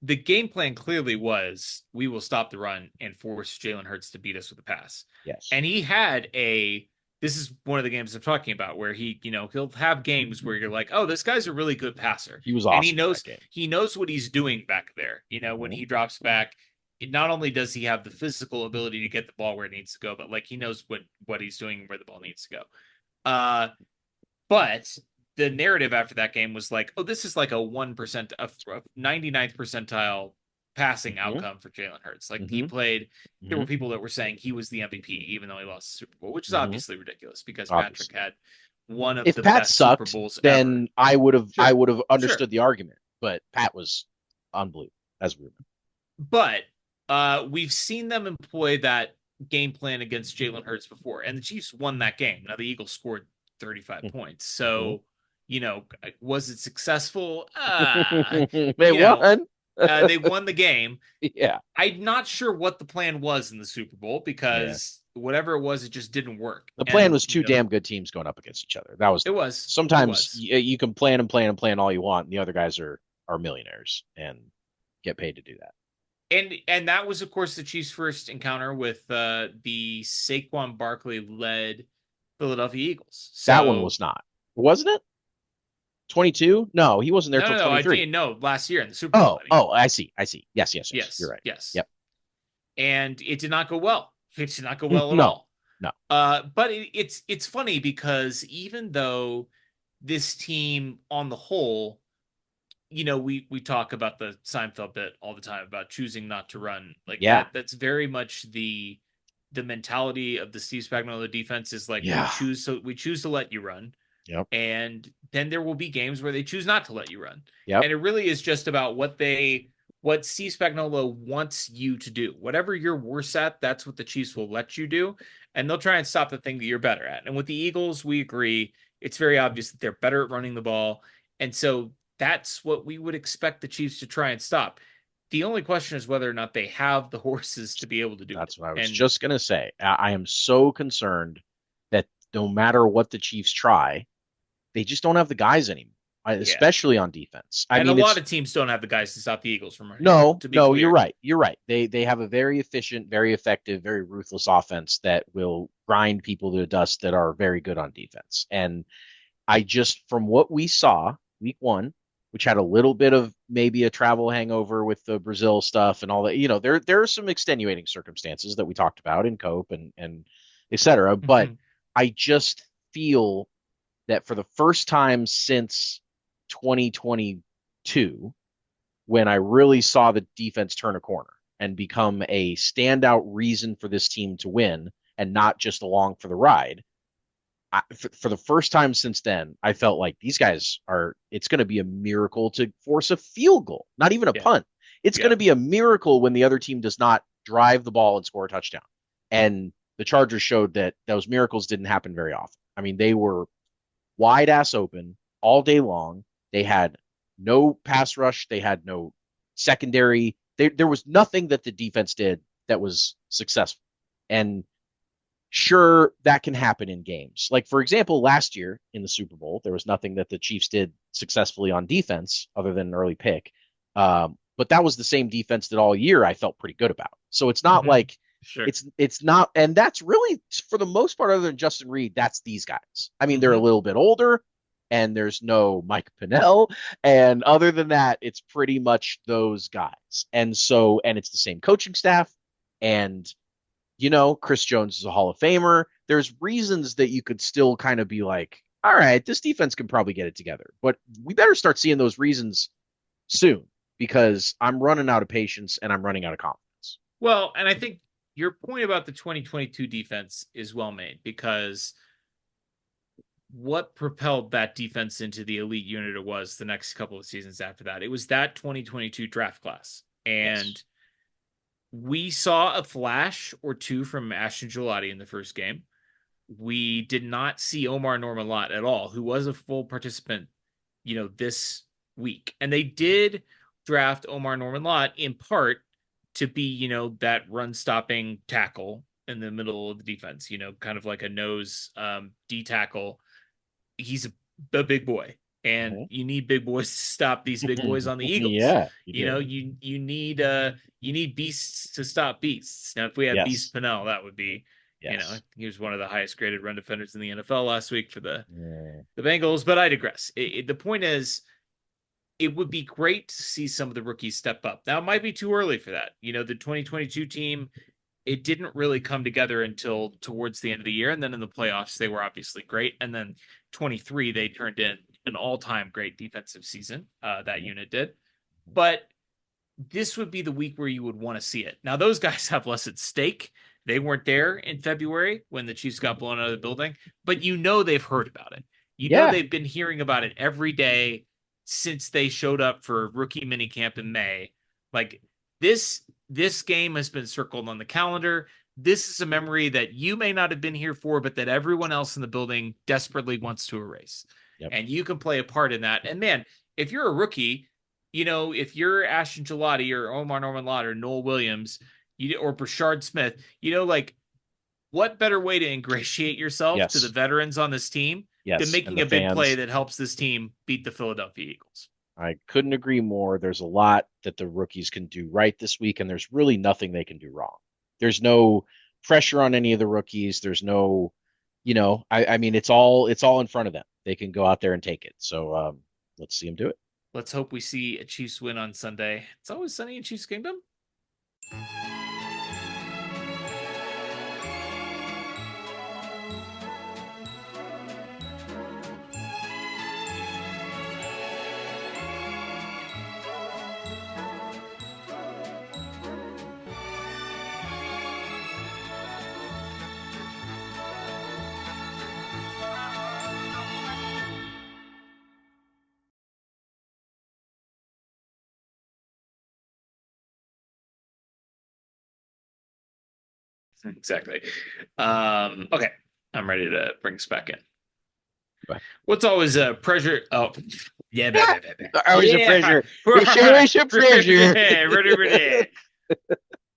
the game plan clearly was we will stop the run and force Jalen Hurts to beat us with a pass. Yes. And he had this is one of the games I'm talking about where he'll have games where you're like, oh, this guy's a really good passer. He was And awesome in that game. he knows what he's doing back there. When Mm-hmm. he drops back, not only does he have the physical ability to get the ball where it needs to go, but like he knows what he's doing and where the ball needs to go. But the narrative after that game was like, oh, this is like a 1% of 99th percentile passing Mm-hmm. outcome for Jalen Hurts. Like he Mm-hmm. played, there Mm-hmm. were people that were saying he was the MVP, even though he lost the Super Bowl, which is Mm-hmm. obviously ridiculous because Patrick Obviously. had one of If the Pat best Super sucked, Bowls ever. then I Sure, would have sure. understood the argument. But Pat was unbelievable, as we remember. But we've seen them employ that game plan against Jalen Hurts before, and the Chiefs won that game. Now the Eagles scored 35 points. Mm-hmm. So Was it successful? They won. They won the game. Yeah. I'm not sure what the plan was in the Super Bowl Yeah. because whatever it was, it just didn't work. The plan And, was two damn good teams going up against each other. That was the it plan. was, it Sometimes was. you can plan and plan and plan all you want, and the other guys are millionaires and get paid to do that. And that was, of course, the Chiefs' first encounter with the Saquon Barkley led Philadelphia Eagles. That one So was not, wasn't it? 22? No, he wasn't there till no, I 23. didn't know last year in the Super Bowl. Oh, I mean, oh, I see. I see. Yes, yes, yes. You're yes, right. yes, Yep. and it did not go well. It did not go well at No, all. no. But it's funny because even though this team on the whole, we talk about the Seinfeld bit all the time about choosing not to run like Yeah, that. That's very much the mentality of the Steve Spagnuolo defense is like yeah. we choose to let you run, Yep, and then there will be games where they choose not to let you run. yep. And it really is just about what Steve Spagnuolo wants you to do. Whatever you're worse at, that's what the Chiefs will let you do, and they'll try and stop the thing that you're better at. And with the Eagles, we agree. It's very obvious that they're better at running the ball, and so that's what we would expect the Chiefs to try and stop. The only question is whether or not they have the horses to be able to do it. That's what I was And just gonna say. I am so concerned that no matter what the Chiefs try, they just don't have the guys anymore, yeah, especially on defense. I and a mean, lot it's of teams don't have the guys to stop the Eagles from running the ball, no, to be no, you're clear. right. You're right. They have a very efficient, very effective, very ruthless offense that will grind people to dust that are very good on defense. And I just, from what we saw week one, which had a little bit of maybe a travel hangover with the Brazil stuff and all that, there are some extenuating circumstances that we talked about in Cope and et cetera. But Mhm. I just feel that for the first time since 2022, when I really saw the defense turn a corner and become a standout reason for this team to win and not just along for the ride. For the first time since then, I felt like these guys it's going to be a miracle to force a field goal, not even a Yeah, punt. It's going yeah. to be a miracle when the other team does not drive the ball and score a touchdown. And the Chargers showed that those miracles didn't happen very often. I mean, they were wide ass open all day long. They had no pass rush. They had no secondary. There was nothing that the defense did that was successful. And sure, that can happen in games. Like, for example, last year in the Super Bowl, there was nothing that the Chiefs did successfully on defense other than an early pick. But that was the same defense that all year I felt pretty good about. So it's not Mhm. like Sure. it's not, and that's really for the most part, other than Justin Reed, that's these guys. I mean, they're a Mhm. little bit older, and there's no Mike Pinnell, and other than that, it's pretty much those guys. And it's the same coaching staff, and Chris Jones is a Hall of Famer. There's reasons that you could still kind of be like, all right, this defense can probably get it together, but we better start seeing those reasons soon because I'm running out of patience and I'm running out of confidence. Well, and I think your point about the 2022 defense is well made because what propelled that defense into the elite unit it was the next couple of seasons after that? It was that 2022 draft class. Yes. And we saw a flash or two from Ashton Gelati in the first game. We did not see Omar Norman Lott at all, who was a full participant, this week. And they did draft Omar Norman Lott in part to be, that run stopping tackle in the middle of the defense, kind of like a nose D tackle. He's a big boy. And Mhm. you need big boys to stop these big boys on the Eagles. Yeah, you do. You need beasts to stop beasts. Now, if we had Beast Yes. Pinnell, that would be, Yes. he was one of the highest graded run defenders in the NFL last week for Yeah. the Bengals. But I digress. The point is, it would be great to see some of the rookies step up. Now, it might be too early for that. The 2022 team, it didn't really come together until towards the end of the year. And then in the playoffs, they were obviously great. And then 23, they turned in an all-time great defensive season. That unit did. But this would be the week where you would want to see it. Now, those guys have less at stake. They weren't there in February when the Chiefs got blown out of the building, but they've heard about it. Yeah. They've been hearing about it every day since they showed up for rookie minicamp in May. Like this game has been circled on the calendar. This is a memory that you may not have been here for, but that everyone else in the building desperately wants to erase. Yep. and you can play a part in that. And man, if you're a rookie, if you're Ashton Gelati or Omar Norman Lott or Noel Williams, or Brashard Smith, like what better way to ingratiate yourself to the Yes. veterans on this team than Yes. And making the a big play fans. that helps this team beat the Philadelphia Eagles? I couldn't agree more. There's a lot that the rookies can do right this week, and there's really nothing they can do wrong. There's no pressure on any of the rookies. There's no, I mean, it's all in front of them. They can go out there and take it. So let's see them do it. Let's hope we see a Chiefs win on Sunday. It's always sunny in Chiefs Kingdom. Exactly. Okay, I'm ready to bring us back in. But What's always a pressure? Oh, yeah, always a yeah. pleasure. It's always a pleasure. Yeah.